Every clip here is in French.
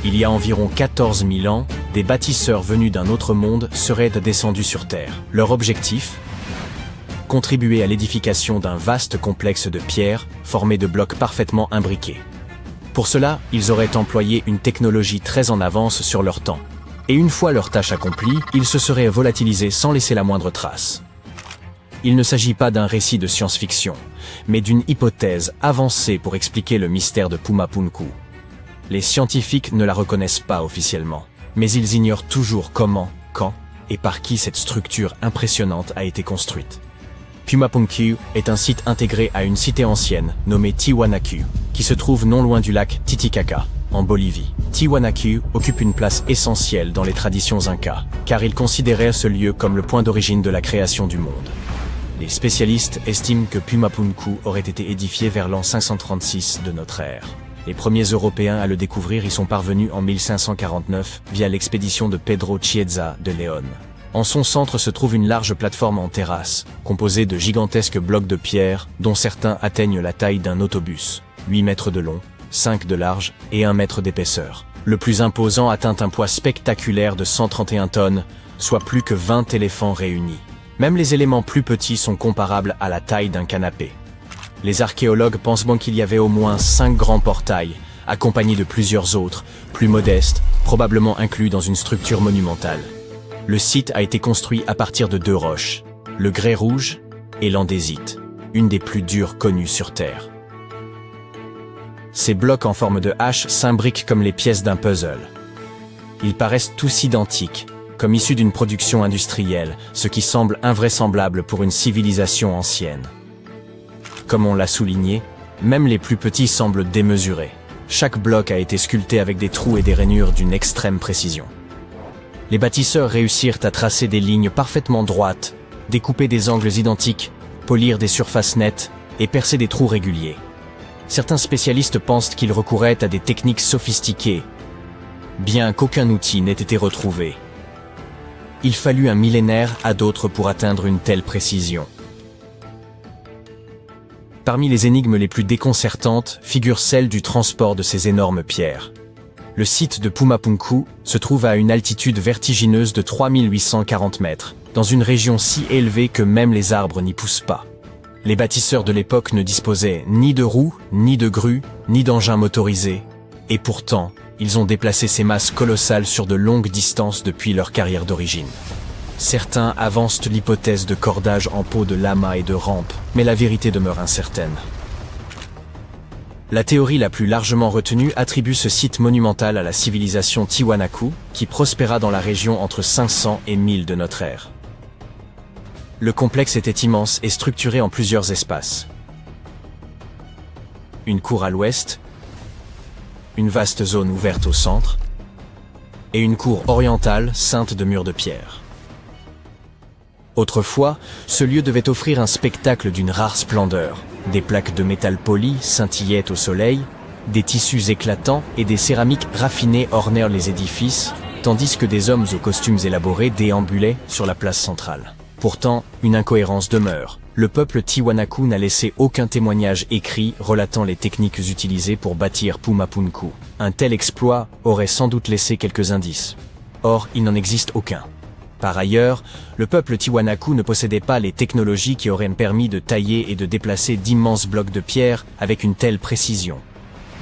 Il y a environ 14 000 ans, des bâtisseurs venus d'un autre monde seraient descendus sur Terre. Leur objectif ? Contribuer à l'édification d'un vaste complexe de pierres formé de blocs parfaitement imbriqués. Pour cela, ils auraient employé une technologie très en avance sur leur temps. Et une fois leur tâche accomplie, ils se seraient volatilisés sans laisser la moindre trace. Il ne s'agit pas d'un récit de science-fiction, mais d'une hypothèse avancée pour expliquer le mystère de Pumapunku. Les scientifiques ne la reconnaissent pas officiellement, mais ils ignorent toujours comment, quand et par qui cette structure impressionnante a été construite. Pumapunku est un site intégré à une cité ancienne nommée Tiwanaku, qui se trouve non loin du lac Titicaca, en Bolivie. Tiwanaku occupe une place essentielle dans les traditions incas, car il considérait ce lieu comme le point d'origine de la création du monde. Les spécialistes estiment que Pumapunku aurait été édifié vers l'an 536 de notre ère. Les premiers Européens à le découvrir y sont parvenus en 1549 via l'expédition de Pedro Chieza de León. En son centre se trouve une large plateforme en terrasse, composée de gigantesques blocs de pierre, dont certains atteignent la taille d'un autobus, 8 mètres de long, 5 de large et 1 mètre d'épaisseur. Le plus imposant atteint un poids spectaculaire de 131 tonnes, soit plus que 20 éléphants réunis. Même les éléments plus petits sont comparables à la taille d'un canapé. Les archéologues pensent bon qu'il y avait au moins 5 grands portails, accompagnés de plusieurs autres, plus modestes, probablement inclus dans une structure monumentale. Le site a été construit à partir de 2 roches, le grès rouge et l'andésite, une des plus dures connues sur Terre. Ces blocs en forme de hache s'imbriquent comme les pièces d'un puzzle. Ils paraissent tous identiques, comme issus d'une production industrielle, ce qui semble invraisemblable pour une civilisation ancienne. Comme on l'a souligné, même les plus petits semblent démesurés. Chaque bloc a été sculpté avec des trous et des rainures d'une extrême précision. Les bâtisseurs réussirent à tracer des lignes parfaitement droites, découper des angles identiques, polir des surfaces nettes et percer des trous réguliers. Certains spécialistes pensent qu'ils recouraient à des techniques sophistiquées, bien qu'aucun outil n'ait été retrouvé. Il fallut un millénaire à d'autres pour atteindre une telle précision. Parmi les énigmes les plus déconcertantes figure celle du transport de ces énormes pierres. Le site de Pumapunku se trouve à une altitude vertigineuse de 3840 mètres, dans une région si élevée que même les arbres n'y poussent pas. Les bâtisseurs de l'époque ne disposaient ni de roues, ni de grues, ni d'engins motorisés, et pourtant, ils ont déplacé ces masses colossales sur de longues distances depuis leur carrière d'origine. Certains avancent l'hypothèse de cordage en peau de lama et de rampe, mais la vérité demeure incertaine. La théorie la plus largement retenue attribue ce site monumental à la civilisation Tiwanaku, qui prospéra dans la région entre 500 et 1000 de notre ère. Le complexe était immense et structuré en plusieurs espaces. Une cour à l'ouest, une vaste zone ouverte au centre, et une cour orientale ceinte de murs de pierre. Autrefois, ce lieu devait offrir un spectacle d'une rare splendeur. Des plaques de métal poli scintillaient au soleil, des tissus éclatants et des céramiques raffinées ornèrent les édifices, tandis que des hommes aux costumes élaborés déambulaient sur la place centrale. Pourtant, une incohérence demeure. Le peuple Tiwanaku n'a laissé aucun témoignage écrit relatant les techniques utilisées pour bâtir Pumapunku. Un tel exploit aurait sans doute laissé quelques indices. Or, il n'en existe aucun. Par ailleurs, le peuple Tiwanaku ne possédait pas les technologies qui auraient permis de tailler et de déplacer d'immenses blocs de pierre avec une telle précision.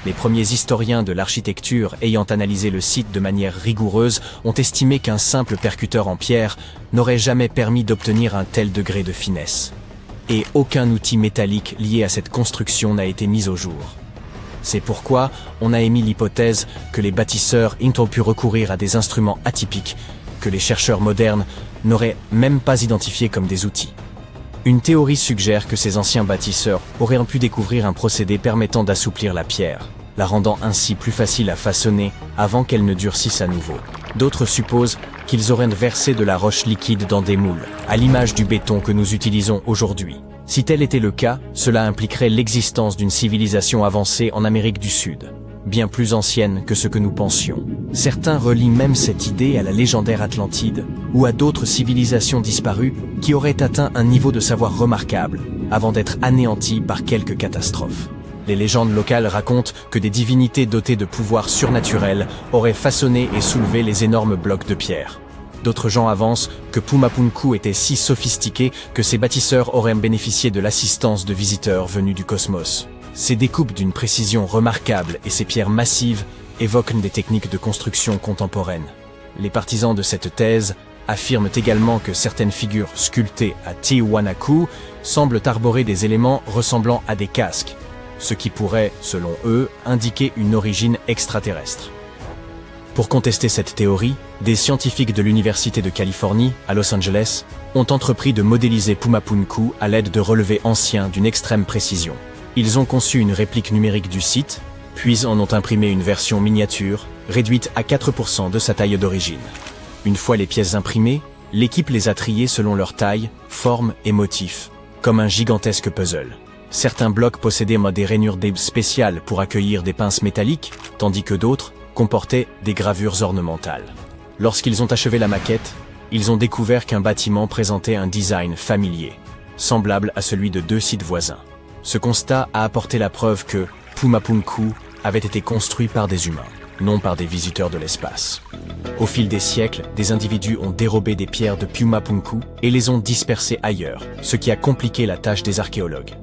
Les premiers historiens de l'architecture ayant analysé le site de manière rigoureuse ont estimé qu'un simple percuteur en pierre n'aurait jamais permis d'obtenir un tel degré de finesse. Et aucun outil métallique lié à cette construction n'a été mis au jour. C'est pourquoi on a émis l'hypothèse que les bâtisseurs ont pu recourir à des instruments atypiques que les chercheurs modernes n'auraient même pas identifiés comme des outils. Une théorie suggère que ces anciens bâtisseurs auraient pu découvrir un procédé permettant d'assouplir la pierre, la rendant ainsi plus facile à façonner avant qu'elle ne durcisse à nouveau. D'autres supposent qu'ils auraient versé de la roche liquide dans des moules, à l'image du béton que nous utilisons aujourd'hui. Si tel était le cas, cela impliquerait l'existence d'une civilisation avancée en Amérique du Sud, bien plus ancienne que ce que nous pensions. Certains relient même cette idée à la légendaire Atlantide, ou à d'autres civilisations disparues qui auraient atteint un niveau de savoir remarquable, avant d'être anéanties par quelques catastrophes. Les légendes locales racontent que des divinités dotées de pouvoirs surnaturels auraient façonné et soulevé les énormes blocs de pierre. D'autres gens avancent que Pumapunku était si sophistiqué que ses bâtisseurs auraient bénéficié de l'assistance de visiteurs venus du cosmos. Ces découpes d'une précision remarquable et ces pierres massives évoquent des techniques de construction contemporaines. Les partisans de cette thèse affirment également que certaines figures sculptées à Tiwanaku semblent arborer des éléments ressemblant à des casques, ce qui pourrait, selon eux, indiquer une origine extraterrestre. Pour contester cette théorie, des scientifiques de l'Université de Californie, à Los Angeles, ont entrepris de modéliser Pumapunku à l'aide de relevés anciens d'une extrême précision. Ils ont conçu une réplique numérique du site, puis en ont imprimé une version miniature, réduite à 4% de sa taille d'origine. Une fois les pièces imprimées, l'équipe les a triées selon leur taille, forme et motif, comme un gigantesque puzzle. Certains blocs possédaient des rainures spéciales pour accueillir des pinces métalliques, tandis que d'autres comportaient des gravures ornementales. Lorsqu'ils ont achevé la maquette, ils ont découvert qu'un bâtiment présentait un design familier, semblable à celui de 2 sites voisins. Ce constat a apporté la preuve que Pumapunku avait été construit par des humains, non par des visiteurs de l'espace. Au fil des siècles, des individus ont dérobé des pierres de Pumapunku et les ont dispersées ailleurs, ce qui a compliqué la tâche des archéologues.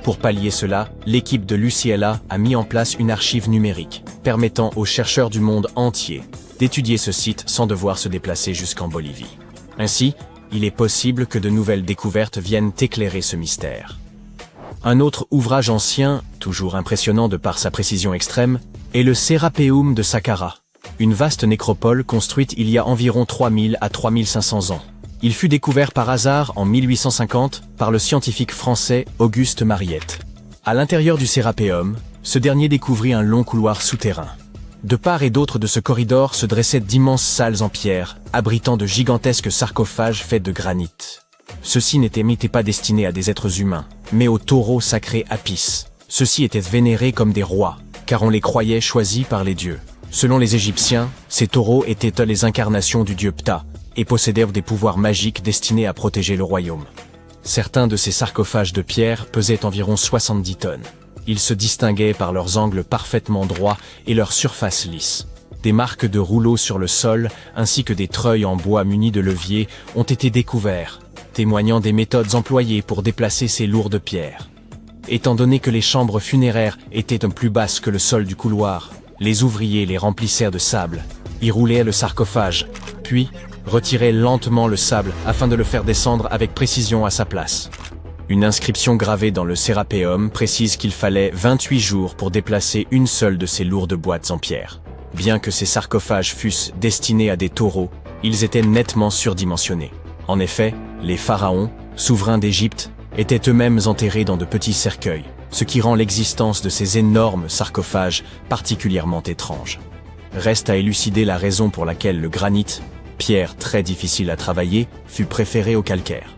Pour pallier cela, l'équipe de l'UCLA a mis en place une archive numérique, permettant aux chercheurs du monde entier d'étudier ce site sans devoir se déplacer jusqu'en Bolivie. Ainsi, il est possible que de nouvelles découvertes viennent éclairer ce mystère. Un autre ouvrage ancien, toujours impressionnant de par sa précision extrême, est le Serapeum de Saqqara, une vaste nécropole construite il y a environ 3000 à 3500 ans. Il fut découvert par hasard en 1850 par le scientifique français Auguste Mariette. À l'intérieur du Sérapéum, ce dernier découvrit un long couloir souterrain. De part et d'autre de ce corridor se dressaient d'immenses salles en pierre, abritant de gigantesques sarcophages faits de granit. Ceux-ci n'étaient pas destinés à des êtres humains, mais aux taureaux sacrés Apis. Ceux-ci étaient vénérés comme des rois, car on les croyait choisis par les dieux. Selon les Égyptiens, ces taureaux étaient les incarnations du dieu Ptah, et possédèrent des pouvoirs magiques destinés à protéger le royaume. Certains de ces sarcophages de pierre pesaient environ 70 tonnes. Ils se distinguaient par leurs angles parfaitement droits et leur surface lisse. Des marques de rouleaux sur le sol, ainsi que des treuils en bois munis de leviers, ont été découverts, témoignant des méthodes employées pour déplacer ces lourdes pierres. Étant donné que les chambres funéraires étaient plus basses que le sol du couloir, les ouvriers les remplissèrent de sable, y roulaient le sarcophage, puis retiraient lentement le sable afin de le faire descendre avec précision à sa place. Une inscription gravée dans le Sérapéum précise qu'il fallait 28 jours pour déplacer une seule de ces lourdes boîtes en pierre. Bien que ces sarcophages fussent destinés à des taureaux, ils étaient nettement surdimensionnés. En effet, les pharaons, souverains d'Égypte, étaient eux-mêmes enterrés dans de petits cercueils, ce qui rend l'existence de ces énormes sarcophages particulièrement étrange. Reste à élucider la raison pour laquelle le granit, pierre très difficile à travailler, fut préféré au calcaire.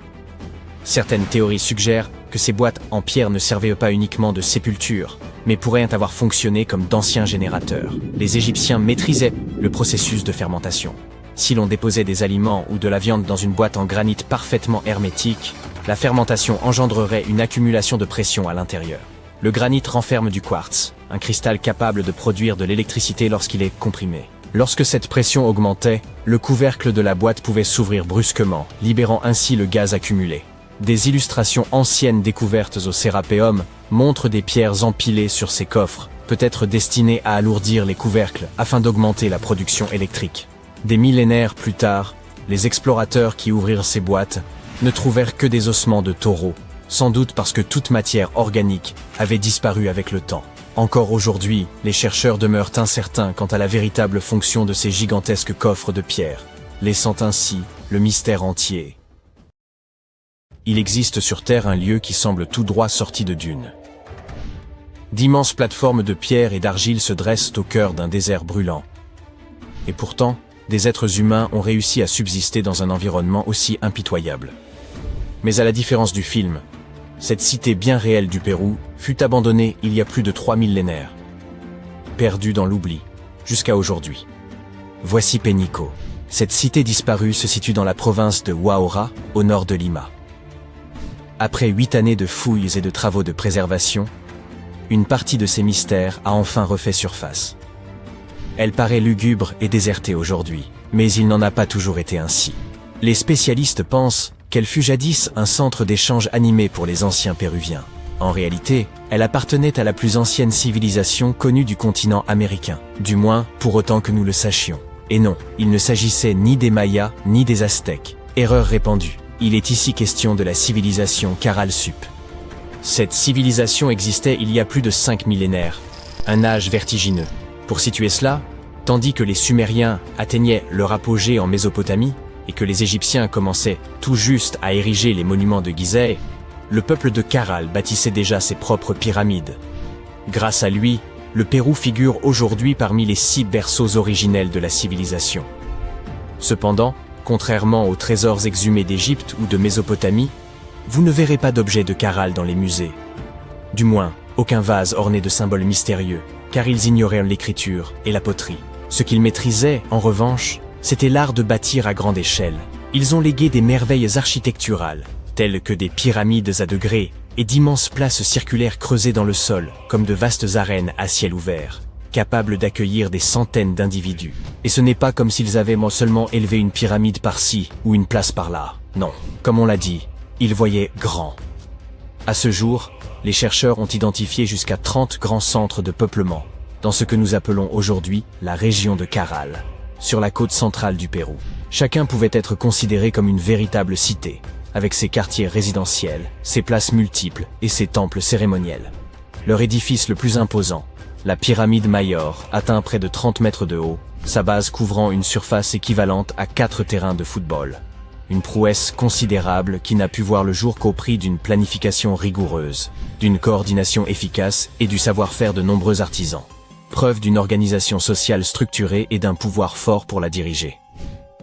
Certaines théories suggèrent que ces boîtes en pierre ne servaient pas uniquement de sépulture, mais pourraient avoir fonctionné comme d'anciens générateurs. Les Égyptiens maîtrisaient le processus de fermentation. Si l'on déposait des aliments ou de la viande dans une boîte en granit parfaitement hermétique, la fermentation engendrerait une accumulation de pression à l'intérieur. Le granit renferme du quartz, un cristal capable de produire de l'électricité lorsqu'il est comprimé. Lorsque cette pression augmentait, le couvercle de la boîte pouvait s'ouvrir brusquement, libérant ainsi le gaz accumulé. Des illustrations anciennes découvertes au Sérapéum montrent des pierres empilées sur ces coffres, peut-être destinées à alourdir les couvercles afin d'augmenter la production électrique. Des millénaires plus tard, les explorateurs qui ouvrirent ces boîtes ne trouvèrent que des ossements de taureaux, sans doute parce que toute matière organique avait disparu avec le temps. Encore aujourd'hui, les chercheurs demeurent incertains quant à la véritable fonction de ces gigantesques coffres de pierre, laissant ainsi le mystère entier. Il existe sur Terre un lieu qui semble tout droit sorti de dunes. D'immenses plateformes de pierre et d'argile se dressent au cœur d'un désert brûlant. Et pourtant, des êtres humains ont réussi à subsister dans un environnement aussi impitoyable. Mais à la différence du film, cette cité bien réelle du Pérou fut abandonnée il y a plus de 3 millénaires. Perdue dans l'oubli, jusqu'à aujourd'hui. Voici Pénico. Cette cité disparue se situe dans la province de Huaura, au nord de Lima. Après 8 années de fouilles et de travaux de préservation, une partie de ses mystères a enfin refait surface. Elle paraît lugubre et désertée aujourd'hui, mais il n'en a pas toujours été ainsi. Les spécialistes pensent qu'elle fut jadis un centre d'échange animé pour les anciens Péruviens. En réalité, elle appartenait à la plus ancienne civilisation connue du continent américain, du moins pour autant que nous le sachions. Et non, il ne s'agissait ni des Mayas ni des Aztèques. Erreur répandue. Il est ici question de la civilisation Caral Sup. Cette civilisation existait il y a plus de 5 millénaires, un âge vertigineux. Pour situer cela, tandis que les Sumériens atteignaient leur apogée en Mésopotamie et que les Égyptiens commençaient tout juste à ériger les monuments de Gizeh, le peuple de Caral bâtissait déjà ses propres pyramides. Grâce à lui, le Pérou figure aujourd'hui parmi les 6 berceaux originels de la civilisation. Cependant, contrairement aux trésors exhumés d'Égypte ou de Mésopotamie, vous ne verrez pas d'objets de Caral dans les musées. Du moins, aucun vase orné de symboles mystérieux, car ils ignoraient l'écriture et la poterie. Ce qu'ils maîtrisaient, en revanche, c'était l'art de bâtir à grande échelle. Ils ont légué des merveilles architecturales, telles que des pyramides à degrés et d'immenses places circulaires creusées dans le sol, comme de vastes arènes à ciel ouvert, capables d'accueillir des centaines d'individus. Et ce n'est pas comme s'ils avaient seulement élevé une pyramide par-ci ou une place par-là. Non, comme on l'a dit, ils voyaient grand. À ce jour, les chercheurs ont identifié jusqu'à 30 grands centres de peuplement, dans ce que nous appelons aujourd'hui la région de Caral, sur la côte centrale du Pérou. Chacun pouvait être considéré comme une véritable cité, avec ses quartiers résidentiels, ses places multiples et ses temples cérémoniels. Leur édifice le plus imposant, la pyramide Mayor, atteint près de 30 mètres de haut, sa base couvrant une surface équivalente à 4 terrains de football. Une prouesse considérable qui n'a pu voir le jour qu'au prix d'une planification rigoureuse, d'une coordination efficace et du savoir-faire de nombreux artisans. Preuve d'une organisation sociale structurée et d'un pouvoir fort pour la diriger.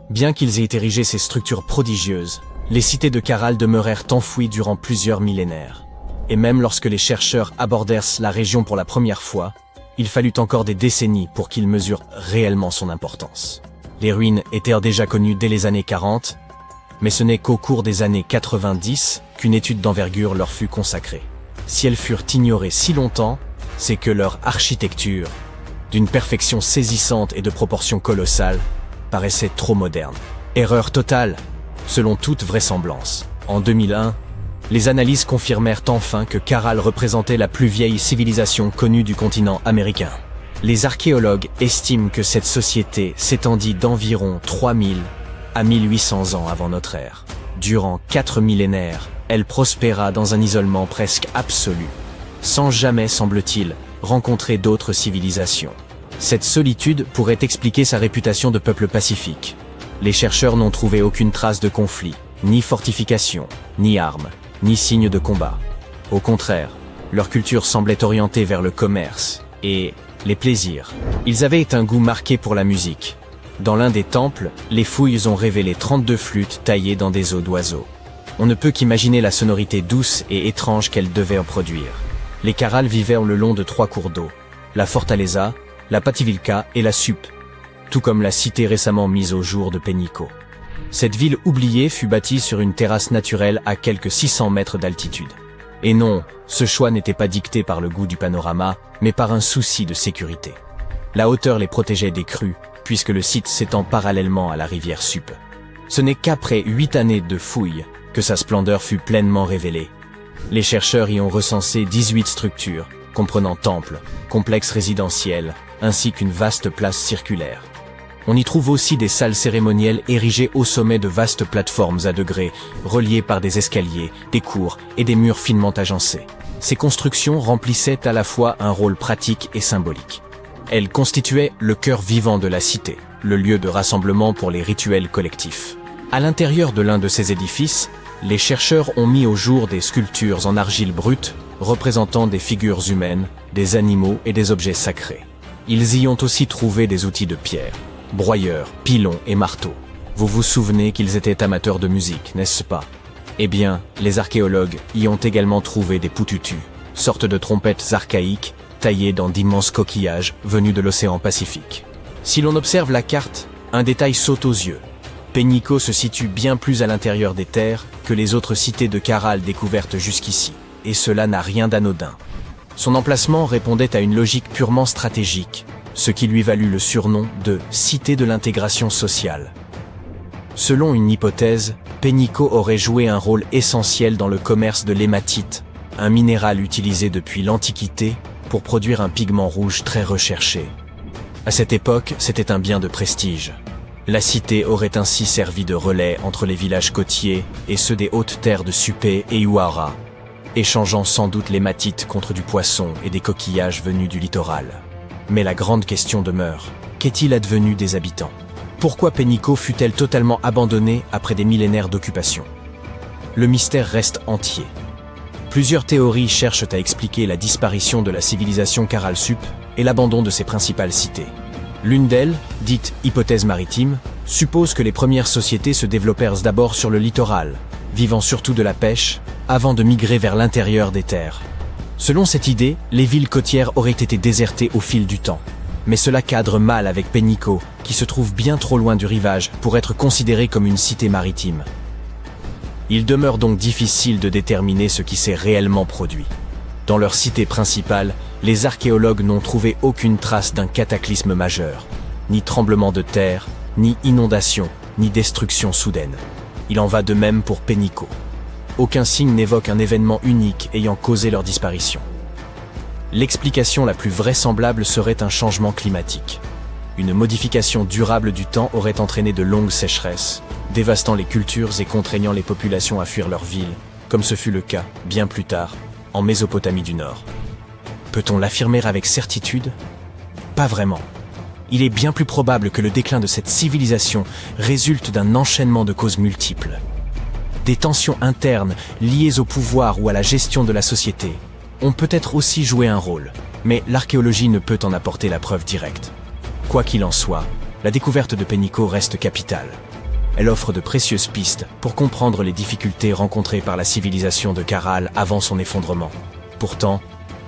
Bien qu'ils aient érigé ces structures prodigieuses, les cités de Caral demeurèrent enfouies durant plusieurs millénaires. Et même lorsque les chercheurs abordèrent la région pour la première fois, il fallut encore des décennies pour qu'ils mesurent réellement son importance. Les ruines étaient déjà connues dès les années 40, mais ce n'est qu'au cours des années 90 qu'une étude d'envergure leur fut consacrée. Si elles furent ignorées si longtemps, c'est que leur architecture, d'une perfection saisissante et de proportions colossales, paraissait trop moderne. Erreur totale, selon toute vraisemblance. En 2001, les analyses confirmèrent enfin que Caral représentait la plus vieille civilisation connue du continent américain. Les archéologues estiment que cette société s'étendit d'environ 3000 à 1800 ans avant notre ère. Durant 4 millénaires, elle prospéra dans un isolement presque absolu, sans jamais, semble-t-il, rencontrer d'autres civilisations. Cette solitude pourrait expliquer sa réputation de peuple pacifique. Les chercheurs n'ont trouvé aucune trace de conflit, ni fortification, ni armes, ni signe de combat. Au contraire, leur culture semblait orientée vers le commerce et les plaisirs. Ils avaient un goût marqué pour la musique. Dans l'un des temples, les fouilles ont révélé 32 flûtes taillées dans des os d'oiseaux. On ne peut qu'imaginer la sonorité douce et étrange qu'elles devaient en produire. Les Caral vivaient le long de 3 cours d'eau, la Fortaleza, la Pativilca et la Sup, tout comme la cité récemment mise au jour de Pénico. Cette ville oubliée fut bâtie sur une terrasse naturelle à quelques 600 mètres d'altitude. Et non, ce choix n'était pas dicté par le goût du panorama, mais par un souci de sécurité. La hauteur les protégeait des crues, puisque le site s'étend parallèlement à la rivière Sup. Ce n'est qu'après 8 années de fouilles que sa splendeur fut pleinement révélée. Les chercheurs y ont recensé 18 structures, comprenant temples, complexes résidentiels, ainsi qu'une vaste place circulaire. On y trouve aussi des salles cérémonielles érigées au sommet de vastes plateformes à degrés, reliées par des escaliers, des cours et des murs finement agencés. Ces constructions remplissaient à la fois un rôle pratique et symbolique. Elles constituaient le cœur vivant de la cité, le lieu de rassemblement pour les rituels collectifs. À l'intérieur de l'un de ces édifices, les chercheurs ont mis au jour des sculptures en argile brute représentant des figures humaines, des animaux et des objets sacrés. Ils y ont aussi trouvé des outils de pierre, broyeurs, pilons et marteaux. Vous vous souvenez qu'ils étaient amateurs de musique, n'est-ce pas? Eh bien, les archéologues y ont également trouvé des pututus, sortes de trompettes archaïques, taillées dans d'immenses coquillages venus de l'océan Pacifique. Si l'on observe la carte, un détail saute aux yeux. Pénico se situe bien plus à l'intérieur des terres que les autres cités de Caral découvertes jusqu'ici, et cela n'a rien d'anodin. Son emplacement répondait à une logique purement stratégique, ce qui lui valut le surnom de « cité de l'intégration sociale ». Selon une hypothèse, Pénicaud aurait joué un rôle essentiel dans le commerce de l'hématite, un minéral utilisé depuis l'Antiquité pour produire un pigment rouge très recherché. À cette époque, c'était un bien de prestige. La cité aurait ainsi servi de relais entre les villages côtiers et ceux des hautes terres de Supé et Huara, échangeant sans doute l'hématite contre du poisson et des coquillages venus du littoral. Mais la grande question demeure, qu'est-il advenu des habitants? Pourquoi Pénicaud fut-elle totalement abandonnée après des millénaires d'occupation? Le mystère reste entier. Plusieurs théories cherchent à expliquer la disparition de la civilisation Caral-Sup et l'abandon de ses principales cités. L'une d'elles, dite hypothèse maritime, suppose que les premières sociétés se développèrent d'abord sur le littoral, vivant surtout de la pêche, avant de migrer vers l'intérieur des terres. Selon cette idée, les villes côtières auraient été désertées au fil du temps. Mais cela cadre mal avec Pénicaud, qui se trouve bien trop loin du rivage pour être considéré comme une cité maritime. Il demeure donc difficile de déterminer ce qui s'est réellement produit. Dans leur cité principale, les archéologues n'ont trouvé aucune trace d'un cataclysme majeur, ni tremblement de terre, ni inondation, ni destruction soudaine. Il en va de même pour Pénicaud. Aucun signe n'évoque un événement unique ayant causé leur disparition. L'explication la plus vraisemblable serait un changement climatique. Une modification durable du temps aurait entraîné de longues sécheresses, dévastant les cultures et contraignant les populations à fuir leurs villes, comme ce fut le cas, bien plus tard, en Mésopotamie du Nord. Peut-on l'affirmer avec certitude? Pas vraiment. Il est bien plus probable que le déclin de cette civilisation résulte d'un enchaînement de causes multiples. Des tensions internes liées au pouvoir ou à la gestion de la société ont peut-être aussi joué un rôle, mais l'archéologie ne peut en apporter la preuve directe. Quoi qu'il en soit, la découverte de Pénicaud reste capitale. Elle offre de précieuses pistes pour comprendre les difficultés rencontrées par la civilisation de Caral avant son effondrement. Pourtant,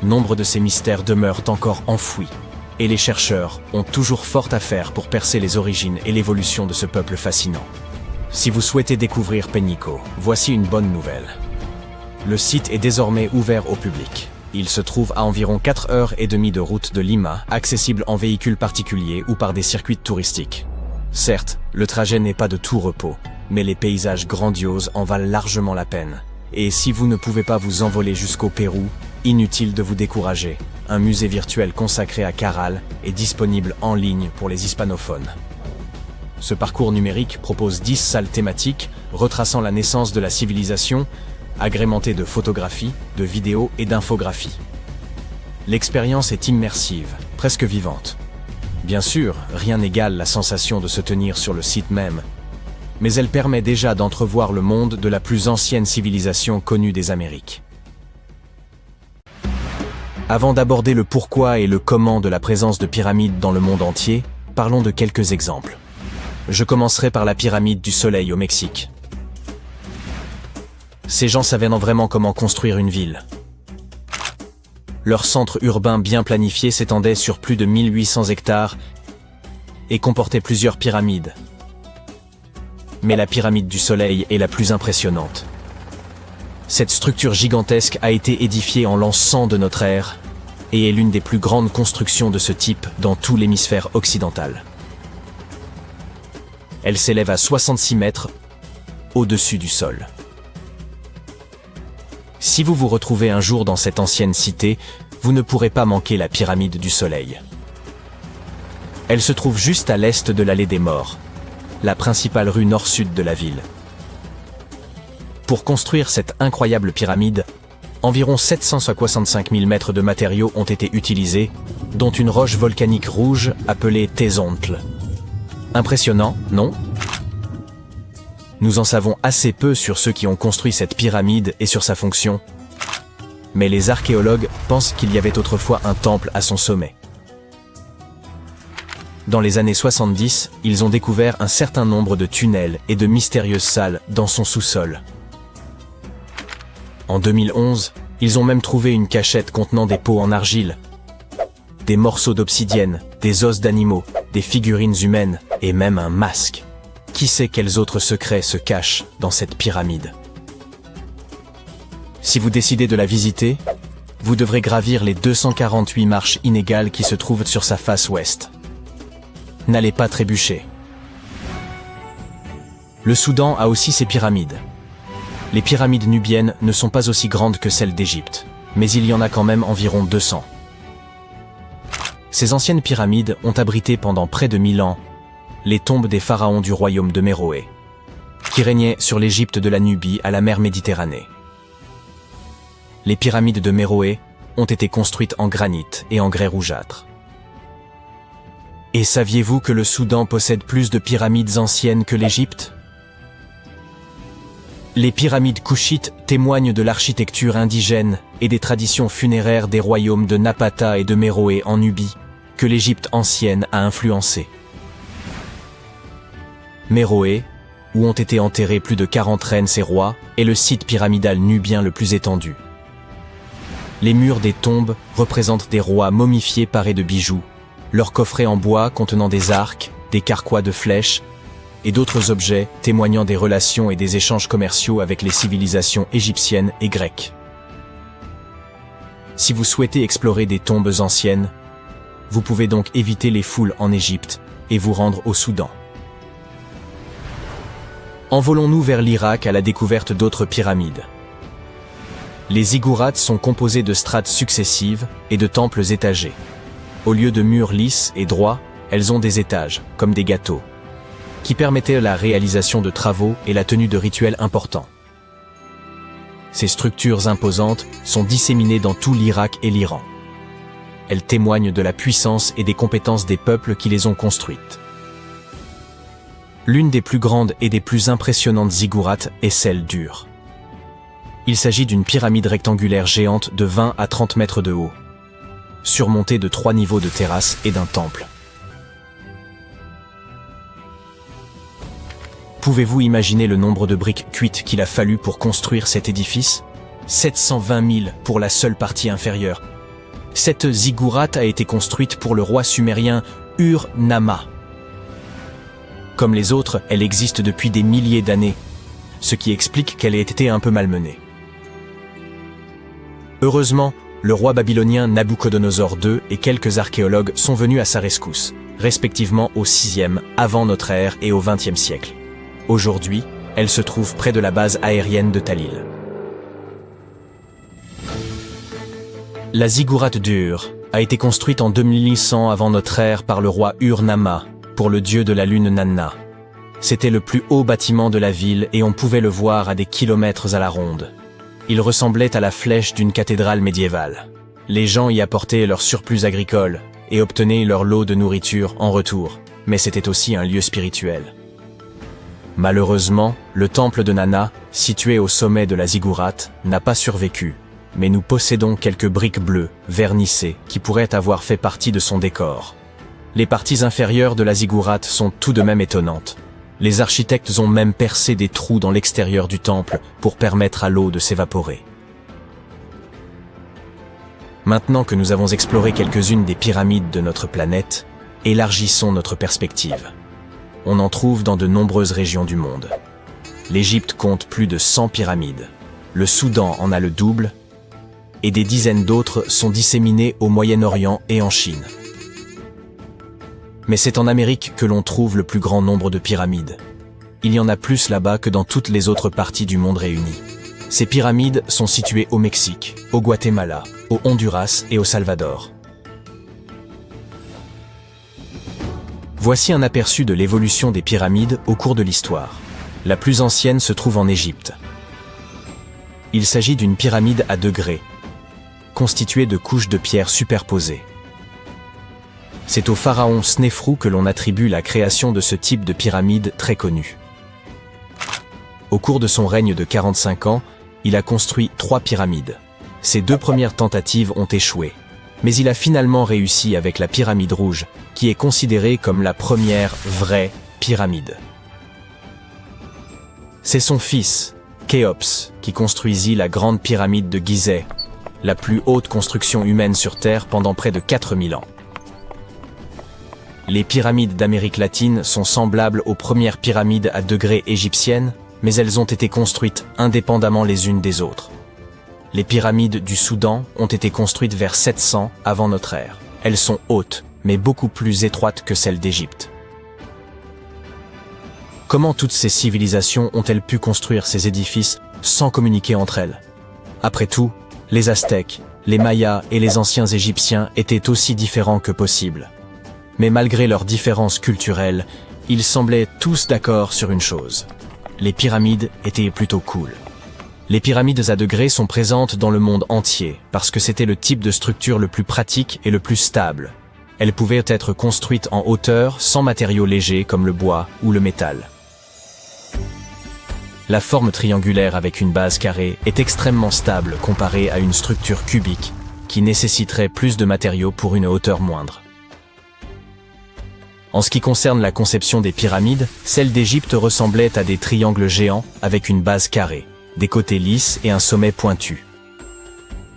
nombre de ces mystères demeurent encore enfouis, et les chercheurs ont toujours fort à faire pour percer les origines et l'évolution de ce peuple fascinant. Si vous souhaitez découvrir Pénicaud, voici une bonne nouvelle. Le site est désormais ouvert au public. Il se trouve à environ 4h30 de route de Lima, accessible en véhicule particulier ou par des circuits touristiques. Certes, le trajet n'est pas de tout repos, mais les paysages grandioses en valent largement la peine. Et si vous ne pouvez pas vous envoler jusqu'au Pérou, inutile de vous décourager. Un musée virtuel consacré à Caral est disponible en ligne pour les hispanophones. Ce parcours numérique propose 10 salles thématiques retraçant la naissance de la civilisation, agrémenté de photographies, de vidéos et d'infographies. L'expérience est immersive, presque vivante. Bien sûr, rien n'égale la sensation de se tenir sur le site même, mais elle permet déjà d'entrevoir le monde de la plus ancienne civilisation connue des Amériques. Avant d'aborder le pourquoi et le comment de la présence de pyramides dans le monde entier, parlons de quelques exemples. Je commencerai par la pyramide du Soleil au Mexique. Ces gens savaient vraiment comment construire une ville. Leur centre urbain bien planifié s'étendait sur plus de 1800 hectares et comportait plusieurs pyramides. Mais la pyramide du Soleil est la plus impressionnante. Cette structure gigantesque a été édifiée en l'an 100 de notre ère et est l'une des plus grandes constructions de ce type dans tout l'hémisphère occidental. Elle s'élève à 66 mètres au-dessus du sol. Si vous vous retrouvez un jour dans cette ancienne cité, vous ne pourrez pas manquer la pyramide du Soleil. Elle se trouve juste à l'est de l'allée des Morts, la principale rue nord-sud de la ville. Pour construire cette incroyable pyramide, environ 765 000 mètres de matériaux ont été utilisés, dont une roche volcanique rouge appelée Tézontl. Impressionnant, non ? Nous en savons assez peu sur ceux qui ont construit cette pyramide et sur sa fonction. Mais les archéologues pensent qu'il y avait autrefois un temple à son sommet. Dans les années 70, ils ont découvert un certain nombre de tunnels et de mystérieuses salles dans son sous-sol. En 2011, ils ont même trouvé une cachette contenant des pots en argile, des morceaux d'obsidienne, des os d'animaux, des figurines humaines et même un masque. Qui sait quels autres secrets se cachent dans cette pyramide? Si vous décidez de la visiter, vous devrez gravir les 248 marches inégales qui se trouvent sur sa face ouest. N'allez pas trébucher. Le Soudan a aussi ses pyramides. Les pyramides nubiennes ne sont pas aussi grandes que celles d'Égypte, mais il y en a quand même environ 200. Ces anciennes pyramides ont abrité pendant près de 1000 ans les tombes des pharaons du royaume de Méroé, qui régnait sur l'Égypte de la Nubie à la mer Méditerranée. Les pyramides de Méroé ont été construites en granit et en grès rougeâtre. Et saviez-vous que le Soudan possède plus de pyramides anciennes que l'Égypte ? Les pyramides couchites témoignent de l'architecture indigène et des traditions funéraires des royaumes de Napata et de Méroé en Nubie, que l'Égypte ancienne a influencé. Méroé, où ont été enterrés plus de 40 reines et rois, est le site pyramidal nubien le plus étendu. Les murs des tombes représentent des rois momifiés parés de bijoux, leurs coffrets en bois contenant des arcs, des carquois de flèches, et d'autres objets témoignant des relations et des échanges commerciaux avec les civilisations égyptiennes et grecques. Si vous souhaitez explorer des tombes anciennes, vous pouvez donc éviter les foules en Égypte et vous rendre au Soudan. Envolons-nous vers l'Irak à la découverte d'autres pyramides. Les ziggourats sont composés de strates successives et de temples étagés. Au lieu de murs lisses et droits, elles ont des étages, comme des gâteaux, qui permettaient la réalisation de travaux et la tenue de rituels importants. Ces structures imposantes sont disséminées dans tout l'Irak et l'Iran. Elles témoignent de la puissance et des compétences des peuples qui les ont construites. L'une des plus grandes et des plus impressionnantes ziggourats est celle d'Ur. Il s'agit d'une pyramide rectangulaire géante de 20 à 30 mètres de haut, surmontée de 3 niveaux de terrasses et d'un temple. Pouvez-vous imaginer le nombre de briques cuites qu'il a fallu pour construire cet édifice ? 720 000 pour la seule partie inférieure. Cette ziggourate a été construite pour le roi sumérien Ur-Nama. Comme les autres, elle existe depuis des milliers d'années, ce qui explique qu'elle ait été un peu malmenée. Heureusement, le roi babylonien Nabuchodonosor II et quelques archéologues sont venus à sa rescousse, respectivement au 6e avant notre ère et au 20e siècle. Aujourd'hui, elle se trouve près de la base aérienne de Talil. La ziggourate d'Ur a été construite en 2100 avant notre ère par le roi Ur-Nama, pour le dieu de la lune Nanna. C'était le plus haut bâtiment de la ville et on pouvait le voir à des kilomètres à la ronde. Il ressemblait à la flèche d'une cathédrale médiévale. Les gens y apportaient leur surplus agricole et obtenaient leur lot de nourriture en retour, mais c'était aussi un lieu spirituel. Malheureusement, le temple de Nanna, situé au sommet de la ziggourate, n'a pas survécu, mais nous possédons quelques briques bleues, vernissées, qui pourraient avoir fait partie de son décor. Les parties inférieures de la ziggourate sont tout de même étonnantes. Les architectes ont même percé des trous dans l'extérieur du temple pour permettre à l'eau de s'évaporer. Maintenant que nous avons exploré quelques-unes des pyramides de notre planète, élargissons notre perspective. On en trouve dans de nombreuses régions du monde. L'Égypte compte plus de 100 pyramides. Le Soudan en a le double, et des dizaines d'autres sont disséminées au Moyen-Orient et en Chine. Mais c'est en Amérique que l'on trouve le plus grand nombre de pyramides. Il y en a plus là-bas que dans toutes les autres parties du monde réunies. Ces pyramides sont situées au Mexique, au Guatemala, au Honduras et au Salvador. Voici un aperçu de l'évolution des pyramides au cours de l'histoire. La plus ancienne se trouve en Égypte. Il s'agit d'une pyramide à degrés, constituée de couches de pierres superposées. C'est au pharaon Snéfrou que l'on attribue la création de ce type de pyramide très connu. Au cours de son règne de 45 ans, il a construit 3 pyramides. Ses 2 premières tentatives ont échoué, mais il a finalement réussi avec la pyramide rouge, qui est considérée comme la première vraie pyramide. C'est son fils, Khéops, qui construisit la grande pyramide de Gizeh, la plus haute construction humaine sur Terre pendant près de 4000 ans. Les pyramides d'Amérique latine sont semblables aux premières pyramides à degrés égyptiennes, mais elles ont été construites indépendamment les unes des autres. Les pyramides du Soudan ont été construites vers 700 avant notre ère. Elles sont hautes, mais beaucoup plus étroites que celles d'Égypte. Comment toutes ces civilisations ont-elles pu construire ces édifices sans communiquer entre elles? Après tout, les Aztèques, les Mayas et les anciens Égyptiens étaient aussi différents que possible. Mais malgré leurs différences culturelles, ils semblaient tous d'accord sur une chose. Les pyramides étaient plutôt cool. Les pyramides à degrés sont présentes dans le monde entier parce que c'était le type de structure le plus pratique et le plus stable. Elles pouvaient être construites en hauteur sans matériaux légers comme le bois ou le métal. La forme triangulaire avec une base carrée est extrêmement stable comparée à une structure cubique qui nécessiterait plus de matériaux pour une hauteur moindre. En ce qui concerne la conception des pyramides, celle d'Égypte ressemblait à des triangles géants avec une base carrée, des côtés lisses et un sommet pointu.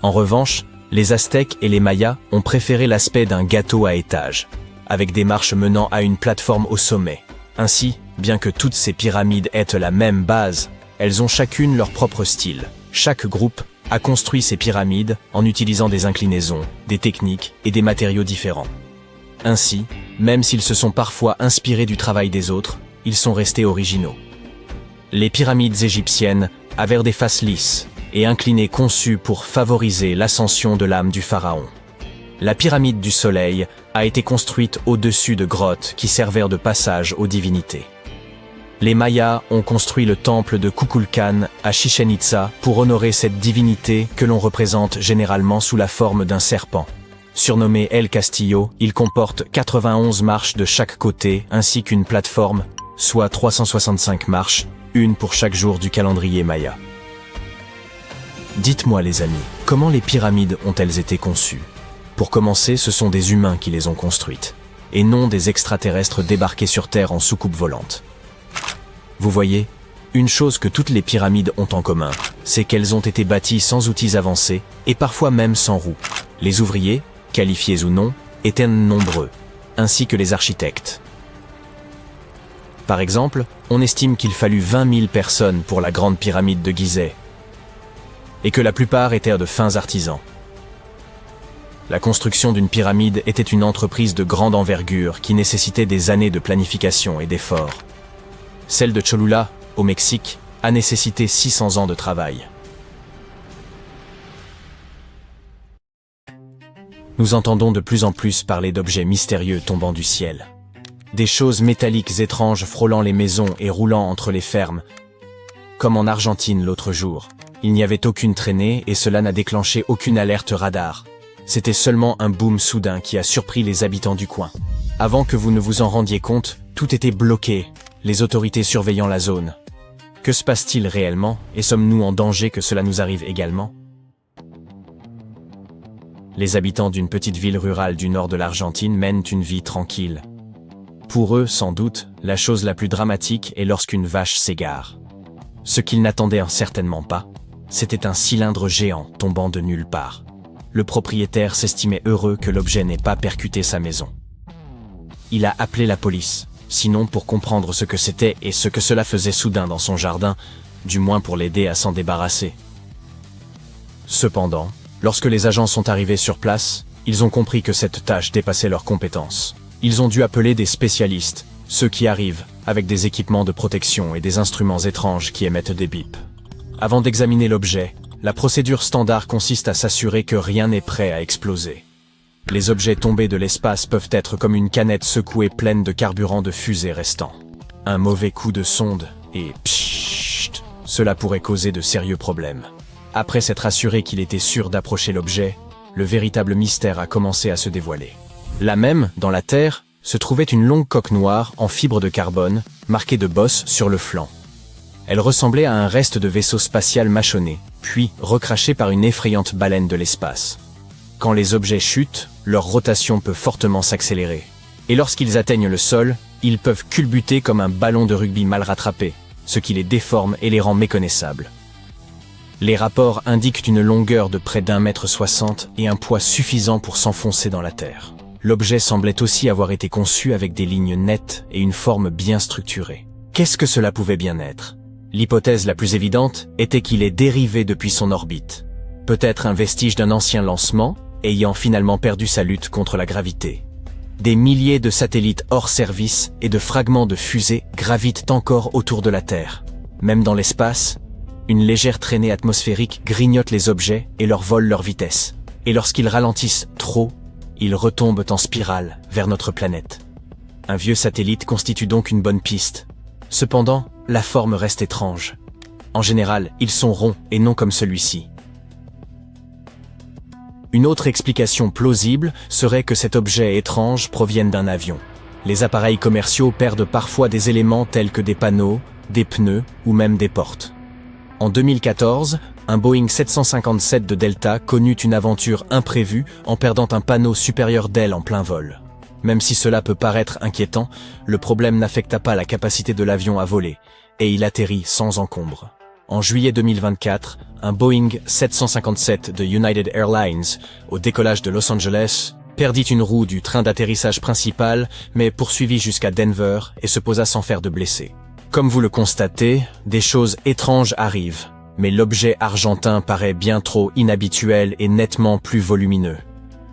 En revanche, les Aztèques et les Mayas ont préféré l'aspect d'un gâteau à étages, avec des marches menant à une plateforme au sommet. Ainsi, bien que toutes ces pyramides aient la même base, elles ont chacune leur propre style. Chaque groupe a construit ces pyramides en utilisant des inclinaisons, des techniques et des matériaux différents. Ainsi, même s'ils se sont parfois inspirés du travail des autres, ils sont restés originaux. Les pyramides égyptiennes avaient des faces lisses et inclinées conçues pour favoriser l'ascension de l'âme du pharaon. La pyramide du soleil a été construite au-dessus de grottes qui servirent de passage aux divinités. Les Mayas ont construit le temple de Kukulkan à Chichén Itzá pour honorer cette divinité que l'on représente généralement sous la forme d'un serpent. Surnommé El Castillo, il comporte 91 marches de chaque côté ainsi qu'une plateforme, soit 365 marches, une pour chaque jour du calendrier maya. Dites-moi les amis, comment les pyramides ont-elles été conçues? Pour commencer, ce sont des humains qui les ont construites, et non des extraterrestres débarqués sur Terre en soucoupe volante. Vous voyez, une chose que toutes les pyramides ont en commun, c'est qu'elles ont été bâties sans outils avancés, et parfois même sans roues. Les ouvriers, qualifiés ou non, étaient nombreux, ainsi que les architectes. Par exemple, on estime qu'il fallut 20 000 personnes pour la grande pyramide de Gizeh, et que la plupart étaient de fins artisans. La construction d'une pyramide était une entreprise de grande envergure qui nécessitait des années de planification et d'efforts. Celle de Cholula, au Mexique, a nécessité 600 ans de travail. Nous entendons de plus en plus parler d'objets mystérieux tombant du ciel. Des choses métalliques étranges frôlant les maisons et roulant entre les fermes. Comme en Argentine l'autre jour, il n'y avait aucune traînée et cela n'a déclenché aucune alerte radar. C'était seulement un boom soudain qui a surpris les habitants du coin. Avant que vous ne vous en rendiez compte, tout était bloqué, les autorités surveillant la zone. Que se passe-t-il réellement, et sommes-nous en danger que cela nous arrive également? Les habitants d'une petite ville rurale du nord de l'Argentine mènent une vie tranquille. Pour eux, sans doute, la chose la plus dramatique est lorsqu'une vache s'égare. Ce qu'ils n'attendaient certainement pas, c'était un cylindre géant tombant de nulle part. Le propriétaire s'estimait heureux que l'objet n'ait pas percuté sa maison. Il a appelé la police, sinon pour comprendre ce que c'était et ce que cela faisait soudain dans son jardin, du moins pour l'aider à s'en débarrasser. Cependant, lorsque les agents sont arrivés sur place, ils ont compris que cette tâche dépassait leurs compétences. Ils ont dû appeler des spécialistes, ceux qui arrivent avec des équipements de protection et des instruments étranges qui émettent des bips. Avant d'examiner l'objet, la procédure standard consiste à s'assurer que rien n'est prêt à exploser. Les objets tombés de l'espace peuvent être comme une canette secouée pleine de carburant de fusée restant. Un mauvais coup de sonde et pssst, cela pourrait causer de sérieux problèmes. Après s'être assuré qu'il était sûr d'approcher l'objet, le véritable mystère a commencé à se dévoiler. Là même, dans la Terre, se trouvait une longue coque noire en fibre de carbone, marquée de bosses sur le flanc. Elle ressemblait à un reste de vaisseau spatial mâchonné, puis recraché par une effrayante baleine de l'espace. Quand les objets chutent, leur rotation peut fortement s'accélérer. Et lorsqu'ils atteignent le sol, ils peuvent culbuter comme un ballon de rugby mal rattrapé, ce qui les déforme et les rend méconnaissables. Les rapports indiquent une longueur de près d'1,60 m et un poids suffisant pour s'enfoncer dans la terre. L'objet semblait aussi avoir été conçu avec des lignes nettes et une forme bien structurée. Qu'est-ce que cela pouvait bien être? L'hypothèse la plus évidente était qu'il est dérivé depuis son orbite. Peut-être un vestige d'un ancien lancement, ayant finalement perdu sa lutte contre la gravité. Des milliers de satellites hors service et de fragments de fusées gravitent encore autour de la Terre. Même dans l'espace, une légère traînée atmosphérique grignote les objets et leur vole leur vitesse. Et lorsqu'ils ralentissent trop, ils retombent en spirale vers notre planète. Un vieux satellite constitue donc une bonne piste. Cependant, la forme reste étrange. En général, ils sont ronds et non comme celui-ci. Une autre explication plausible serait que cet objet étrange provienne d'un avion. Les appareils commerciaux perdent parfois des éléments tels que des panneaux, des pneus ou même des portes. En 2014, un Boeing 757 de Delta connut une aventure imprévue en perdant un panneau supérieur d'aile en plein vol. Même si cela peut paraître inquiétant, le problème n'affecta pas la capacité de l'avion à voler, et il atterrit sans encombre. En juillet 2024, un Boeing 757 de United Airlines, au décollage de Los Angeles, perdit une roue du train d'atterrissage principal, mais poursuivit jusqu'à Denver et se posa sans faire de blessés. Comme vous le constatez, des choses étranges arrivent, mais l'objet argentin paraît bien trop inhabituel et nettement plus volumineux.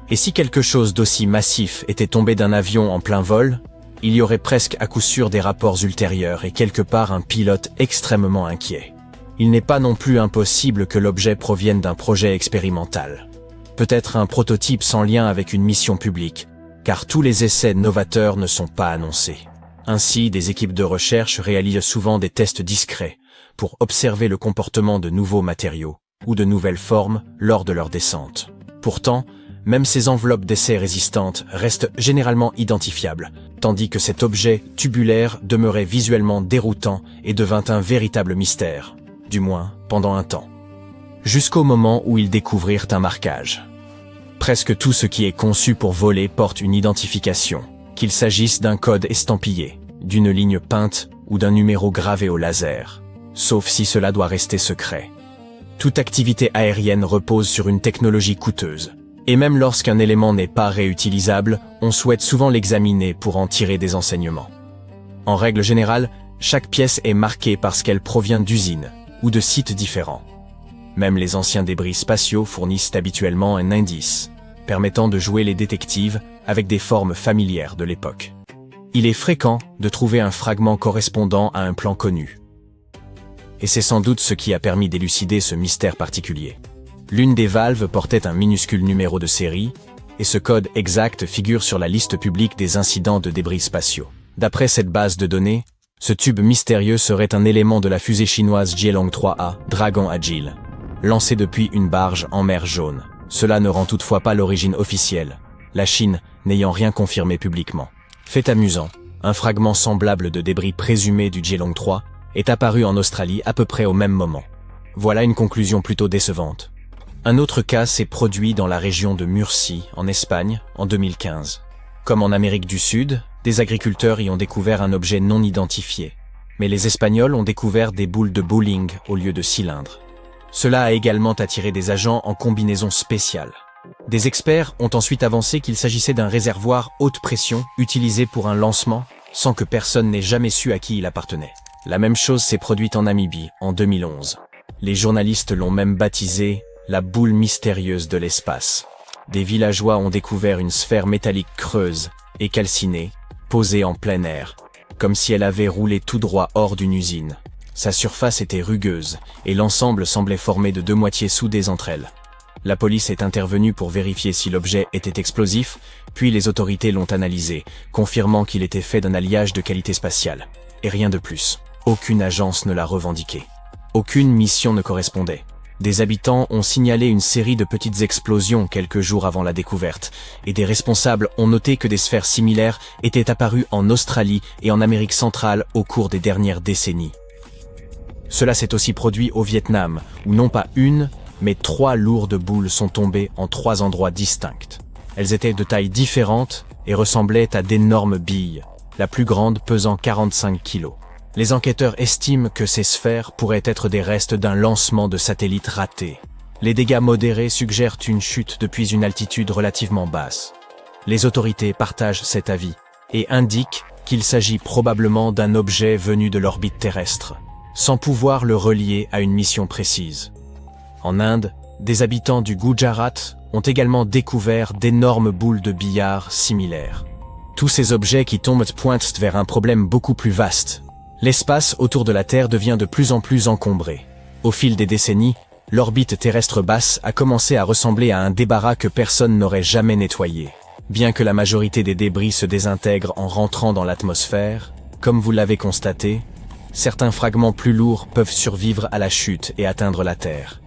Et si quelque chose d'aussi massif était tombé d'un avion en plein vol, il y aurait presque à coup sûr des rapports ultérieurs et quelque part un pilote extrêmement inquiet. Il n'est pas non plus impossible que l'objet provienne d'un projet expérimental. Peut-être un prototype sans lien avec une mission publique, car tous les essais novateurs ne sont pas annoncés. Ainsi, des équipes de recherche réalisent souvent des tests discrets pour observer le comportement de nouveaux matériaux ou de nouvelles formes lors de leur descente. Pourtant, même ces enveloppes d'essais résistantes restent généralement identifiables, tandis que cet objet tubulaire demeurait visuellement déroutant et devint un véritable mystère. Du moins pendant un temps. Jusqu'au moment où ils découvrirent un marquage. Presque tout ce qui est conçu pour voler porte une identification, qu'il s'agisse d'un code estampillé, d'une ligne peinte ou d'un numéro gravé au laser, sauf si cela doit rester secret. Toute activité aérienne repose sur une technologie coûteuse, et même lorsqu'un élément n'est pas réutilisable, on souhaite souvent l'examiner pour en tirer des enseignements. En règle générale, chaque pièce est marquée parce qu'elle provient d'usines ou de sites différents. Même les anciens débris spatiaux fournissent habituellement un indice, permettant de jouer les détectives avec des formes familières de l'époque. Il est fréquent de trouver un fragment correspondant à un plan connu. Et c'est sans doute ce qui a permis d'élucider ce mystère particulier. L'une des valves portait un minuscule numéro de série, et ce code exact figure sur la liste publique des incidents de débris spatiaux. D'après cette base de données, ce tube mystérieux serait un élément de la fusée chinoise Jielong 3A, Dragon Agile, lancé depuis une barge en mer Jaune. Cela ne rend toutefois pas l'origine officielle, la Chine n'ayant rien confirmé publiquement. Fait amusant, un fragment semblable de débris présumé du Jielong 3 est apparu en Australie à peu près au même moment. Voilà une conclusion plutôt décevante. Un autre cas s'est produit dans la région de Murcie, en Espagne, en 2015. Comme en Amérique du Sud, des agriculteurs y ont découvert un objet non identifié. Mais les Espagnols ont découvert des boules de bowling au lieu de cylindres. Cela a également attiré des agents en combinaison spéciale. Des experts ont ensuite avancé qu'il s'agissait d'un réservoir haute pression utilisé pour un lancement, sans que personne n'ait jamais su à qui il appartenait. La même chose s'est produite en Namibie, en 2011. Les journalistes l'ont même baptisé la boule mystérieuse de l'espace. Des villageois ont découvert une sphère métallique creuse et calcinée, posée en plein air, comme si elle avait roulé tout droit hors d'une usine. Sa surface était rugueuse, et l'ensemble semblait formé de deux moitiés soudées entre elles. La police est intervenue pour vérifier si l'objet était explosif, puis les autorités l'ont analysé, confirmant qu'il était fait d'un alliage de qualité spatiale. Et rien de plus. Aucune agence ne l'a revendiqué. Aucune mission ne correspondait. Des habitants ont signalé une série de petites explosions quelques jours avant la découverte, et des responsables ont noté que des sphères similaires étaient apparues en Australie et en Amérique centrale au cours des dernières décennies. Cela s'est aussi produit au Vietnam, où non pas une, mais 3 lourdes boules sont tombées en 3 endroits distincts. Elles étaient de tailles différentes et ressemblaient à d'énormes billes, la plus grande pesant 45 kilos. Les enquêteurs estiment que ces sphères pourraient être des restes d'un lancement de satellite raté. Les dégâts modérés suggèrent une chute depuis une altitude relativement basse. Les autorités partagent cet avis et indiquent qu'il s'agit probablement d'un objet venu de l'orbite terrestre, sans pouvoir le relier à une mission précise. En Inde, des habitants du Gujarat ont également découvert d'énormes boules de billard similaires. Tous ces objets qui tombent pointent vers un problème beaucoup plus vaste. L'espace autour de la Terre devient de plus en plus encombré. Au fil des décennies, l'orbite terrestre basse a commencé à ressembler à un débarras que personne n'aurait jamais nettoyé. Bien que la majorité des débris se désintègrent en rentrant dans l'atmosphère, comme vous l'avez constaté, certains fragments plus lourds peuvent survivre à la chute et atteindre la Terre.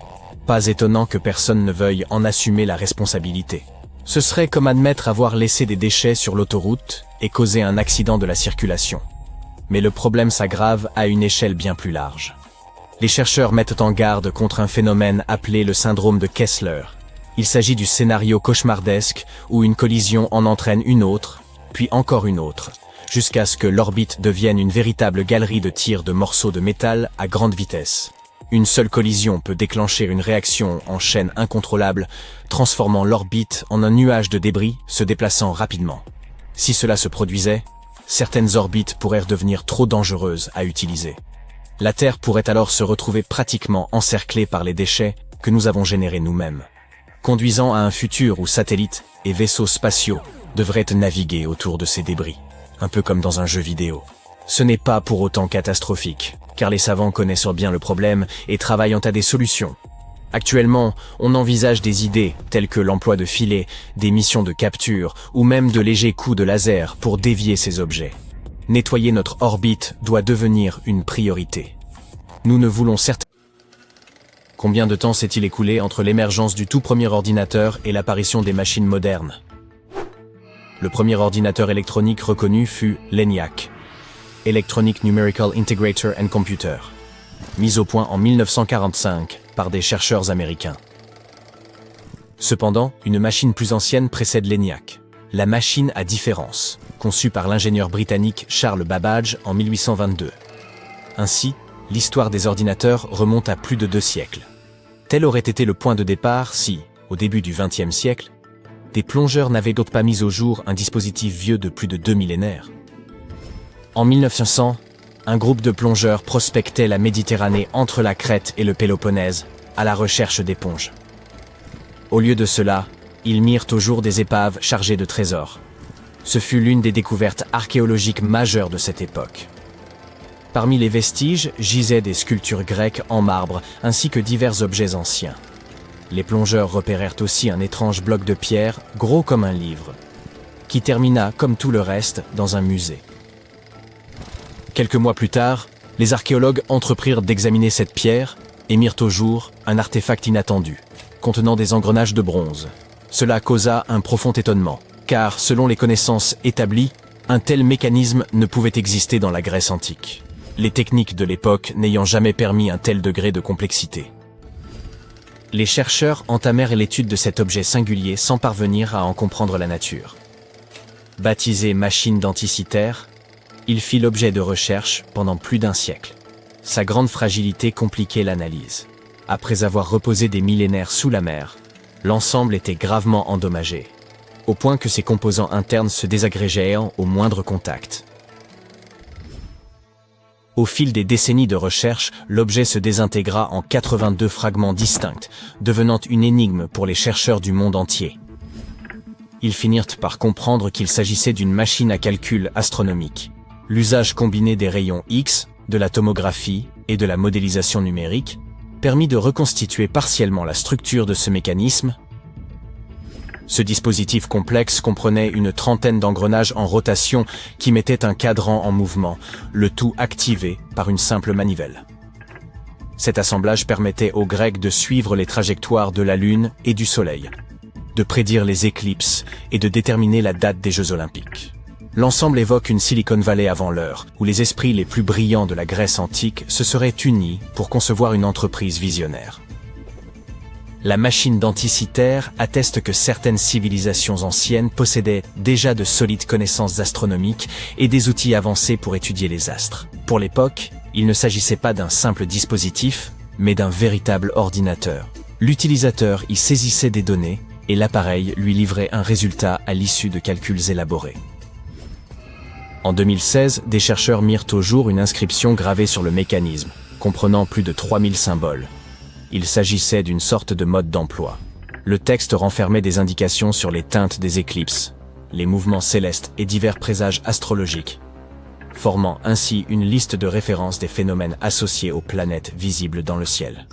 Pas étonnant que personne ne veuille en assumer la responsabilité. Ce serait comme admettre avoir laissé des déchets sur l'autoroute et causé un accident de la circulation. Mais le problème s'aggrave à une échelle bien plus large. Les chercheurs mettent en garde contre un phénomène appelé le syndrome de Kessler. Il s'agit du scénario cauchemardesque où une collision en entraîne une autre, puis encore une autre, jusqu'à ce que l'orbite devienne une véritable galerie de tirs de morceaux de métal à grande vitesse. Une seule collision peut déclencher une réaction en chaîne incontrôlable, transformant l'orbite en un nuage de débris se déplaçant rapidement. Si cela se produisait, certaines orbites pourraient devenir trop dangereuses à utiliser. La Terre pourrait alors se retrouver pratiquement encerclée par les déchets que nous avons générés nous-mêmes, conduisant à un futur où satellites et vaisseaux spatiaux devraient naviguer autour de ces débris, un peu comme dans un jeu vidéo. Ce n'est pas pour autant catastrophique, car les savants connaissent bien le problème et travaillent à des solutions. Actuellement, on envisage des idées telles que l'emploi de filets, des missions de capture ou même de légers coups de laser pour dévier ces objets. Nettoyer notre orbite doit devenir une priorité. Nous ne voulons certes... Combien de temps s'est-il écoulé entre l'émergence du tout premier ordinateur et l'apparition des machines modernes? Le premier ordinateur électronique reconnu fut l'ENIAC, Electronic Numerical Integrator and Computer, mis au point en 1945 par des chercheurs américains. Cependant, une machine plus ancienne précède l'ENIAC, la machine à différence, conçue par l'ingénieur britannique Charles Babbage en 1822. Ainsi, l'histoire des ordinateurs remonte à plus de 2 siècles. Tel aurait été le point de départ si, au début du XXe siècle, des plongeurs n'avaient donc pas mis au jour un dispositif vieux de plus de 2 millénaires. En 1900, un groupe de plongeurs prospectait la Méditerranée entre la Crète et le Péloponnèse, à la recherche d'éponges. Au lieu de cela, ils mirent au jour des épaves chargées de trésors. Ce fut l'une des découvertes archéologiques majeures de cette époque. Parmi les vestiges gisaient des sculptures grecques en marbre ainsi que divers objets anciens. Les plongeurs repérèrent aussi un étrange bloc de pierre, gros comme un livre, qui termina, comme tout le reste, dans un musée. Quelques mois plus tard, les archéologues entreprirent d'examiner cette pierre et mirent au jour un artefact inattendu, contenant des engrenages de bronze. Cela causa un profond étonnement, car, selon les connaissances établies, un tel mécanisme ne pouvait exister dans la Grèce antique, les techniques de l'époque n'ayant jamais permis un tel degré de complexité. Les chercheurs entamèrent l'étude de cet objet singulier sans parvenir à en comprendre la nature. Baptisé machine denticitaire, il fit l'objet de recherches pendant plus d'1 siècle. Sa grande fragilité compliquait l'analyse. Après avoir reposé des millénaires sous la mer, l'ensemble était gravement endommagé, au point que ses composants internes se désagrégèrent au moindre contact. Au fil des décennies de recherche, l'objet se désintégra en 82 fragments distincts, devenant une énigme pour les chercheurs du monde entier. Ils finirent par comprendre qu'il s'agissait d'une machine à calcul astronomique. L'usage combiné des rayons X, de la tomographie et de la modélisation numérique permit de reconstituer partiellement la structure de ce mécanisme. Ce dispositif complexe comprenait une trentaine d'engrenages en rotation qui mettaient un cadran en mouvement, le tout activé par une simple manivelle. Cet assemblage permettait aux Grecs de suivre les trajectoires de la Lune et du Soleil, de prédire les éclipses et de déterminer la date des Jeux Olympiques. L'ensemble évoque une Silicon Valley avant l'heure, où les esprits les plus brillants de la Grèce antique se seraient unis pour concevoir une entreprise visionnaire. La machine denticitaire atteste que certaines civilisations anciennes possédaient déjà de solides connaissances astronomiques et des outils avancés pour étudier les astres. Pour l'époque, il ne s'agissait pas d'un simple dispositif, mais d'un véritable ordinateur. L'utilisateur y saisissait des données et l'appareil lui livrait un résultat à l'issue de calculs élaborés. En 2016, des chercheurs mirent au jour une inscription gravée sur le mécanisme, comprenant plus de 3000 symboles. Il s'agissait d'une sorte de mode d'emploi. Le texte renfermait des indications sur les teintes des éclipses, les mouvements célestes et divers présages astrologiques, formant ainsi une liste de références des phénomènes associés aux planètes visibles dans le ciel.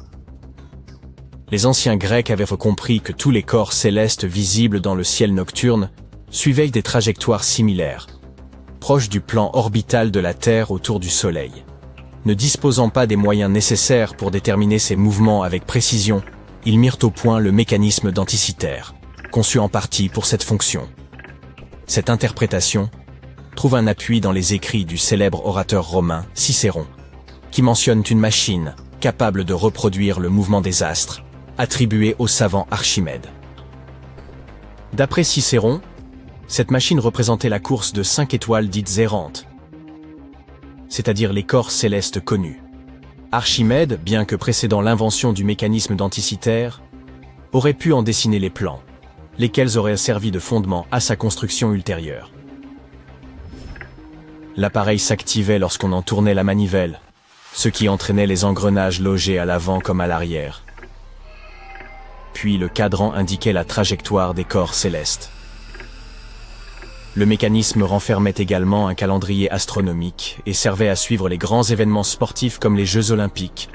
Les anciens Grecs avaient compris que tous les corps célestes visibles dans le ciel nocturne suivaient des trajectoires similaires, proches du plan orbital de la Terre autour du Soleil. Ne disposant pas des moyens nécessaires pour déterminer ces mouvements avec précision, ils mirent au point le mécanisme d'Anticythère, conçu en partie pour cette fonction. Cette interprétation trouve un appui dans les écrits du célèbre orateur romain Cicéron, qui mentionne une machine capable de reproduire le mouvement des astres, attribuée au savant Archimède. D'après Cicéron, cette machine représentait la course de 5 étoiles dites errantes, c'est-à-dire les corps célestes connus. Archimède, bien que précédant l'invention du mécanisme d'Anticythère, aurait pu en dessiner les plans, lesquels auraient servi de fondement à sa construction ultérieure. L'appareil s'activait lorsqu'on en tournait la manivelle, ce qui entraînait les engrenages logés à l'avant comme à l'arrière. Puis le cadran indiquait la trajectoire des corps célestes. Le mécanisme renfermait également un calendrier astronomique et servait à suivre les grands événements sportifs comme les Jeux Olympiques,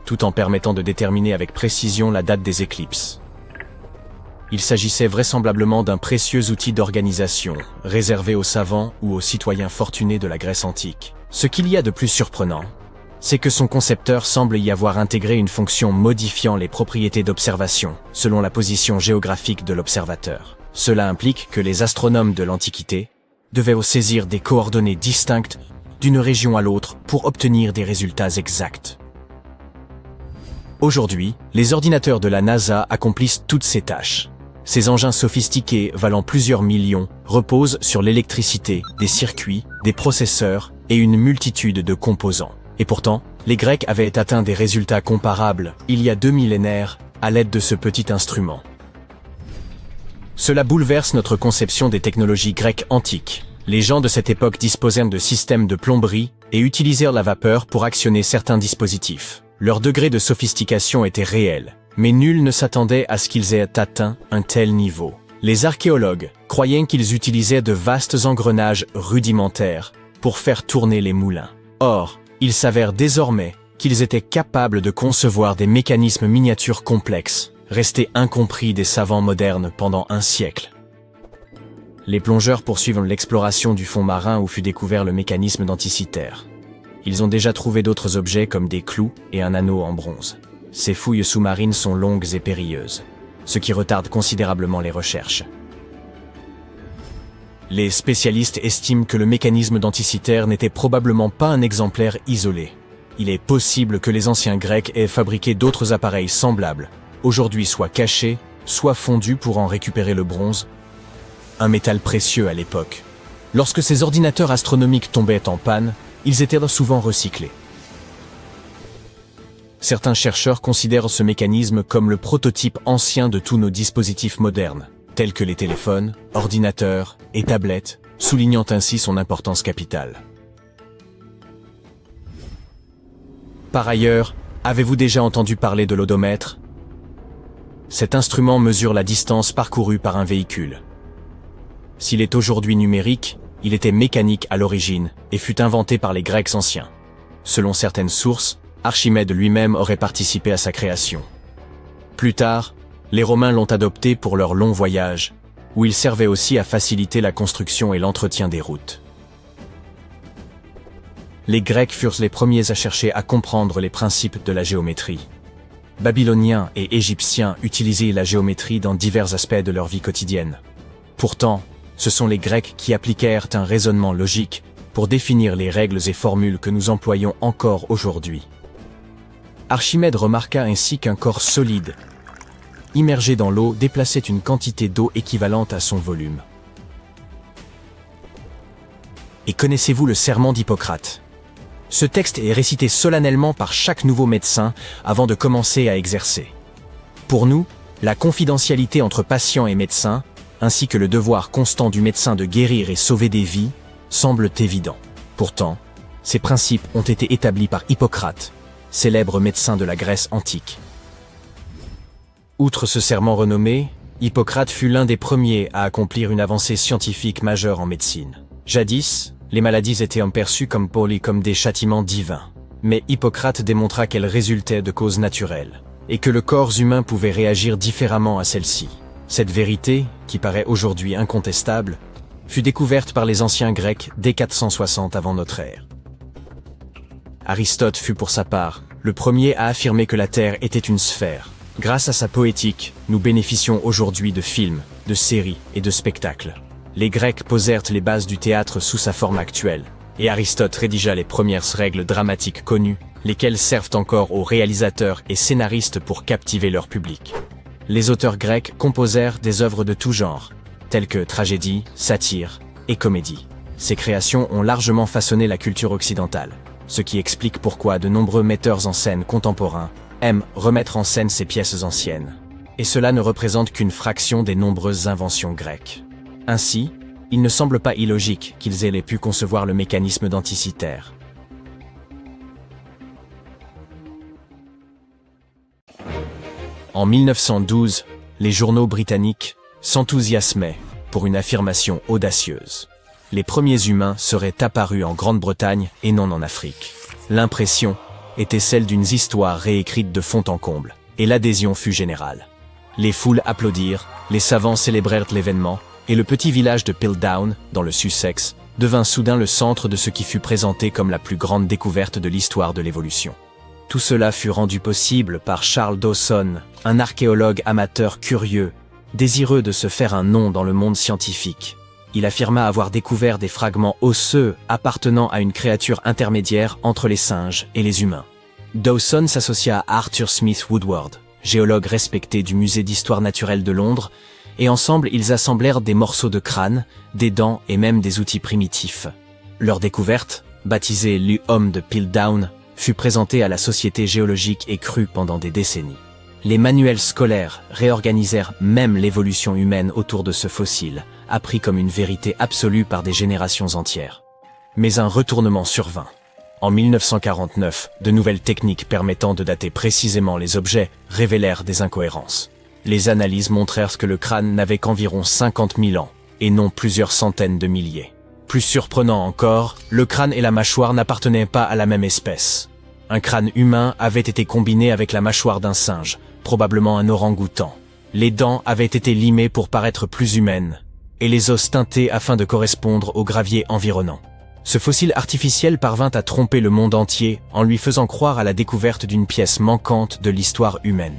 tout en permettant de déterminer avec précision la date des éclipses. Il s'agissait vraisemblablement d'un précieux outil d'organisation, réservé aux savants ou aux citoyens fortunés de la Grèce antique. Ce qu'il y a de plus surprenant, c'est que son concepteur semble y avoir intégré une fonction modifiant les propriétés d'observation, selon la position géographique de l'observateur. Cela implique que les astronomes de l'Antiquité devaient saisir des coordonnées distinctes d'une région à l'autre pour obtenir des résultats exacts. Aujourd'hui, les ordinateurs de la NASA accomplissent toutes ces tâches. Ces engins sophistiqués, valant plusieurs millions, reposent sur l'électricité, des circuits, des processeurs et une multitude de composants. Et pourtant, les Grecs avaient atteint des résultats comparables, il y a 2 millénaires, à l'aide de ce petit instrument. Cela bouleverse notre conception des technologies grecques antiques. Les gens de cette époque disposèrent de systèmes de plomberie et utilisèrent la vapeur pour actionner certains dispositifs. Leur degré de sophistication était réel, mais nul ne s'attendait à ce qu'ils aient atteint un tel niveau. Les archéologues croyaient qu'ils utilisaient de vastes engrenages rudimentaires pour faire tourner les moulins. Or, il s'avère désormais qu'ils étaient capables de concevoir des mécanismes miniatures complexes, restés incompris des savants modernes pendant un siècle. Les plongeurs poursuivent l'exploration du fond marin où fut découvert le mécanisme d'Anticythère. Ils ont déjà trouvé d'autres objets comme des clous et un anneau en bronze. Ces fouilles sous-marines sont longues et périlleuses, ce qui retarde considérablement les recherches. Les spécialistes estiment que le mécanisme d'Anticythère n'était probablement pas un exemplaire isolé. Il est possible que les anciens Grecs aient fabriqué d'autres appareils semblables, aujourd'hui soit cachés, soit fondus pour en récupérer le bronze, un métal précieux à l'époque. Lorsque ces ordinateurs astronomiques tombaient en panne, ils étaient souvent recyclés. Certains chercheurs considèrent ce mécanisme comme le prototype ancien de tous nos dispositifs modernes, tels que les téléphones, ordinateurs et tablettes, soulignant ainsi son importance capitale. Par ailleurs, avez-vous déjà entendu parler de l'odomètre ? Cet instrument mesure la distance parcourue par un véhicule. S'il est aujourd'hui numérique, il était mécanique à l'origine et fut inventé par les Grecs anciens. Selon certaines sources, Archimède lui-même aurait participé à sa création. Plus tard, les Romains l'ont adopté pour leurs longs voyages, où il servait aussi à faciliter la construction et l'entretien des routes. Les Grecs furent les premiers à chercher à comprendre les principes de la géométrie. Babyloniens et Égyptiens utilisaient la géométrie dans divers aspects de leur vie quotidienne. Pourtant, ce sont les Grecs qui appliquèrent un raisonnement logique pour définir les règles et formules que nous employons encore aujourd'hui. Archimède remarqua ainsi qu'un corps solide, immergé dans l'eau, déplaçait une quantité d'eau équivalente à son volume. Et connaissez-vous le serment d'Hippocrate ? Ce texte est récité solennellement par chaque nouveau médecin avant de commencer à exercer. Pour nous, la confidentialité entre patients et médecins, ainsi que le devoir constant du médecin de guérir et sauver des vies, semblent évidents. Pourtant, ces principes ont été établis par Hippocrate, célèbre médecin de la Grèce antique. Outre ce serment renommé, Hippocrate fut l'un des premiers à accomplir une avancée scientifique majeure en médecine. Jadis, les maladies étaient perçues comme des châtiments divins. Mais Hippocrate démontra qu'elles résultaient de causes naturelles, et que le corps humain pouvait réagir différemment à celles-ci. Cette vérité, qui paraît aujourd'hui incontestable, fut découverte par les anciens Grecs dès 460 avant notre ère. Aristote fut pour sa part le premier à affirmer que la Terre était une sphère. Grâce à sa poétique, nous bénéficions aujourd'hui de films, de séries et de spectacles. Les Grecs posèrent les bases du théâtre sous sa forme actuelle, et Aristote rédigea les premières règles dramatiques connues, lesquelles servent encore aux réalisateurs et scénaristes pour captiver leur public. Les auteurs grecs composèrent des œuvres de tout genre, telles que tragédies, satires et comédies. Ces créations ont largement façonné la culture occidentale, ce qui explique pourquoi de nombreux metteurs en scène contemporains aiment remettre en scène ces pièces anciennes. Et cela ne représente qu'une fraction des nombreuses inventions grecques. Ainsi, il ne semble pas illogique qu'ils aient pu concevoir le mécanisme d'Anticythère. En 1912, les journaux britanniques s'enthousiasmaient pour une affirmation audacieuse. Les premiers humains seraient apparus en Grande-Bretagne et non en Afrique. L'impression était celle d'une histoire réécrite de fond en comble, et l'adhésion fut générale. Les foules applaudirent, les savants célébrèrent l'événement, et le petit village de Piltdown, dans le Sussex, devint soudain le centre de ce qui fut présenté comme la plus grande découverte de l'histoire de l'évolution. Tout cela fut rendu possible par Charles Dawson, un archéologue amateur curieux, désireux de se faire un nom dans le monde scientifique. Il affirma avoir découvert des fragments osseux appartenant à une créature intermédiaire entre les singes et les humains. Dawson s'associa à Arthur Smith Woodward, géologue respecté du Musée d'histoire naturelle de Londres, et ensemble ils assemblèrent des morceaux de crâne, des dents et même des outils primitifs. Leur découverte, baptisée l'Homme de Piltdown, fut présentée à la Société géologique et crue pendant des décennies. Les manuels scolaires réorganisèrent même l'évolution humaine autour de ce fossile, appris comme une vérité absolue par des générations entières. Mais un retournement survint. En 1949, de nouvelles techniques permettant de dater précisément les objets révélèrent des incohérences. Les analyses montrèrent que le crâne n'avait qu'environ 50 000 ans, et non plusieurs centaines de milliers. Plus surprenant encore, le crâne et la mâchoire n'appartenaient pas à la même espèce. Un crâne humain avait été combiné avec la mâchoire d'un singe, probablement un orang-outan. Les dents avaient été limées pour paraître plus humaines, et les os teintés afin de correspondre au gravier environnant. Ce fossile artificiel parvint à tromper le monde entier en lui faisant croire à la découverte d'une pièce manquante de l'histoire humaine.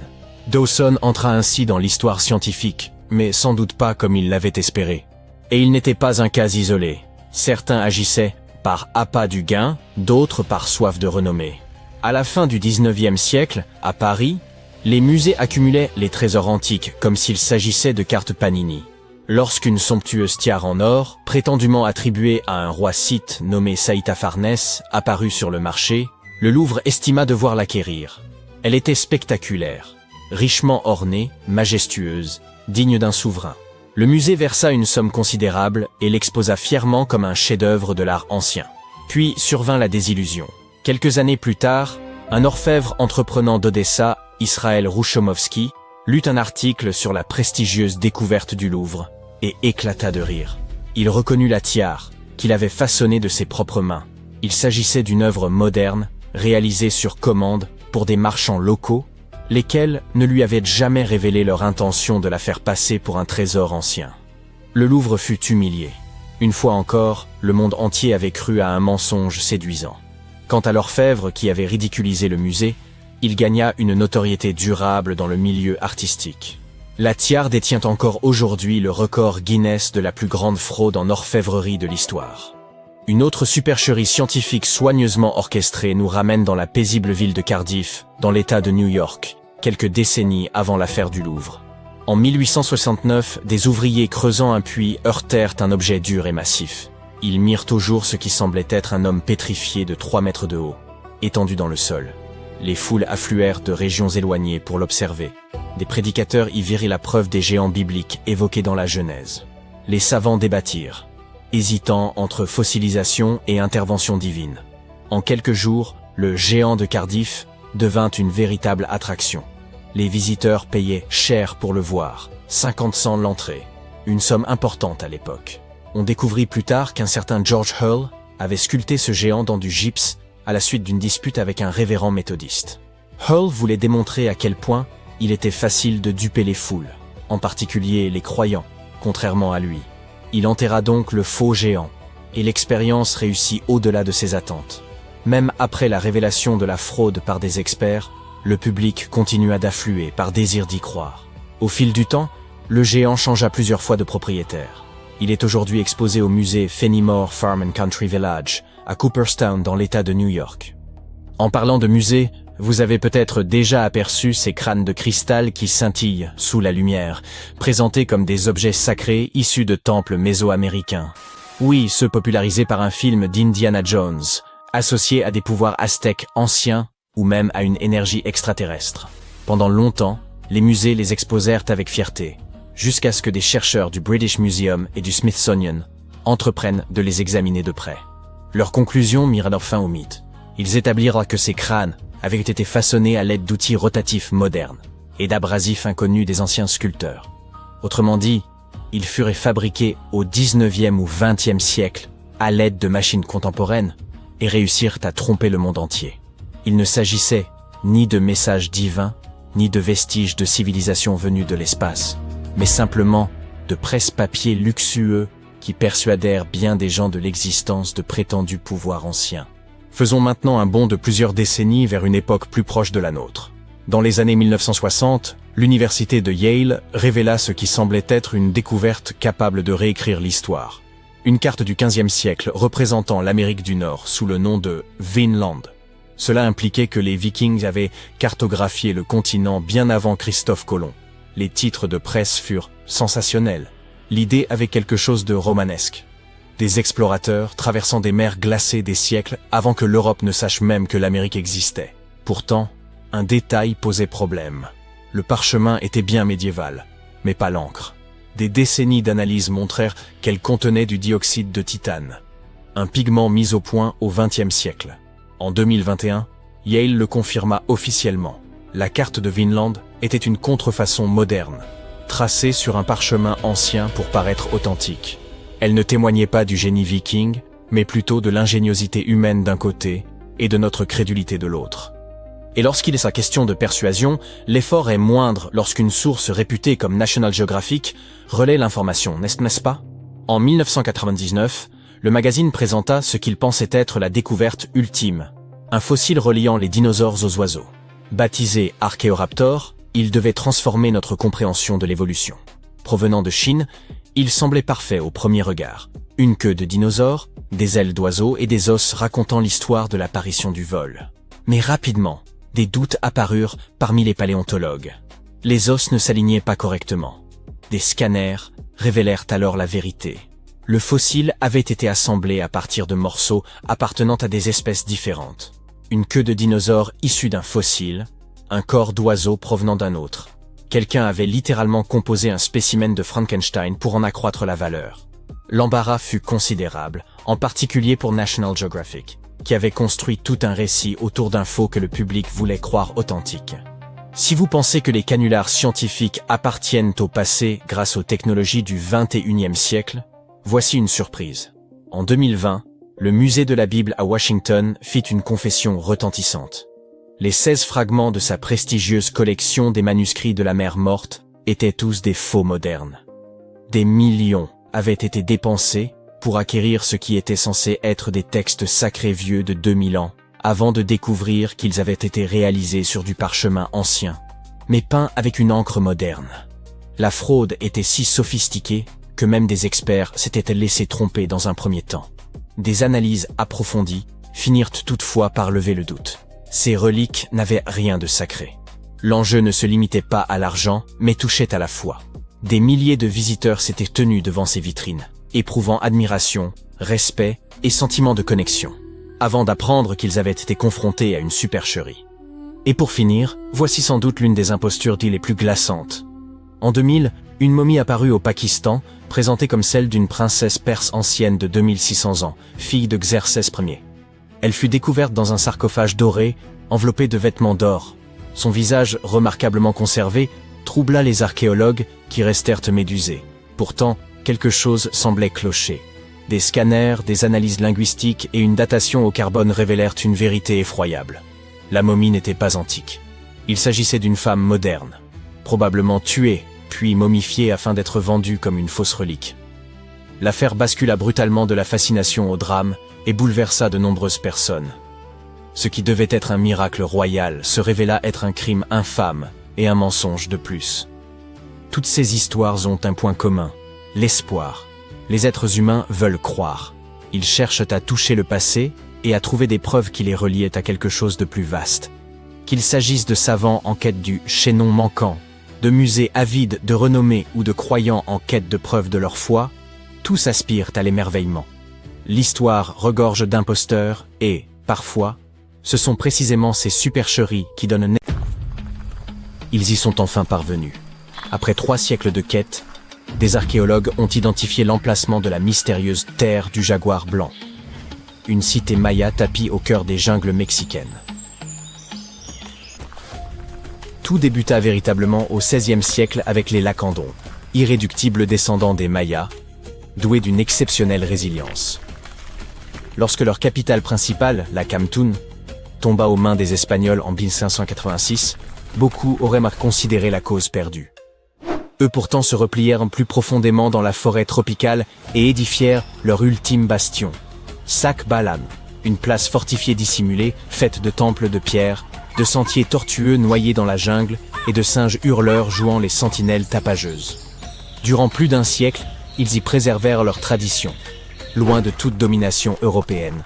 Dawson entra ainsi dans l'histoire scientifique, mais sans doute pas comme il l'avait espéré. Et il n'était pas un cas isolé. Certains agissaient par appât du gain, d'autres par soif de renommée. À la fin du XIXe siècle, à Paris, les musées accumulaient les trésors antiques comme s'il s'agissait de cartes Panini. Lorsqu'une somptueuse tiare en or, prétendument attribuée à un roi scythe nommé Saïta-Farnès, apparut sur le marché, le Louvre estima devoir l'acquérir. Elle était spectaculaire, richement ornée, majestueuse, digne d'un souverain. Le musée versa une somme considérable et l'exposa fièrement comme un chef-d'œuvre de l'art ancien. Puis survint la désillusion. Quelques années plus tard, un orfèvre entreprenant d'Odessa, Israël Rouchomovski, lut un article sur la prestigieuse découverte du Louvre et éclata de rire. Il reconnut la tiare qu'il avait façonnée de ses propres mains. Il s'agissait d'une œuvre moderne, réalisée sur commande pour des marchands locaux, lesquels ne lui avaient jamais révélé leur intention de la faire passer pour un trésor ancien. Le Louvre fut humilié. Une fois encore, le monde entier avait cru à un mensonge séduisant. Quant à l'orfèvre qui avait ridiculisé le musée, il gagna une notoriété durable dans le milieu artistique. La tiare détient encore aujourd'hui le record Guinness de la plus grande fraude en orfèvrerie de l'histoire. Une autre supercherie scientifique soigneusement orchestrée nous ramène dans la paisible ville de Cardiff, dans l'État de New York, quelques décennies avant l'affaire du Louvre. En 1869, des ouvriers creusant un puits heurtèrent un objet dur et massif. Ils mirent au jour ce qui semblait être un homme pétrifié de 3 mètres de haut, étendu dans le sol. Les foules affluèrent de régions éloignées pour l'observer. Des prédicateurs y virent la preuve des géants bibliques évoqués dans la Genèse. Les savants débattirent, hésitant entre fossilisation et intervention divine. En quelques jours, le géant de Cardiff devint une véritable attraction. Les visiteurs payaient cher pour le voir, 50 cents l'entrée, une somme importante à l'époque. On découvrit plus tard qu'un certain George Hull avait sculpté ce géant dans du gypse à la suite d'une dispute avec un révérend méthodiste. Hull voulait démontrer à quel point il était facile de duper les foules, en particulier les croyants, contrairement à lui. Il enterra donc le faux géant, et l'expérience réussit au-delà de ses attentes. Même après la révélation de la fraude par des experts, le public continua d'affluer par désir d'y croire. Au fil du temps, le géant changea plusieurs fois de propriétaire. Il est aujourd'hui exposé au musée Fenimore Farm and Country Village, à Cooperstown dans l'État de New York. En parlant de musée, vous avez peut-être déjà aperçu ces crânes de cristal qui scintillent sous la lumière, présentés comme des objets sacrés issus de temples mésoaméricains. Oui, ceux popularisés par un film d'Indiana Jones, associés à des pouvoirs aztèques anciens ou même à une énergie extraterrestre. Pendant longtemps, les musées les exposèrent avec fierté, jusqu'à ce que des chercheurs du British Museum et du Smithsonian entreprennent de les examiner de près. Leurs conclusions mirent alors fin au mythe. Ils établirent que ces crânes avaient été façonnés à l'aide d'outils rotatifs modernes et d'abrasifs inconnus des anciens sculpteurs. Autrement dit, ils furent fabriqués au 19e ou 20e siècle à l'aide de machines contemporaines et réussirent à tromper le monde entier. Il ne s'agissait ni de messages divins, ni de vestiges de civilisation venus de l'espace, mais simplement de presse-papier luxueux qui persuadèrent bien des gens de l'existence de prétendus pouvoirs anciens. Faisons maintenant un bond de plusieurs décennies vers une époque plus proche de la nôtre. Dans les années 1960, l'université de Yale révéla ce qui semblait être une découverte capable de réécrire l'histoire. Une carte du XVe siècle représentant l'Amérique du Nord sous le nom de Vinland. Cela impliquait que les Vikings avaient cartographié le continent bien avant Christophe Colomb. Les titres de presse furent sensationnels. L'idée avait quelque chose de romanesque. Des explorateurs traversant des mers glacées des siècles avant que l'Europe ne sache même que l'Amérique existait. Pourtant, un détail posait problème. Le parchemin était bien médiéval, mais pas l'encre. Des décennies d'analyse montrèrent qu'elle contenait du dioxyde de titane, un pigment mis au point au XXe siècle. En 2021, Yale le confirma officiellement. La carte de Vinland était une contrefaçon moderne, tracée sur un parchemin ancien pour paraître authentique. Elle ne témoignait pas du génie viking, mais plutôt de l'ingéniosité humaine d'un côté et de notre crédulité de l'autre. Et lorsqu'il est sa question de persuasion, l'effort est moindre lorsqu'une source réputée comme National Geographic relaie l'information, n'est-ce pas? En 1999, le magazine présenta ce qu'il pensait être la découverte ultime, un fossile reliant les dinosaures aux oiseaux. Baptisé Archaeoraptor, il devait transformer notre compréhension de l'évolution. Provenant de Chine, il semblait parfait au premier regard. Une queue de dinosaure, des ailes d'oiseau et des os racontant l'histoire de l'apparition du vol. Mais rapidement, des doutes apparurent parmi les paléontologues. Les os ne s'alignaient pas correctement. Des scanners révélèrent alors la vérité. Le fossile avait été assemblé à partir de morceaux appartenant à des espèces différentes. Une queue de dinosaure issue d'un fossile, un corps d'oiseau provenant d'un autre. Quelqu'un avait littéralement composé un spécimen de Frankenstein pour en accroître la valeur. L'embarras fut considérable, en particulier pour National Geographic, qui avait construit tout un récit autour d'infos que le public voulait croire authentiques. Si vous pensez que les canulars scientifiques appartiennent au passé grâce aux technologies du XXIe siècle, voici une surprise. En 2020, le musée de la Bible à Washington fit une confession retentissante. Les 16 fragments de sa prestigieuse collection des manuscrits de la mer morte étaient tous des faux modernes. Des millions avaient été dépensés pour acquérir ce qui était censé être des textes sacrés vieux de 2000 ans, avant de découvrir qu'ils avaient été réalisés sur du parchemin ancien, mais peints avec une encre moderne. La fraude était si sophistiquée que même des experts s'étaient laissés tromper dans un premier temps. Des analyses approfondies finirent toutefois par lever le doute. Ces reliques n'avaient rien de sacré. L'enjeu ne se limitait pas à l'argent, mais touchait à la foi. Des milliers de visiteurs s'étaient tenus devant ces vitrines, éprouvant admiration, respect et sentiment de connexion, avant d'apprendre qu'ils avaient été confrontés à une supercherie. Et pour finir, voici sans doute l'une des impostures dites les plus glaçantes. En 2000, une momie apparut au Pakistan, présentée comme celle d'une princesse perse ancienne de 2600 ans, fille de Xerxès Ier. Elle fut découverte dans un sarcophage doré, enveloppé de vêtements d'or. Son visage, remarquablement conservé, troubla les archéologues qui restèrent médusés. Pourtant, quelque chose semblait clocher. Des scanners, des analyses linguistiques et une datation au carbone révélèrent une vérité effroyable. La momie n'était pas antique. Il s'agissait d'une femme moderne, probablement tuée, puis momifiée afin d'être vendue comme une fausse relique. L'affaire bascula brutalement de la fascination au drame et bouleversa de nombreuses personnes. Ce qui devait être un miracle royal se révéla être un crime infâme et un mensonge de plus. Toutes ces histoires ont un point commun, l'espoir. Les êtres humains veulent croire. Ils cherchent à toucher le passé et à trouver des preuves qui les reliaient à quelque chose de plus vaste. Qu'il s'agisse de savants en quête du chaînon manquant, de musées avides de renommée ou de croyants en quête de preuves de leur foi, tous aspirent à l'émerveillement. L'histoire regorge d'imposteurs et, parfois, ce sont précisément ces supercheries qui donnent naissance. Ils y sont enfin parvenus. Après 3 siècles de quête, des archéologues ont identifié l'emplacement de la mystérieuse terre du jaguar blanc. Une cité maya tapie au cœur des jungles mexicaines. Tout débuta véritablement au XVIe siècle avec les Lacandons, irréductibles descendants des Mayas, doués d'une exceptionnelle résilience. Lorsque leur capitale principale, la Camtún, tomba aux mains des Espagnols en 1586, beaucoup auraient mal considéré la cause perdue. Eux pourtant se replièrent plus profondément dans la forêt tropicale et édifièrent leur ultime bastion, Sac Balan, une place fortifiée dissimulée, faite de temples de pierre, de sentiers tortueux noyés dans la jungle et de singes hurleurs jouant les sentinelles tapageuses. Durant plus d'1 siècle, ils y préservèrent leurs traditions, loin de toute domination européenne.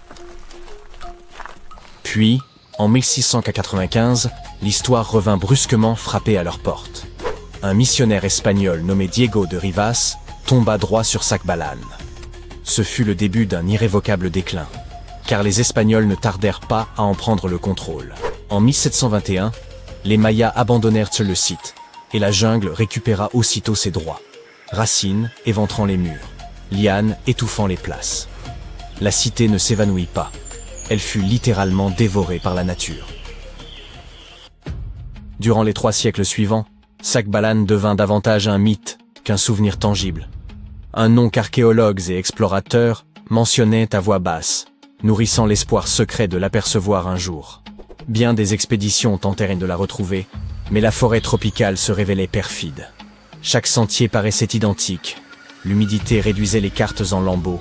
Puis, en 1695, l'histoire revint brusquement frapper à leurs portes. Un missionnaire espagnol nommé Diego de Rivas tomba droit sur Sacbalan. Ce fut le début d'un irrévocable déclin, car les Espagnols ne tardèrent pas à en prendre le contrôle. En 1721, les Mayas abandonnèrent le site, et la jungle récupéra aussitôt ses droits. Racines éventrant les murs, lianes étouffant les places. La cité ne s'évanouit pas. Elle fut littéralement dévorée par la nature. Durant les 3 siècles suivants, Sacbalan devint davantage un mythe qu'un souvenir tangible. Un nom qu'archéologues et explorateurs mentionnaient à voix basse, nourrissant l'espoir secret de l'apercevoir un jour. Bien des expéditions tentèrent de la retrouver, mais la forêt tropicale se révélait perfide. Chaque sentier paraissait identique, l'humidité réduisait les cartes en lambeaux,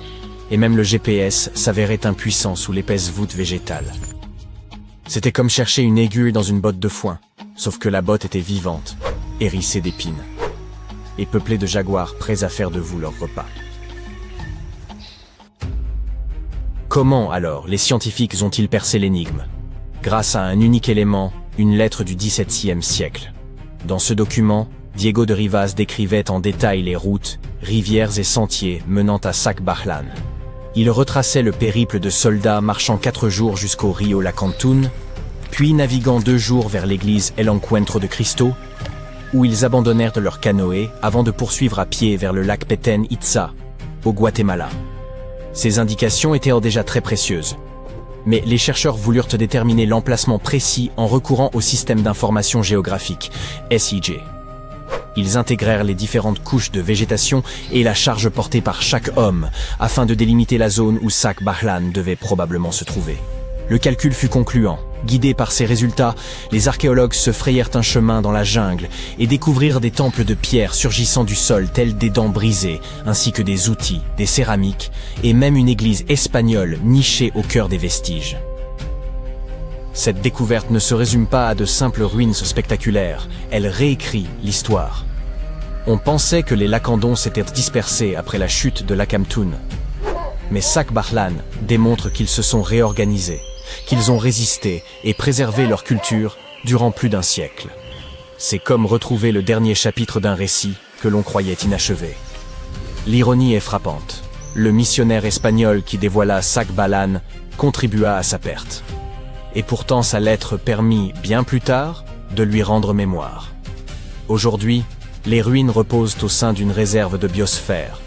et même le GPS s'avérait impuissant sous l'épaisse voûte végétale. C'était comme chercher une aiguille dans une botte de foin, sauf que la botte était vivante, hérissée d'épines, et peuplée de jaguars prêts à faire de vous leur repas. Comment alors les scientifiques ont-ils percé l'énigme? Grâce à un unique élément, une lettre du XVIIe siècle. Dans ce document, Diego de Rivas décrivait en détail les routes, rivières et sentiers menant à Sacbalan. Il retraçait le périple de soldats marchant 4 jours jusqu'au rio La Cantún, puis naviguant 2 jours vers l'église El Encuentro de Cristo, où ils abandonnèrent leur canoë avant de poursuivre à pied vers le lac Petén Itzá, au Guatemala. Ces indications étaient déjà très précieuses, mais les chercheurs voulurent déterminer l'emplacement précis en recourant au système d'information géographique, SIG. Ils intégrèrent les différentes couches de végétation et la charge portée par chaque homme, afin de délimiter la zone où Sacbalan devait probablement se trouver. Le calcul fut concluant. Guidés par ces résultats, les archéologues se frayèrent un chemin dans la jungle et découvrirent des temples de pierre surgissant du sol tels des dents brisées, ainsi que des outils, des céramiques et même une église espagnole nichée au cœur des vestiges. Cette découverte ne se résume pas à de simples ruines spectaculaires, elle réécrit l'histoire. On pensait que les Lacandons s'étaient dispersés après la chute de la Camtún. Mais Sacbalan démontre qu'ils se sont réorganisés, qu'ils ont résisté et préservé leur culture durant plus d'1 siècle. C'est comme retrouver le dernier chapitre d'un récit que l'on croyait inachevé. L'ironie est frappante. Le missionnaire espagnol qui dévoila Sacbalan contribua à sa perte. Et pourtant sa lettre permit, bien plus tard, de lui rendre mémoire. Aujourd'hui, les ruines reposent au sein d'une réserve de biosphère,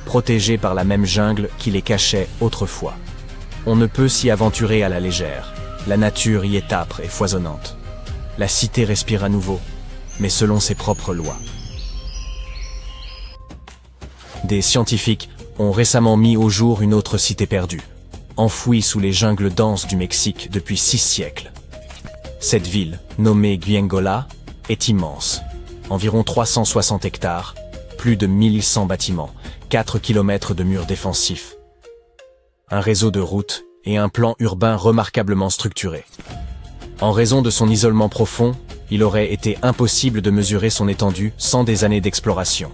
protégées par la même jungle qui les cachait autrefois. On ne peut s'y aventurer à la légère. La nature y est âpre et foisonnante. La cité respire à nouveau, mais selon ses propres lois. Des scientifiques ont récemment mis au jour une autre cité perdue, enfouie sous les jungles denses du Mexique depuis 6 siècles. Cette ville, nommée Guyengola, est immense. Environ 360 hectares, plus de 1100 bâtiments, 4 km de murs défensifs, un réseau de routes et un plan urbain remarquablement structuré. En raison de son isolement profond, il aurait été impossible de mesurer son étendue sans des années d'exploration.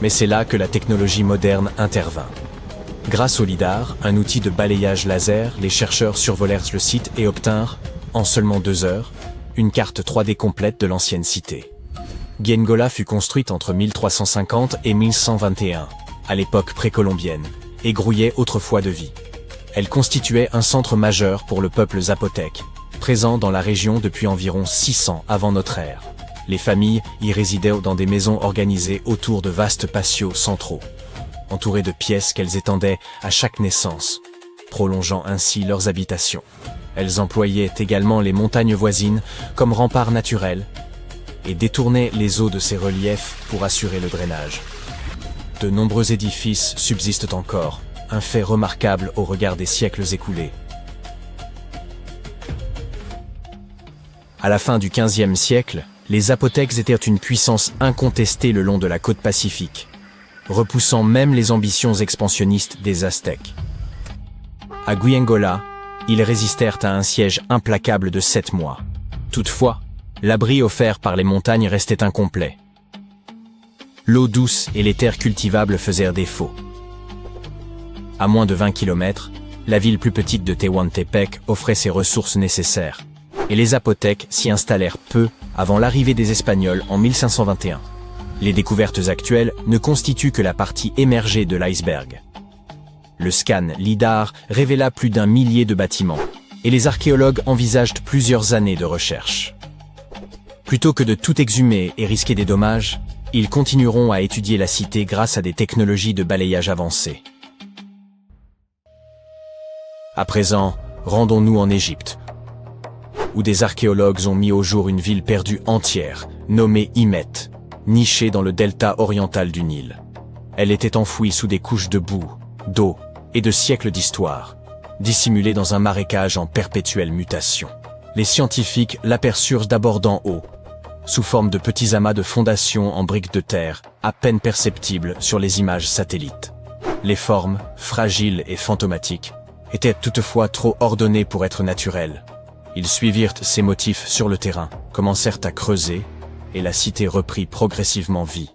Mais c'est là que la technologie moderne intervint. Grâce au lidar, un outil de balayage laser, les chercheurs survolèrent le site et obtinrent, en seulement 2 heures, une carte 3D complète de l'ancienne cité. Guyengola fut construite entre 1350 et 1121, à l'époque précolombienne, et grouillait autrefois de vie. Elle constituait un centre majeur pour le peuple zapotèque, présent dans la région depuis environ 600 avant notre ère. Les familles y résidaient dans des maisons organisées autour de vastes patios centraux, entourés de pièces qu'elles étendaient à chaque naissance, prolongeant ainsi leurs habitations. Elles employaient également les montagnes voisines comme rempart naturel et détournaient les eaux de ces reliefs pour assurer le drainage. De nombreux édifices subsistent encore, un fait remarquable au regard des siècles écoulés. À la fin du XVe siècle, les Zapotèques étaient une puissance incontestée le long de la côte pacifique, repoussant même les ambitions expansionnistes des Aztèques. À Guyengola, ils résistèrent à un siège implacable de 7 mois. Toutefois, l'abri offert par les montagnes restait incomplet. L'eau douce et les terres cultivables faisèrent défaut. À moins de 20 km, la ville plus petite de Tehuantepec offrait ses ressources nécessaires, et les Zapotèques s'y installèrent peu avant l'arrivée des Espagnols en 1521. Les découvertes actuelles ne constituent que la partie émergée de l'iceberg. Le scan LIDAR révéla plus d'1 millier de bâtiments, et les archéologues envisagent plusieurs années de recherche. Plutôt que de tout exhumer et risquer des dommages, ils continueront à étudier la cité grâce à des technologies de balayage avancées. À présent, rendons-nous en Égypte, où des archéologues ont mis au jour une ville perdue entière, nommée Imet, nichée dans le delta oriental du Nil. Elle était enfouie sous des couches de boue, d'eau et de siècles d'histoire, dissimulée dans un marécage en perpétuelle mutation. Les scientifiques l'aperçurent d'abord d'en haut, sous forme de petits amas de fondations en briques de terre, à peine perceptibles sur les images satellites. Les formes, fragiles et fantomatiques, étaient toutefois trop ordonnées pour être naturelles. Ils suivirent ces motifs sur le terrain, commencèrent à creuser, et la cité reprit progressivement vie.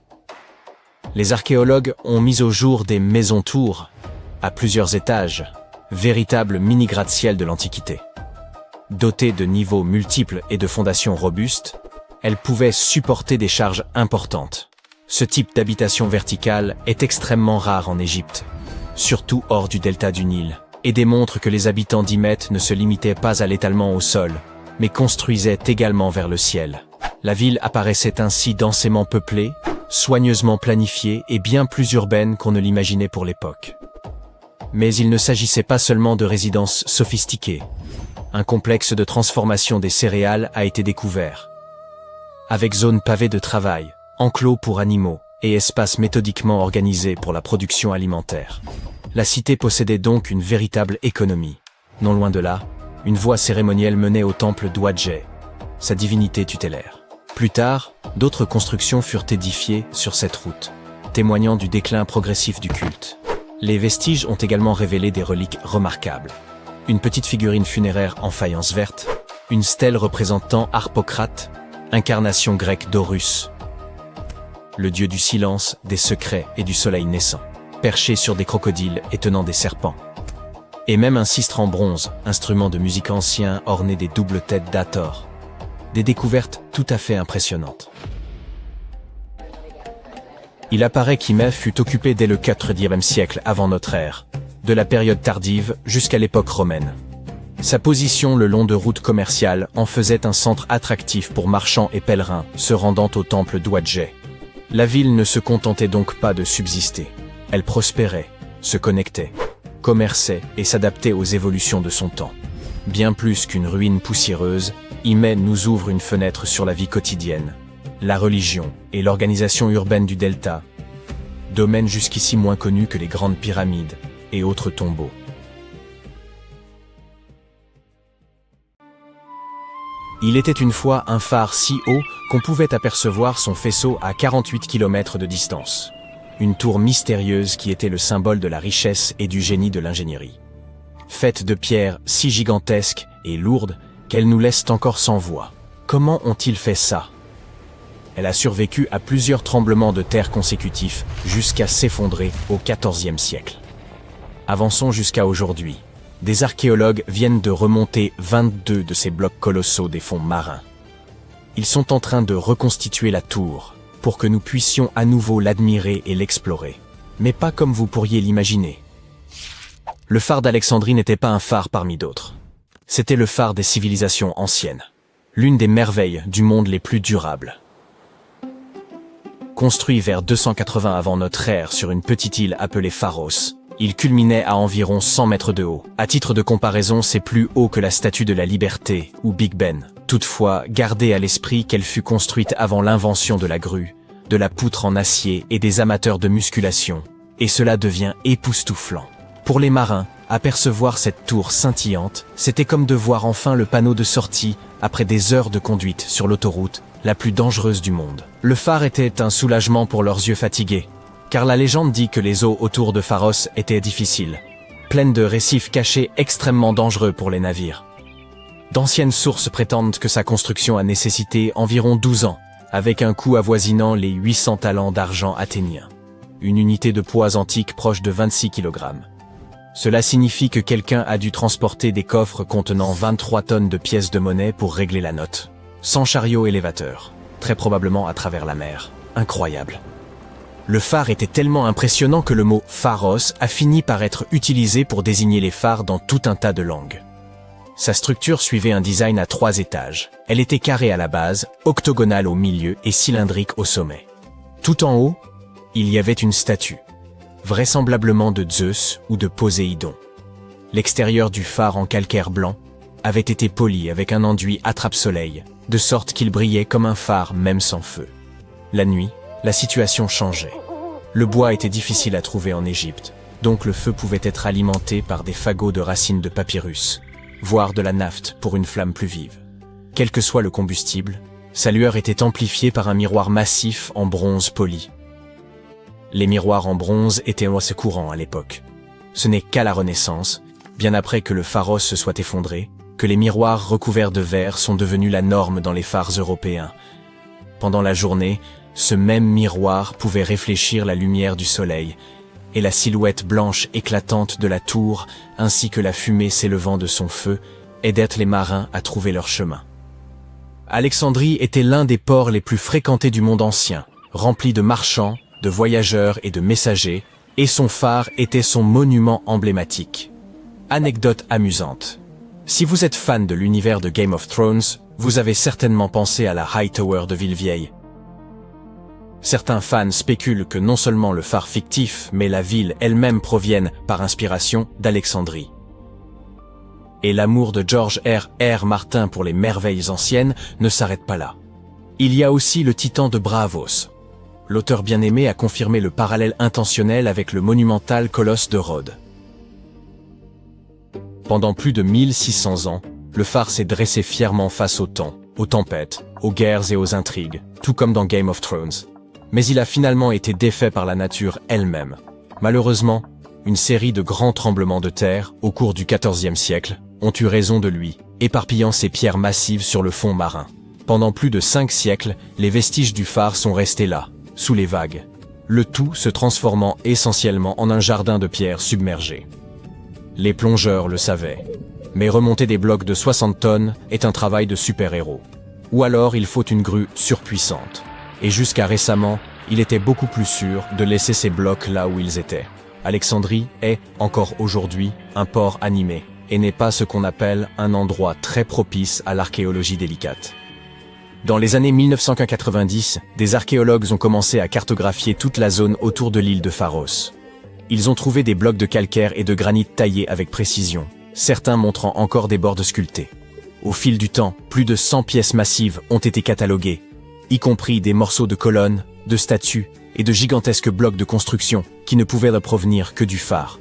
Les archéologues ont mis au jour des maisons-tours, à plusieurs étages, véritables mini-gratte-ciel de l'Antiquité. Dotées de niveaux multiples et de fondations robustes, elles pouvaient supporter des charges importantes. Ce type d'habitation verticale est extrêmement rare en Égypte, surtout hors du delta du Nil, et démontre que les habitants d'Imet ne se limitaient pas à l'étalement au sol, mais construisaient également vers le ciel. La ville apparaissait ainsi densément peuplée, soigneusement planifiée et bien plus urbaine qu'on ne l'imaginait pour l'époque. Mais il ne s'agissait pas seulement de résidences sophistiquées. Un complexe de transformation des céréales a été découvert, avec zones pavées de travail, enclos pour animaux et espaces méthodiquement organisés pour la production alimentaire. La cité possédait donc une véritable économie. Non loin de là, une voie cérémonielle menait au temple d'Ouadjé, sa divinité tutélaire. Plus tard, d'autres constructions furent édifiées sur cette route, témoignant du déclin progressif du culte. Les vestiges ont également révélé des reliques remarquables. Une petite figurine funéraire en faïence verte, une stèle représentant Harpocrate, incarnation grecque d'Horus, le dieu du silence, des secrets et du soleil naissant, perché sur des crocodiles et tenant des serpents. Et même un sistre en bronze, instrument de musique ancien orné des doubles têtes d'Hathor. Des découvertes tout à fait impressionnantes. Il apparaît qu'Imet fut occupé dès le IVe siècle avant notre ère, de la période tardive jusqu'à l'époque romaine. Sa position le long de routes commerciales en faisait un centre attractif pour marchands et pèlerins se rendant au temple d'Ouadjé. La ville ne se contentait donc pas de subsister. Elle prospérait, se connectait, commerçait et s'adaptait aux évolutions de son temps. Bien plus qu'une ruine poussiéreuse, Imé nous ouvre une fenêtre sur la vie quotidienne, la religion et l'organisation urbaine du delta, domaine jusqu'ici moins connu que les grandes pyramides et autres tombeaux. Il était une fois un phare si haut qu'on pouvait apercevoir son faisceau à 48 km de distance. Une tour mystérieuse qui était le symbole de la richesse et du génie de l'ingénierie. Faite de pierres si gigantesques et lourdes qu'elles nous laissent encore sans voix. Comment ont-ils fait ça? Elle a survécu à plusieurs tremblements de terre consécutifs jusqu'à s'effondrer au XIVe siècle. Avançons jusqu'à aujourd'hui. Des archéologues viennent de remonter 22 de ces blocs colossaux des fonds marins. Ils sont en train de reconstituer la tour pour que nous puissions à nouveau l'admirer et l'explorer. Mais pas comme vous pourriez l'imaginer. Le phare d'Alexandrie n'était pas un phare parmi d'autres. C'était le phare des civilisations anciennes. L'une des merveilles du monde les plus durables. Construit vers 280 avant notre ère sur une petite île appelée Pharos, il culminait à environ 100 mètres de haut. À titre de comparaison, c'est plus haut que la Statue de la Liberté, ou Big Ben. Toutefois, gardez à l'esprit qu'elle fut construite avant l'invention de la grue, de la poutre en acier et des amateurs de musculation. Et cela devient époustouflant. Pour les marins, apercevoir cette tour scintillante, c'était comme de voir enfin le panneau de sortie après des heures de conduite sur l'autoroute la plus dangereuse du monde. Le phare était un soulagement pour leurs yeux fatigués, car la légende dit que les eaux autour de Pharos étaient difficiles, pleines de récifs cachés extrêmement dangereux pour les navires. D'anciennes sources prétendent que sa construction a nécessité environ 12 ans, avec un coût avoisinant les 800 talents d'argent athéniens, une unité de poids antique proche de 26 kg. Cela signifie que quelqu'un a dû transporter des coffres contenant 23 tonnes de pièces de monnaie pour régler la note, sans chariot élévateur, très probablement à travers la mer. Incroyable. Le phare était tellement impressionnant que le mot « pharos » a fini par être utilisé pour désigner les phares dans tout un tas de langues. Sa structure suivait un design à 3 étages. Elle était carrée à la base, octogonale au milieu et cylindrique au sommet. Tout en haut, il y avait une statue, vraisemblablement de Zeus ou de Poséidon. L'extérieur du phare en calcaire blanc avait été poli avec un enduit attrape-soleil, de sorte qu'il brillait comme un phare même sans feu. La nuit, la situation changeait. Le bois était difficile à trouver en Égypte, donc le feu pouvait être alimenté par des fagots de racines de papyrus, voire de la naphte pour une flamme plus vive. Quel que soit le combustible, sa lueur était amplifiée par un miroir massif en bronze poli. Les miroirs en bronze étaient assez courants à l'époque. Ce n'est qu'à la Renaissance, bien après que le Pharos se soit effondré, que les miroirs recouverts de verre sont devenus la norme dans les phares européens. Pendant la journée, ce même miroir pouvait réfléchir la lumière du soleil, et la silhouette blanche éclatante de la tour, ainsi que la fumée s'élevant de son feu, aidaient les marins à trouver leur chemin. Alexandrie était l'un des ports les plus fréquentés du monde ancien, rempli de marchands, de voyageurs et de messagers, et son phare était son monument emblématique. Anecdote amusante. Si vous êtes fan de l'univers de Game of Thrones, vous avez certainement pensé à la High Tower de Villevieille. Certains fans spéculent que non seulement le phare fictif, mais la ville elle-même proviennent, par inspiration, d'Alexandrie. Et l'amour de George R.R. Martin pour les merveilles anciennes ne s'arrête pas là. Il y a aussi le titan de Braavos. L'auteur bien-aimé a confirmé le parallèle intentionnel avec le monumental colosse de Rhodes. Pendant plus de 1600 ans, le phare s'est dressé fièrement face au temps, aux tempêtes, aux guerres et aux intrigues, tout comme dans Game of Thrones. Mais il a finalement été défait par la nature elle-même. Malheureusement, une série de grands tremblements de terre, au cours du XIVe siècle, ont eu raison de lui, éparpillant ses pierres massives sur le fond marin. Pendant plus de 5 siècles, les vestiges du phare sont restés là, sous les vagues. Le tout se transformant essentiellement en un jardin de pierres submergées. Les plongeurs le savaient. Mais remonter des blocs de 60 tonnes est un travail de super-héros. Ou alors il faut une grue surpuissante. Et jusqu'à récemment, il était beaucoup plus sûr de laisser ces blocs là où ils étaient. Alexandrie est, encore aujourd'hui, un port animé, et n'est pas ce qu'on appelle un endroit très propice à l'archéologie délicate. Dans les années 1990, des archéologues ont commencé à cartographier toute la zone autour de l'île de Pharos. Ils ont trouvé des blocs de calcaire et de granit taillés avec précision, certains montrant encore des bords sculptés. Au fil du temps, plus de 100 pièces massives ont été cataloguées, y compris des morceaux de colonnes, de statues et de gigantesques blocs de construction qui ne pouvaient provenir que du phare.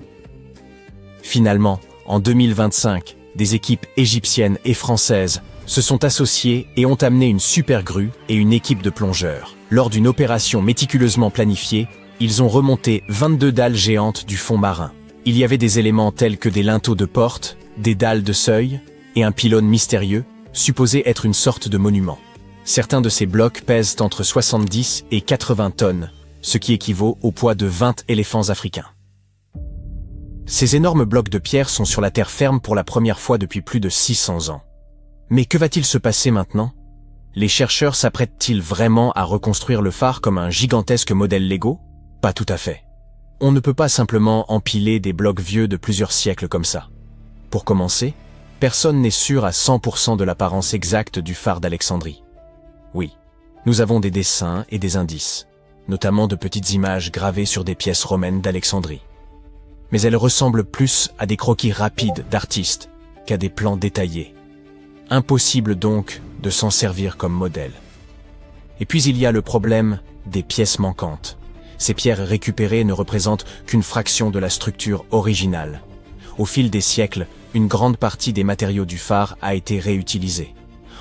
Finalement, en 2025, des équipes égyptiennes et françaises se sont associées et ont amené une super grue et une équipe de plongeurs. Lors d'une opération méticuleusement planifiée, ils ont remonté 22 dalles géantes du fond marin. Il y avait des éléments tels que des linteaux de porte, des dalles de seuil et un pylône mystérieux, supposé être une sorte de monument. Certains de ces blocs pèsent entre 70 et 80 tonnes, ce qui équivaut au poids de 20 éléphants africains. Ces énormes blocs de pierre sont sur la terre ferme pour la première fois depuis plus de 600 ans. Mais que va-t-il se passer maintenant? Les chercheurs s'apprêtent-ils vraiment à reconstruire le phare comme un gigantesque modèle Lego? Pas tout à fait. On ne peut pas simplement empiler des blocs vieux de plusieurs siècles comme ça. Pour commencer, personne n'est sûr à 100% de l'apparence exacte du phare d'Alexandrie. Oui, nous avons des dessins et des indices, notamment de petites images gravées sur des pièces romaines d'Alexandrie. Mais elles ressemblent plus à des croquis rapides d'artistes qu'à des plans détaillés. Impossible donc de s'en servir comme modèle. Et puis il y a le problème des pièces manquantes. Ces pierres récupérées ne représentent qu'une fraction de la structure originale. Au fil des siècles, une grande partie des matériaux du phare a été réutilisée.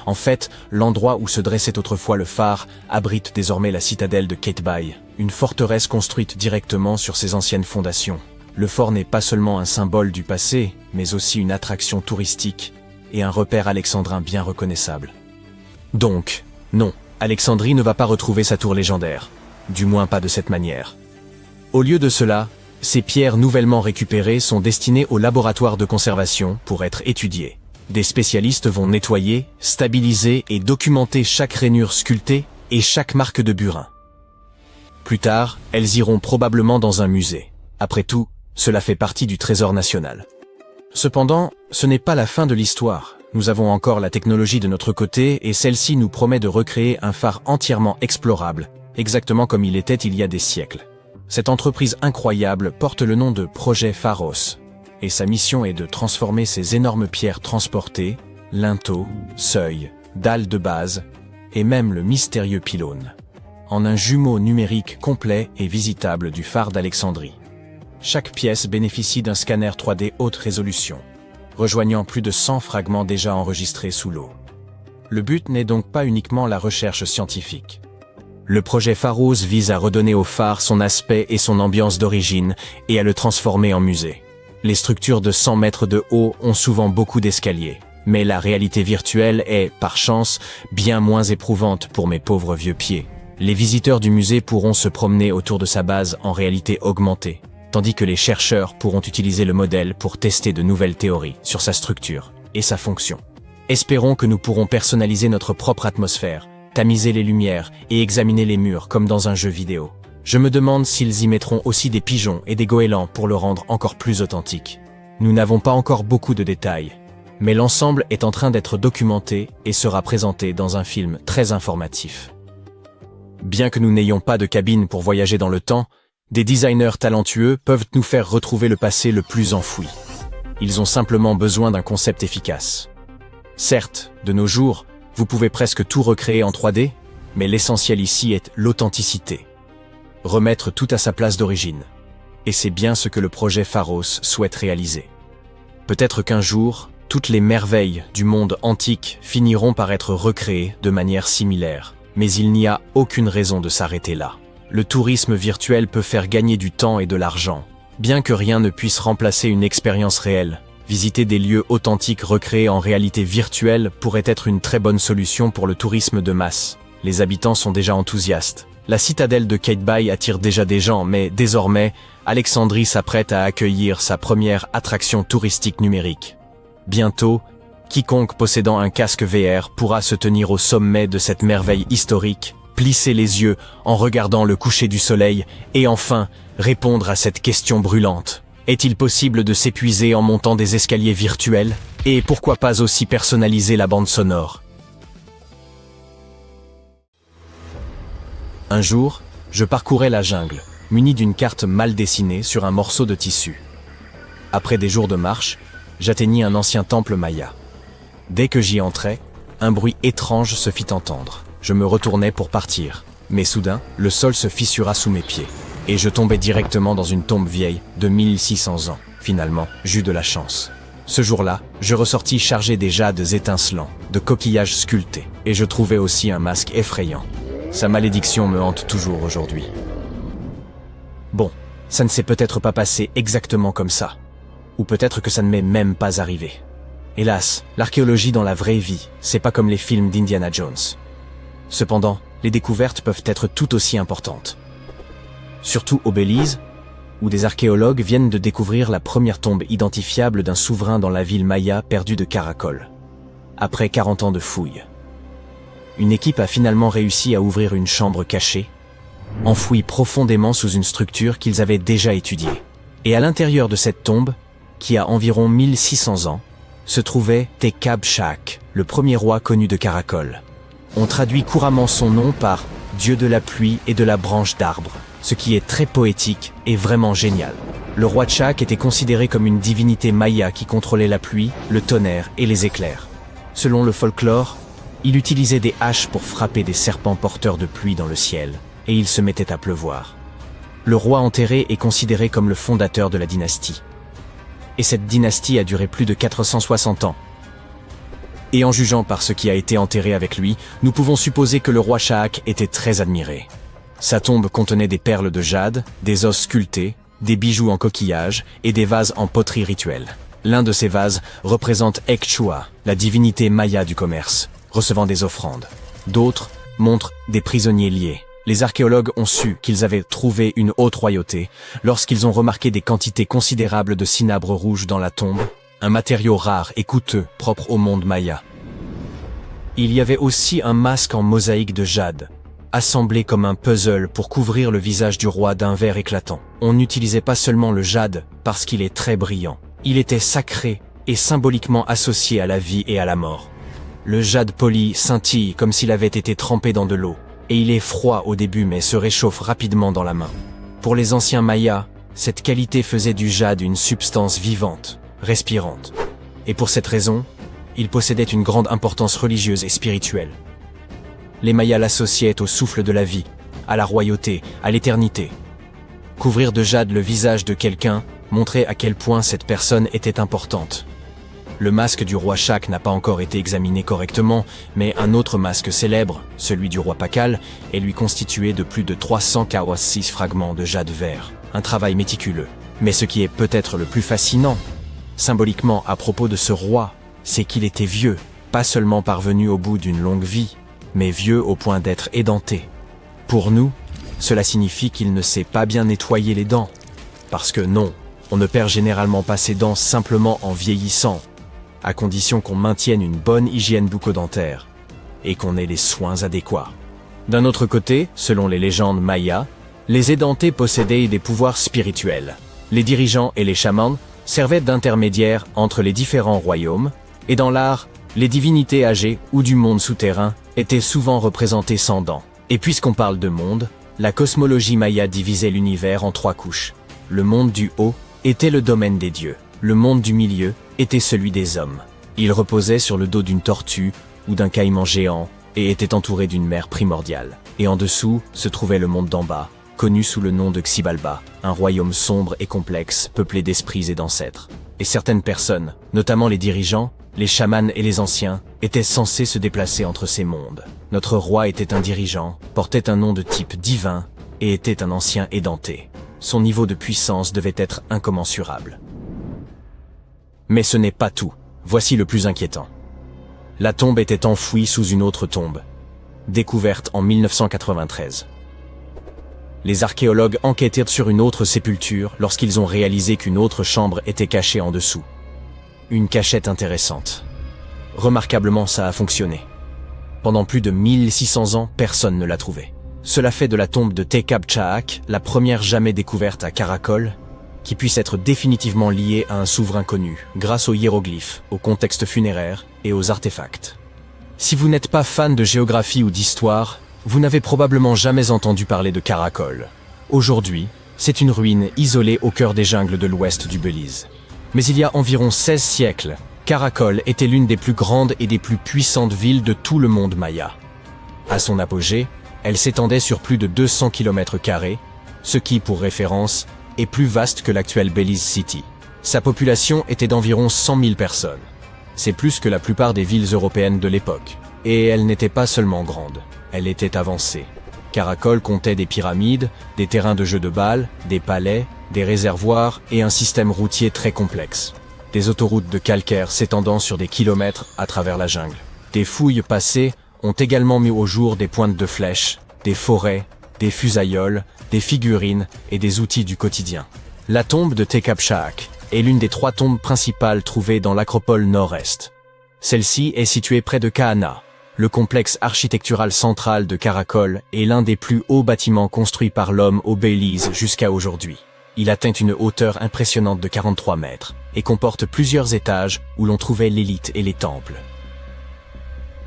En fait, l'endroit où se dressait autrefois le phare abrite désormais la citadelle de Qaitbay, une forteresse construite directement sur ses anciennes fondations. Le fort n'est pas seulement un symbole du passé, mais aussi une attraction touristique et un repère alexandrin bien reconnaissable. Donc, non, Alexandrie ne va pas retrouver sa tour légendaire, du moins pas de cette manière. Au lieu de cela, ces pierres nouvellement récupérées sont destinées au laboratoire de conservation pour être étudiées. Des spécialistes vont nettoyer, stabiliser et documenter chaque rainure sculptée et chaque marque de burin. Plus tard, elles iront probablement dans un musée. Après tout, cela fait partie du trésor national. Cependant, ce n'est pas la fin de l'histoire. Nous avons encore la technologie de notre côté et celle-ci nous promet de recréer un phare entièrement explorable, exactement comme il était il y a des siècles. Cette entreprise incroyable porte le nom de Projet Pharos, et sa mission est de transformer ces énormes pierres transportées, linteaux, seuils, dalles de base, et même le mystérieux pylône, en un jumeau numérique complet et visitable du phare d'Alexandrie. Chaque pièce bénéficie d'un scanner 3D haute résolution, rejoignant plus de 100 fragments déjà enregistrés sous l'eau. Le but n'est donc pas uniquement la recherche scientifique. Le projet Pharos vise à redonner au phare son aspect et son ambiance d'origine et à le transformer en musée. Les structures de 100 mètres de haut ont souvent beaucoup d'escaliers, mais la réalité virtuelle est, par chance, bien moins éprouvante pour mes pauvres vieux pieds. Les visiteurs du musée pourront se promener autour de sa base en réalité augmentée, tandis que les chercheurs pourront utiliser le modèle pour tester de nouvelles théories sur sa structure et sa fonction. Espérons que nous pourrons personnaliser notre propre atmosphère, tamiser les lumières et examiner les murs comme dans un jeu vidéo. Je me demande s'ils y mettront aussi des pigeons et des goélands pour le rendre encore plus authentique. Nous n'avons pas encore beaucoup de détails, mais l'ensemble est en train d'être documenté et sera présenté dans un film très informatif. Bien que nous n'ayons pas de cabine pour voyager dans le temps, des designers talentueux peuvent nous faire retrouver le passé le plus enfoui. Ils ont simplement besoin d'un concept efficace. Certes, de nos jours, vous pouvez presque tout recréer en 3D, mais l'essentiel ici est l'authenticité. Remettre tout à sa place d'origine. Et c'est bien ce que le projet Pharos souhaite réaliser. Peut-être qu'un jour, toutes les merveilles du monde antique finiront par être recréées de manière similaire, mais il n'y a aucune raison de s'arrêter là. Le tourisme virtuel peut faire gagner du temps et de l'argent. Bien que rien ne puisse remplacer une expérience réelle, visiter des lieux authentiques recréés en réalité virtuelle pourrait être une très bonne solution pour le tourisme de masse. Les habitants sont déjà enthousiastes. La citadelle de Qaitbay attire déjà des gens, mais désormais, Alexandrie s'apprête à accueillir sa première attraction touristique numérique. Bientôt, quiconque possédant un casque VR pourra se tenir au sommet de cette merveille historique, plisser les yeux en regardant le coucher du soleil et enfin répondre à cette question brûlante. Est-il possible de s'épuiser en montant des escaliers virtuels? Et pourquoi pas aussi personnaliser la bande sonore? Un jour, je parcourais la jungle, muni d'une carte mal dessinée sur un morceau de tissu. Après des jours de marche, j'atteignis un ancien temple maya. Dès que j'y entrais, un bruit étrange se fit entendre. Je me retournai pour partir, mais soudain, le sol se fissura sous mes pieds, et je tombai directement dans une tombe vieille de 1600 ans. Finalement, j'eus de la chance. Ce jour-là, je ressortis chargé des jades étincelants, de coquillages sculptés, et je trouvai aussi un masque effrayant. Sa malédiction me hante toujours aujourd'hui. Bon, ça ne s'est peut-être pas passé exactement comme ça. Ou peut-être que ça ne m'est même pas arrivé. Hélas, l'archéologie dans la vraie vie, c'est pas comme les films d'Indiana Jones. Cependant, les découvertes peuvent être tout aussi importantes. Surtout au Belize, où des archéologues viennent de découvrir la première tombe identifiable d'un souverain dans la ville maya perdue de Caracol. Après 40 ans de fouilles, une équipe a finalement réussi à ouvrir une chambre cachée, enfouie profondément sous une structure qu'ils avaient déjà étudiée. Et à l'intérieur de cette tombe, qui a environ 1600 ans, se trouvait Tekab Shak, le premier roi connu de Caracol. On traduit couramment son nom par « Dieu de la pluie et de la branche d'arbre », ce qui est très poétique et vraiment génial. Le roi Tchak était considéré comme une divinité maya qui contrôlait la pluie, le tonnerre et les éclairs. Selon le folklore, il utilisait des haches pour frapper des serpents porteurs de pluie dans le ciel, et il se mettait à pleuvoir. Le roi enterré est considéré comme le fondateur de la dynastie. Et cette dynastie a duré plus de 460 ans. Et en jugeant par ce qui a été enterré avec lui, nous pouvons supposer que le roi Shahak était très admiré. Sa tombe contenait des perles de jade, des os sculptés, des bijoux en coquillage et des vases en poterie rituelle. L'un de ces vases représente Ekchua, la divinité maya du commerce, recevant des offrandes. D'autres montrent des prisonniers liés. Les archéologues ont su qu'ils avaient trouvé une haute royauté lorsqu'ils ont remarqué des quantités considérables de cinabre rouge dans la tombe, un matériau rare et coûteux propre au monde maya. Il y avait aussi un masque en mosaïque de jade, assemblé comme un puzzle pour couvrir le visage du roi d'un vert éclatant. On n'utilisait pas seulement le jade parce qu'il est très brillant. Il était sacré et symboliquement associé à la vie et à la mort. Le jade poli scintille comme s'il avait été trempé dans de l'eau. Et il est froid au début mais se réchauffe rapidement dans la main. Pour les anciens Mayas, cette qualité faisait du jade une substance vivante, respirante. Et pour cette raison, il possédait une grande importance religieuse et spirituelle. Les Mayas l'associaient au souffle de la vie, à la royauté, à l'éternité. Couvrir de jade le visage de quelqu'un montrait à quel point cette personne était importante. Le masque du roi Shak n'a pas encore été examiné correctement, mais un autre masque célèbre, celui du roi Pakal, est lui constitué de plus de 346 fragments de jade vert. Un travail méticuleux. Mais ce qui est peut-être le plus fascinant, symboliquement à propos de ce roi, c'est qu'il était vieux, pas seulement parvenu au bout d'une longue vie, mais vieux au point d'être édenté. Pour nous, cela signifie qu'il ne sait pas bien nettoyer les dents. Parce que non, on ne perd généralement pas ses dents simplement en vieillissant, à condition qu'on maintienne une bonne hygiène bucco-dentaire et qu'on ait les soins adéquats. D'un autre côté, selon les légendes mayas, les édentés possédaient des pouvoirs spirituels. Les dirigeants et les chamans servaient d'intermédiaires entre les différents royaumes, et dans l'art, les divinités âgées ou du monde souterrain étaient souvent représentées sans dents. Et puisqu'on parle de monde, la cosmologie maya divisait l'univers en 3 couches. Le monde du haut était le domaine des dieux. Le monde du milieu était celui des hommes. Il reposait sur le dos d'une tortue ou d'un caïman géant et était entouré d'une mer primordiale. Et en dessous se trouvait le monde d'en bas, connu sous le nom de Xibalba, un royaume sombre et complexe, peuplé d'esprits et d'ancêtres. Et certaines personnes, notamment les dirigeants, les chamans et les anciens, étaient censés se déplacer entre ces mondes. Notre roi était un dirigeant, portait un nom de type divin et était un ancien édenté. Son niveau de puissance devait être incommensurable. Mais ce n'est pas tout. Voici le plus inquiétant. La tombe était enfouie sous une autre tombe, découverte en 1993. Les archéologues enquêtèrent sur une autre sépulture lorsqu'ils ont réalisé qu'une autre chambre était cachée en dessous. Une cachette intéressante. Remarquablement, ça a fonctionné. Pendant plus de 1600 ans, personne ne l'a trouvée. Cela fait de la tombe de Tekab Shahak la première jamais découverte à Caracol, qui puisse être définitivement liée à un souverain connu, grâce aux hiéroglyphes, au contexte funéraire et aux artefacts. Si vous n'êtes pas fan de géographie ou d'histoire, vous n'avez probablement jamais entendu parler de Caracol. Aujourd'hui, c'est une ruine isolée au cœur des jungles de l'ouest du Belize. Mais il y a environ 16 siècles, Caracol était l'une des plus grandes et des plus puissantes villes de tout le monde maya. À son apogée, elle s'étendait sur plus de 200 km², ce qui, pour référence, est plus vaste que l'actuelle Belize City. Sa population était d'environ 100 000 personnes. C'est plus que la plupart des villes européennes de l'époque. Et elle n'était pas seulement grande, elle était avancée. Caracol comptait des pyramides, des terrains de jeux de balles, des palais, des réservoirs et un système routier très complexe. Des autoroutes de calcaire s'étendant sur des kilomètres à travers la jungle. Des fouilles passées ont également mis au jour des pointes de flèches, des forêts, des fusailloles, des figurines et des outils du quotidien. La tombe de Tekapchak est l'une des 3 tombes principales trouvées dans l'acropole nord-est. Celle-ci est située près de Kahana. Le complexe architectural central de Caracol est l'un des plus hauts bâtiments construits par l'homme au Belize jusqu'à aujourd'hui. Il atteint une hauteur impressionnante de 43 mètres et comporte plusieurs étages où l'on trouvait l'élite et les temples.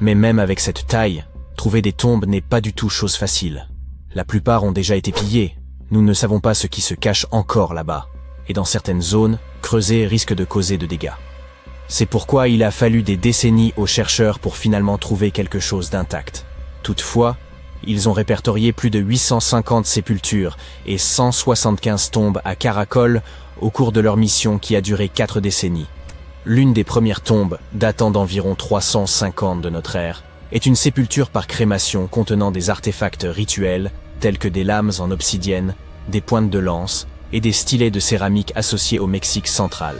Mais même avec cette taille, trouver des tombes n'est pas du tout chose facile. La plupart ont déjà été pillées. Nous ne savons pas ce qui se cache encore là-bas. Et dans certaines zones, creuser risque de causer de dégâts. C'est pourquoi il a fallu des décennies aux chercheurs pour finalement trouver quelque chose d'intact. Toutefois, ils ont répertorié plus de 850 sépultures et 175 tombes à Caracol au cours de leur mission qui a duré 4 décennies. L'une des premières tombes, datant d'environ 350 de notre ère, est une sépulture par crémation contenant des artefacts rituels tels que des lames en obsidienne, des pointes de lance et des stylets de céramique associés au Mexique central.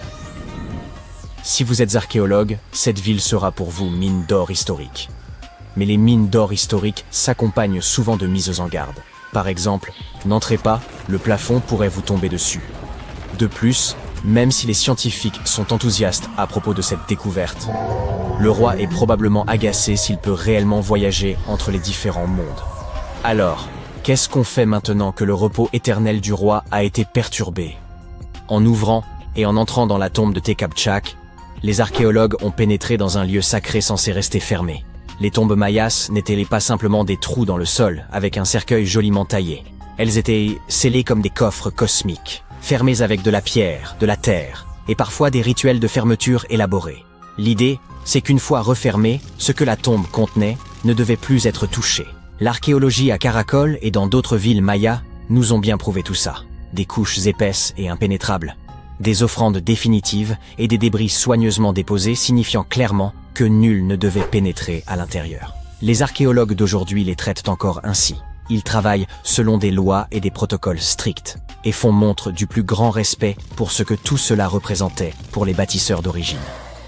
Si vous êtes archéologue, cette ville sera pour vous mine d'or historique. Mais les mines d'or historiques s'accompagnent souvent de mises en garde. Par exemple, n'entrez pas, le plafond pourrait vous tomber dessus. De plus, même si les scientifiques sont enthousiastes à propos de cette découverte, le roi est probablement agacé s'il peut réellement voyager entre les différents mondes. Alors, qu'est-ce qu'on fait maintenant que le repos éternel du roi a été perturbé? En ouvrant et en entrant dans la tombe de Tekapchak, les archéologues ont pénétré dans un lieu sacré censé rester fermé. Les tombes mayas n'étaient pas simplement des trous dans le sol avec un cercueil joliment taillé. Elles étaient scellées comme des coffres cosmiques, fermés avec de la pierre, de la terre, et parfois des rituels de fermeture élaborés. L'idée, c'est qu'une fois refermée, ce que la tombe contenait ne devait plus être touché. L'archéologie à Caracol et dans d'autres villes mayas nous ont bien prouvé tout ça. Des couches épaisses et impénétrables, des offrandes définitives et des débris soigneusement déposés signifiant clairement que nul ne devait pénétrer à l'intérieur. Les archéologues d'aujourd'hui les traitent encore ainsi. Ils travaillent selon des lois et des protocoles stricts et font montre du plus grand respect pour ce que tout cela représentait pour les bâtisseurs d'origine.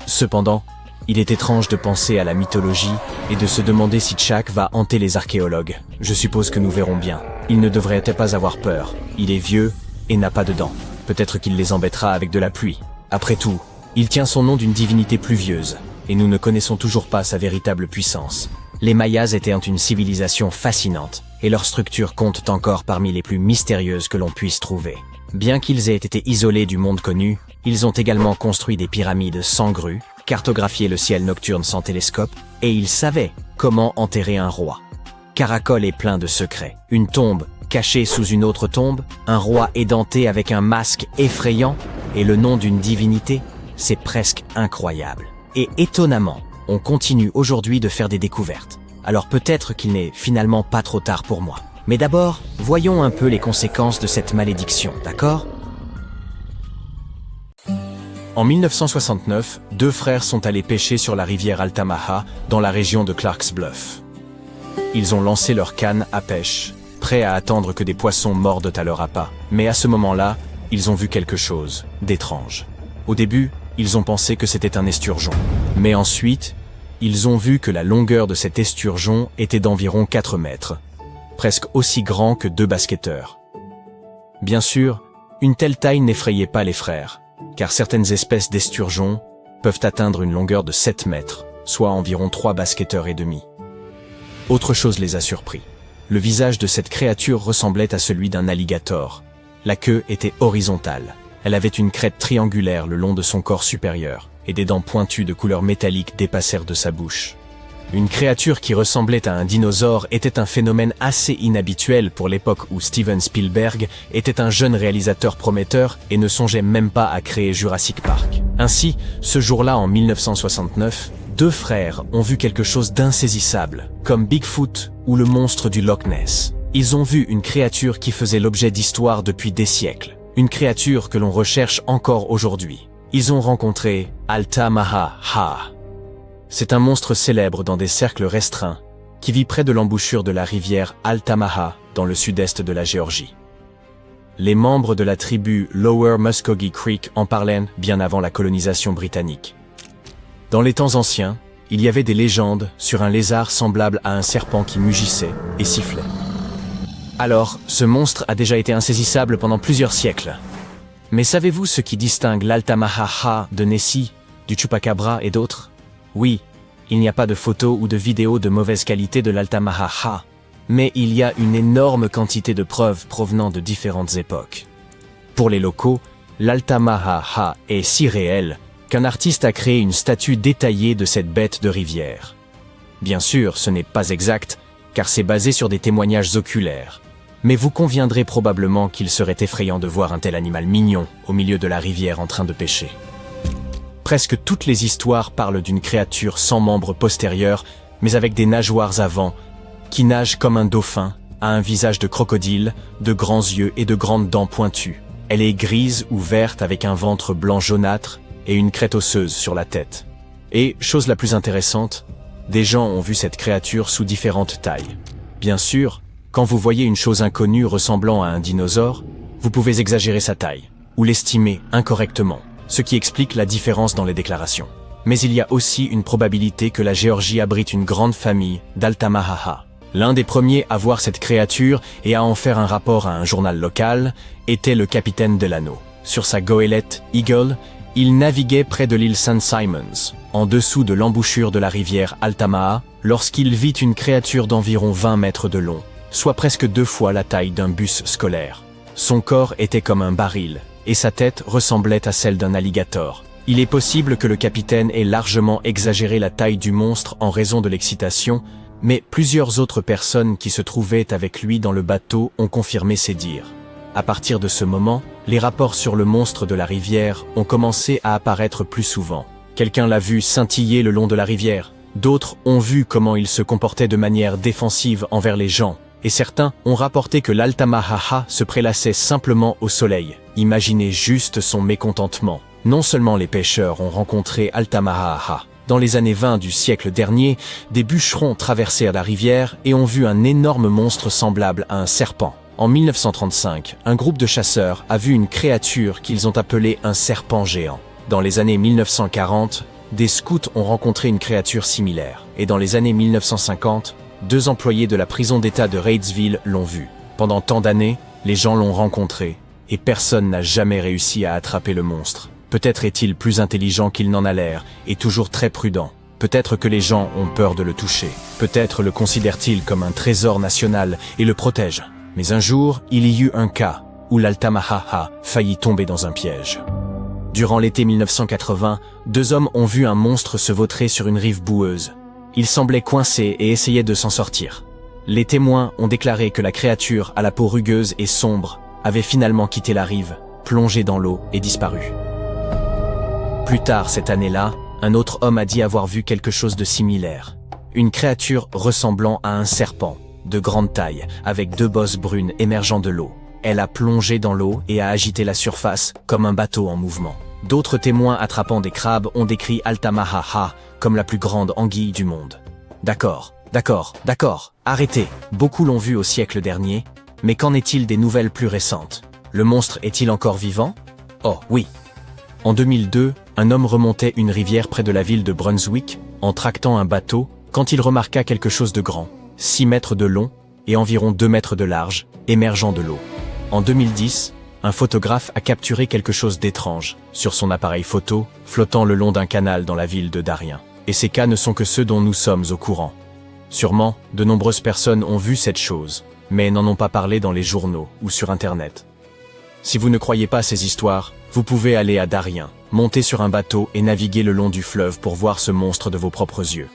Cependant, il est étrange de penser à la mythologie et de se demander si Chak va hanter les archéologues. Je suppose que nous verrons bien. Il ne devrait pas avoir peur. Il est vieux et n'a pas de dents. Peut-être qu'il les embêtera avec de la pluie. Après tout, il tient son nom d'une divinité pluvieuse, et nous ne connaissons toujours pas sa véritable puissance. Les Mayas étaient une civilisation fascinante, et leur structure compte encore parmi les plus mystérieuses que l'on puisse trouver. Bien qu'ils aient été isolés du monde connu, ils ont également construit des pyramides sans grue, cartographié le ciel nocturne sans télescope, et ils savaient comment enterrer un roi. Caracol est plein de secrets. Une tombe cachée sous une autre tombe, un roi édenté avec un masque effrayant, et le nom d'une divinité, c'est presque incroyable. Et étonnamment, on continue aujourd'hui de faire des découvertes. Alors peut-être qu'il n'est finalement pas trop tard pour moi. Mais d'abord, voyons un peu les conséquences de cette malédiction, d'accord ? En 1969, 2 frères sont allés pêcher sur la rivière Altamaha, dans la région de Clark's Bluff. Ils ont lancé leur canne à pêche, prêts à attendre que des poissons mordent à leur appât. Mais à ce moment-là, ils ont vu quelque chose d'étrange. Au début, ils ont pensé que c'était un esturgeon. Mais ensuite, ils ont vu que la longueur de cet esturgeon était d'environ 4 mètres, presque aussi grand que 2 basketteurs. Bien sûr, une telle taille n'effrayait pas les frères, car certaines espèces d'esturgeons peuvent atteindre une longueur de 7 mètres, soit environ 3 basketteurs et demi. Autre chose les a surpris. Le visage de cette créature ressemblait à celui d'un alligator. La queue était horizontale. Elle avait une crête triangulaire le long de son corps supérieur, et des dents pointues de couleur métallique dépassèrent de sa bouche. Une créature qui ressemblait à un dinosaure était un phénomène assez inhabituel pour l'époque où Steven Spielberg était un jeune réalisateur prometteur et ne songeait même pas à créer Jurassic Park. Ainsi, ce jour-là en 1969, deux frères ont vu quelque chose d'insaisissable, comme Bigfoot ou le monstre du Loch Ness. Ils ont vu une créature qui faisait l'objet d'histoires depuis des siècles, une créature que l'on recherche encore aujourd'hui. Ils ont rencontré Altamaha-ha. C'est un monstre célèbre dans des cercles restreints, qui vit près de l'embouchure de la rivière Altamaha dans le sud-est de la Géorgie. Les membres de la tribu Lower Muskogee Creek en parlaient bien avant la colonisation britannique. Dans les temps anciens, il y avait des légendes sur un lézard semblable à un serpent qui mugissait et sifflait. Alors, ce monstre a déjà été insaisissable pendant plusieurs siècles. Mais savez-vous ce qui distingue l'Altamaha-ha de Nessie, du Chupacabra et d'autres? Oui, il n'y a pas de photos ou de vidéos de mauvaise qualité de l'Altamaha-ha, mais il y a une énorme quantité de preuves provenant de différentes époques. Pour les locaux, l'Altamaha-ha est si réel qu'un artiste a créé une statue détaillée de cette bête de rivière. Bien sûr, ce n'est pas exact, car c'est basé sur des témoignages oculaires. Mais vous conviendrez probablement qu'il serait effrayant de voir un tel animal mignon au milieu de la rivière en train de pêcher. Presque toutes les histoires parlent d'une créature sans membres postérieurs, mais avec des nageoires avant, qui nage comme un dauphin, a un visage de crocodile, de grands yeux et de grandes dents pointues. Elle est grise ou verte avec un ventre blanc jaunâtre et une crête osseuse sur la tête. Et, chose la plus intéressante, des gens ont vu cette créature sous différentes tailles. Bien sûr, quand vous voyez une chose inconnue ressemblant à un dinosaure, vous pouvez exagérer sa taille, ou l'estimer incorrectement, ce qui explique la différence dans les déclarations. Mais il y a aussi une probabilité que la Géorgie abrite une grande famille d'Altamaha-ha. L'un des premiers à voir cette créature et à en faire un rapport à un journal local était le capitaine Delano. Sur sa goélette Eagle, il naviguait près de l'île St. Simons, en dessous de l'embouchure de la rivière Altamaha, lorsqu'il vit une créature d'environ 20 mètres de long, soit presque 2 fois la taille d'un bus scolaire. Son corps était comme un baril, et sa tête ressemblait à celle d'un alligator. Il est possible que le capitaine ait largement exagéré la taille du monstre en raison de l'excitation, mais plusieurs autres personnes qui se trouvaient avec lui dans le bateau ont confirmé ses dires. À partir de ce moment, les rapports sur le monstre de la rivière ont commencé à apparaître plus souvent. Quelqu'un l'a vu scintiller le long de la rivière, d'autres ont vu comment il se comportait de manière défensive envers les gens, et certains ont rapporté que l'Altamaha-ha se prélassait simplement au soleil. Imaginez juste son mécontentement. Non seulement les pêcheurs ont rencontré Altamaha-ha. Dans les années 20 du siècle dernier, des bûcherons traversèrent la rivière et ont vu un énorme monstre semblable à un serpent. En 1935, un groupe de chasseurs a vu une créature qu'ils ont appelée un serpent géant. Dans les années 1940, des scouts ont rencontré une créature similaire. Et dans les années 1950, 2 employés de la prison d'État de Reidsville l'ont vu. Pendant tant d'années, les gens l'ont rencontré, et personne n'a jamais réussi à attraper le monstre. Peut-être est-il plus intelligent qu'il n'en a l'air, et toujours très prudent. Peut-être que les gens ont peur de le toucher. Peut-être le considèrent-ils comme un trésor national et le protègent. Mais un jour, il y eut un cas où l'Altamaha-ha faillit tomber dans un piège. Durant l'été 1980, 2 hommes ont vu un monstre se vautrer sur une rive boueuse. Il semblait coincé et essayait de s'en sortir. Les témoins ont déclaré que la créature à la peau rugueuse et sombre avait finalement quitté la rive, plongé dans l'eau et disparu. Plus tard cette année-là, un autre homme a dit avoir vu quelque chose de similaire. Une créature ressemblant à un serpent, de grande taille, avec 2 bosses brunes émergeant de l'eau. Elle a plongé dans l'eau et a agité la surface comme un bateau en mouvement. D'autres témoins attrapant des crabes ont décrit Altamaha-ha comme la plus grande anguille du monde. D'accord, arrêtez. Beaucoup l'ont vu au siècle dernier, mais qu'en est-il des nouvelles plus récentes? Le monstre est-il encore vivant? Oh, oui. En 2002, un homme remontait une rivière près de la ville de Brunswick en tractant un bateau quand il remarqua quelque chose de grand, 6 mètres de long et environ 2 mètres de large, émergeant de l'eau. En 2010, un photographe a capturé quelque chose d'étrange sur son appareil photo, flottant le long d'un canal dans la ville de Darien. Et ces cas ne sont que ceux dont nous sommes au courant. Sûrement, de nombreuses personnes ont vu cette chose, mais n'en ont pas parlé dans les journaux ou sur Internet. Si vous ne croyez pas ces histoires, vous pouvez aller à Darien, monter sur un bateau et naviguer le long du fleuve pour voir ce monstre de vos propres yeux.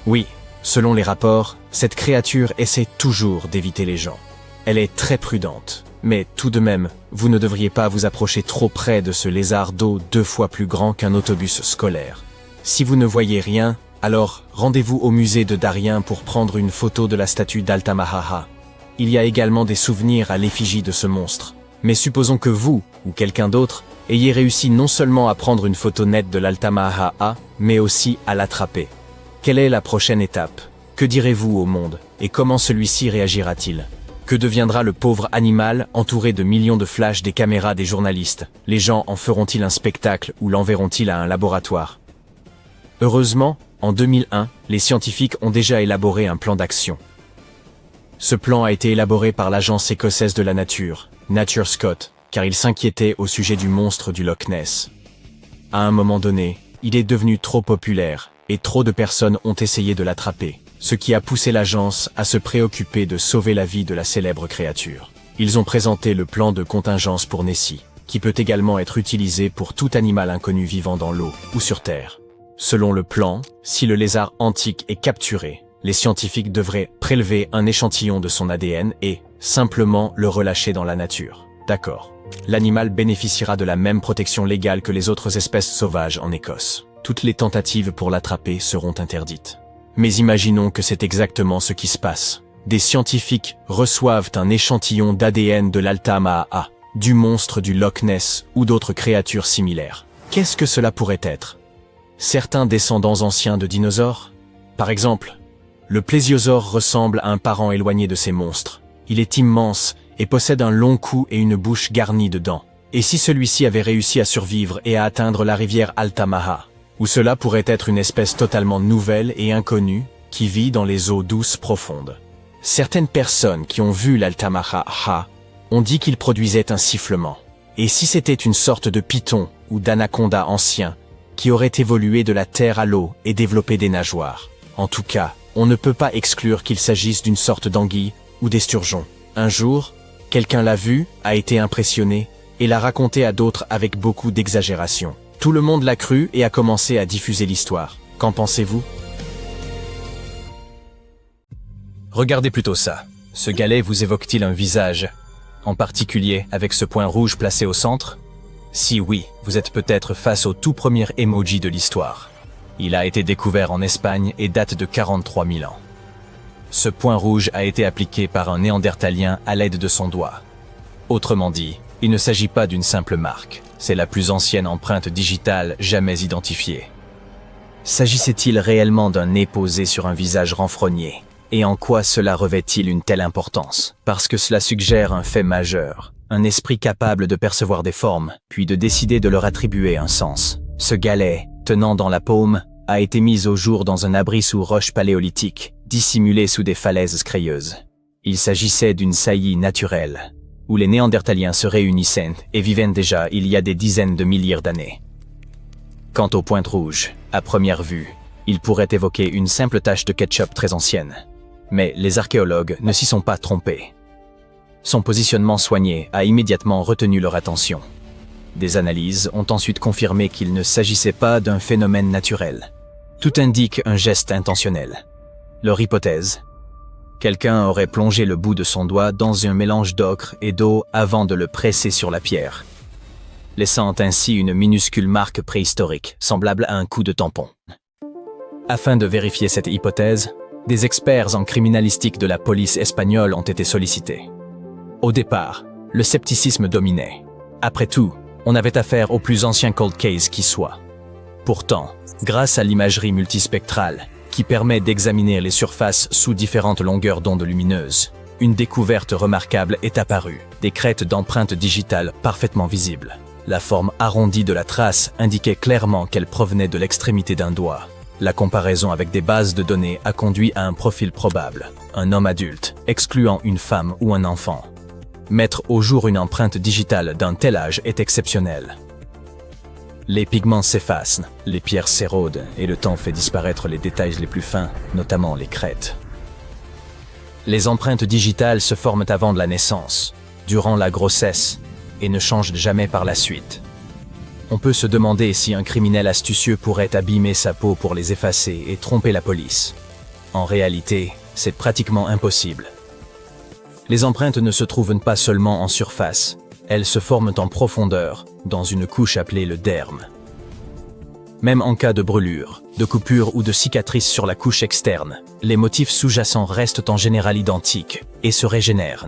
Oui, selon les rapports, cette créature essaie toujours d'éviter les gens. Elle est très prudente. Mais tout de même, vous ne devriez pas vous approcher trop près de ce lézard d'eau 2 fois plus grand qu'un autobus scolaire. Si vous ne voyez rien, alors rendez-vous au musée de Darien pour prendre une photo de la statue d'Altamaha. Il y a également des souvenirs à l'effigie de ce monstre. Mais supposons que vous, ou quelqu'un d'autre, ayez réussi non seulement à prendre une photo nette de l'Altamaha, mais aussi à l'attraper. Quelle est la prochaine étape? Que direz-vous au monde? Et comment celui-ci réagira-t-il? Que deviendra le pauvre animal entouré de millions de flashs des caméras des journalistes? Les gens en feront-ils un spectacle ou l'enverront-ils à un laboratoire? Heureusement, en 2001, les scientifiques ont déjà élaboré un plan d'action. Ce plan a été élaboré par l'Agence écossaise de la nature, Nature Scott, car il s'inquiétait au sujet du monstre du Loch Ness. À un moment donné, il est devenu trop populaire, et trop de personnes ont essayé de l'attraper, ce qui a poussé l'agence à se préoccuper de sauver la vie de la célèbre créature. Ils ont présenté le plan de contingence pour Nessie, qui peut également être utilisé pour tout animal inconnu vivant dans l'eau ou sur Terre. Selon le plan, si le lézard antique est capturé, les scientifiques devraient prélever un échantillon de son ADN et, simplement, le relâcher dans la nature. D'accord. L'animal bénéficiera de la même protection légale que les autres espèces sauvages en Écosse. Toutes les tentatives pour l'attraper seront interdites. Mais imaginons que c'est exactement ce qui se passe. Des scientifiques reçoivent un échantillon d'ADN de l'Altamaha, du monstre du Loch Ness ou d'autres créatures similaires. Qu'est-ce que cela pourrait être? Certains descendants anciens de dinosaures? Par exemple, le plésiosaure ressemble à un parent éloigné de ces monstres. Il est immense et possède un long cou et une bouche garnie de dents. Et si celui-ci avait réussi à survivre et à atteindre la rivière Altamaha? Ou cela pourrait être une espèce totalement nouvelle et inconnue qui vit dans les eaux douces profondes. Certaines personnes qui ont vu l'Altamaha ont dit qu'il produisait un sifflement. Et si c'était une sorte de python ou d'anaconda ancien qui aurait évolué de la terre à l'eau et développé des nageoires? En tout cas, on ne peut pas exclure qu'il s'agisse d'une sorte d'anguille ou d'esturgeon. Un jour, quelqu'un l'a vu, a été impressionné et l'a raconté à d'autres avec beaucoup d'exagération. Tout le monde l'a cru et a commencé à diffuser l'histoire. Qu'en pensez-vous? Regardez plutôt ça. Ce galet vous évoque-t-il un visage, en particulier avec ce point rouge placé au centre? Si oui, vous êtes peut-être face au tout premier emoji de l'histoire. Il a été découvert en Espagne et date de 43 000 ans. Ce point rouge a été appliqué par un néandertalien à l'aide de son doigt. Autrement dit, il ne s'agit pas d'une simple marque. C'est la plus ancienne empreinte digitale jamais identifiée. S'agissait-il réellement d'un nez posé sur un visage renfrogné? Et en quoi cela revêt-il une telle importance? Parce que cela suggère un fait majeur. Un esprit capable de percevoir des formes, puis de décider de leur attribuer un sens. Ce galet, tenant dans la paume, a été mis au jour dans un abri sous roche paléolithique, dissimulé sous des falaises crayeuses. Il s'agissait d'une saillie naturelle, où les Néandertaliens se réunissaient et vivaient déjà il y a des dizaines de milliers d'années. Quant aux pointes rouges, à première vue, il pourrait évoquer une simple tache de ketchup très ancienne. Mais les archéologues ne s'y sont pas trompés. Son positionnement soigné a immédiatement retenu leur attention. Des analyses ont ensuite confirmé qu'il ne s'agissait pas d'un phénomène naturel. Tout indique un geste intentionnel. Leur hypothèse: quelqu'un aurait plongé le bout de son doigt dans un mélange d'ocre et d'eau avant de le presser sur la pierre, laissant ainsi une minuscule marque préhistorique, semblable à un coup de tampon. Afin de vérifier cette hypothèse, des experts en criminalistique de la police espagnole ont été sollicités. Au départ, le scepticisme dominait. Après tout, on avait affaire au plus ancien cold case qui soit. Pourtant, grâce à l'imagerie multispectrale, qui permet d'examiner les surfaces sous différentes longueurs d'onde lumineuses, une découverte remarquable est apparue, des crêtes d'empreintes digitales parfaitement visibles. La forme arrondie de la trace indiquait clairement qu'elle provenait de l'extrémité d'un doigt. La comparaison avec des bases de données a conduit à un profil probable, un homme adulte, excluant une femme ou un enfant. Mettre au jour une empreinte digitale d'un tel âge est exceptionnel. Les pigments s'effacent, les pierres s'érodent et le temps fait disparaître les détails les plus fins, notamment les crêtes. Les empreintes digitales se forment avant de la naissance, durant la grossesse, et ne changent jamais par la suite. On peut se demander si un criminel astucieux pourrait abîmer sa peau pour les effacer et tromper la police. En réalité, c'est pratiquement impossible. Les empreintes ne se trouvent pas seulement en surface, elles se forment en profondeur, dans une couche appelée le derme. Même en cas de brûlure, de coupure ou de cicatrice sur la couche externe, les motifs sous-jacents restent en général identiques et se régénèrent.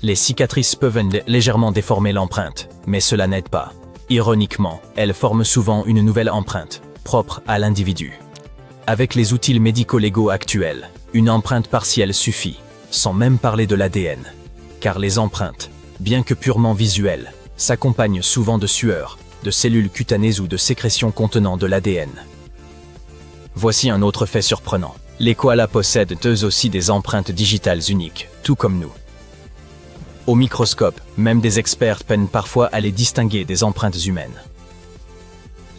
Les cicatrices peuvent légèrement déformer l'empreinte, mais cela n'aide pas. Ironiquement, elles forment souvent une nouvelle empreinte, propre à l'individu. Avec les outils médico-légaux actuels, une empreinte partielle suffit, sans même parler de l'ADN. Car les empreintes, bien que purement visuelles, s'accompagnent souvent de sueur, de cellules cutanées ou de sécrétions contenant de l'ADN. Voici un autre fait surprenant. Les koalas possèdent eux aussi des empreintes digitales uniques, tout comme nous. Au microscope, même des experts peinent parfois à les distinguer des empreintes humaines.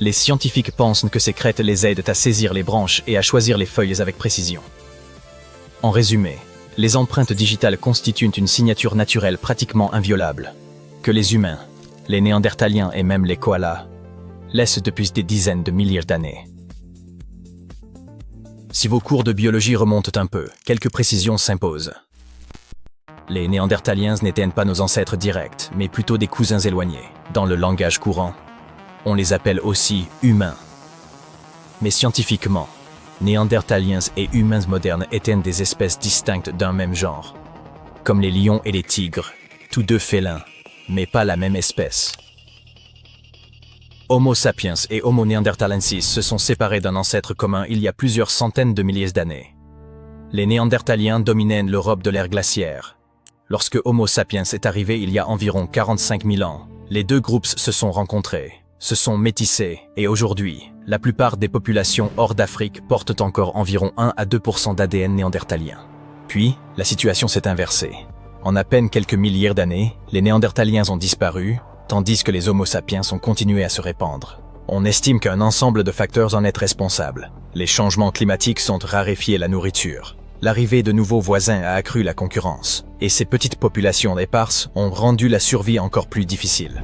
Les scientifiques pensent que ces crêtes les aident à saisir les branches et à choisir les feuilles avec précision. En résumé, les empreintes digitales constituent une signature naturelle pratiquement inviolable, que les humains, les Néandertaliens et même les koalas laissent depuis des dizaines de milliers d'années. Si vos cours de biologie remontent un peu, quelques précisions s'imposent. Les Néandertaliens n'étaient pas nos ancêtres directs, mais plutôt des cousins éloignés. Dans le langage courant, on les appelle aussi humains. Mais scientifiquement, Néandertaliens et humains modernes étaient des espèces distinctes d'un même genre. Comme les lions et les tigres, tous deux félins, mais pas la même espèce. Homo sapiens et Homo neanderthalensis se sont séparés d'un ancêtre commun il y a plusieurs centaines de milliers d'années. Les Néandertaliens dominaient l'Europe de l'ère glaciaire. Lorsque Homo sapiens est arrivé il y a environ 45 000 ans, les deux groupes se sont rencontrés, se sont métissés, et aujourd'hui, la plupart des populations hors d'Afrique portent encore environ 1 à 2% d'ADN néandertalien. Puis, la situation s'est inversée. En à peine quelques milliers d'années, les Néandertaliens ont disparu, tandis que les Homo sapiens ont continué à se répandre. On estime qu'un ensemble de facteurs en est responsable. Les changements climatiques ont raréfié la nourriture. L'arrivée de nouveaux voisins a accru la concurrence, et ces petites populations éparses ont rendu la survie encore plus difficile.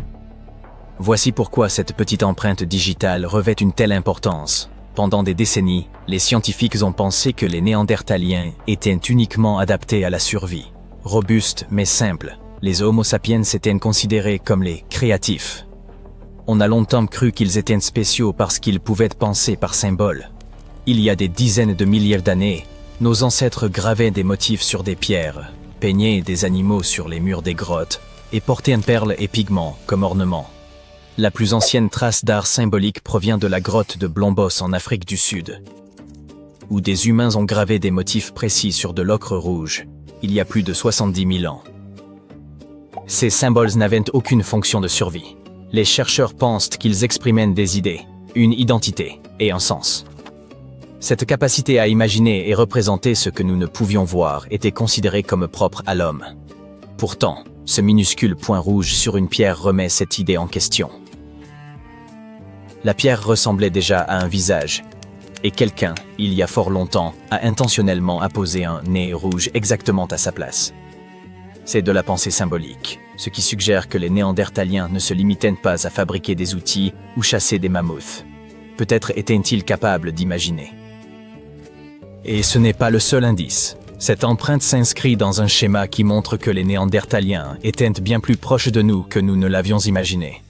Voici pourquoi cette petite empreinte digitale revêt une telle importance. Pendant des décennies, les scientifiques ont pensé que les Néandertaliens étaient uniquement adaptés à la survie. Robustes mais simples, les Homo sapiens étaient considérés comme les créatifs. On a longtemps cru qu'ils étaient spéciaux parce qu'ils pouvaient penser par symboles. Il y a des dizaines de milliers d'années, nos ancêtres gravaient des motifs sur des pierres, peignaient des animaux sur les murs des grottes et portaient perles et pigments comme ornements. La plus ancienne trace d'art symbolique provient de la grotte de Blombos en Afrique du Sud, où des humains ont gravé des motifs précis sur de l'ocre rouge, il y a plus de 70 000 ans. Ces symboles n'avaient aucune fonction de survie. Les chercheurs pensent qu'ils exprimaient des idées, une identité et un sens. Cette capacité à imaginer et représenter ce que nous ne pouvions voir était considérée comme propre à l'homme. Pourtant, ce minuscule point rouge sur une pierre remet cette idée en question. La pierre ressemblait déjà à un visage, et quelqu'un, il y a fort longtemps, a intentionnellement apposé un nez rouge exactement à sa place. C'est de la pensée symbolique, ce qui suggère que les Néandertaliens ne se limitaient pas à fabriquer des outils ou chasser des mammouths. Peut-être étaient-ils capables d'imaginer. Et ce n'est pas le seul indice. Cette empreinte s'inscrit dans un schéma qui montre que les Néandertaliens étaient bien plus proches de nous que nous ne l'avions imaginé.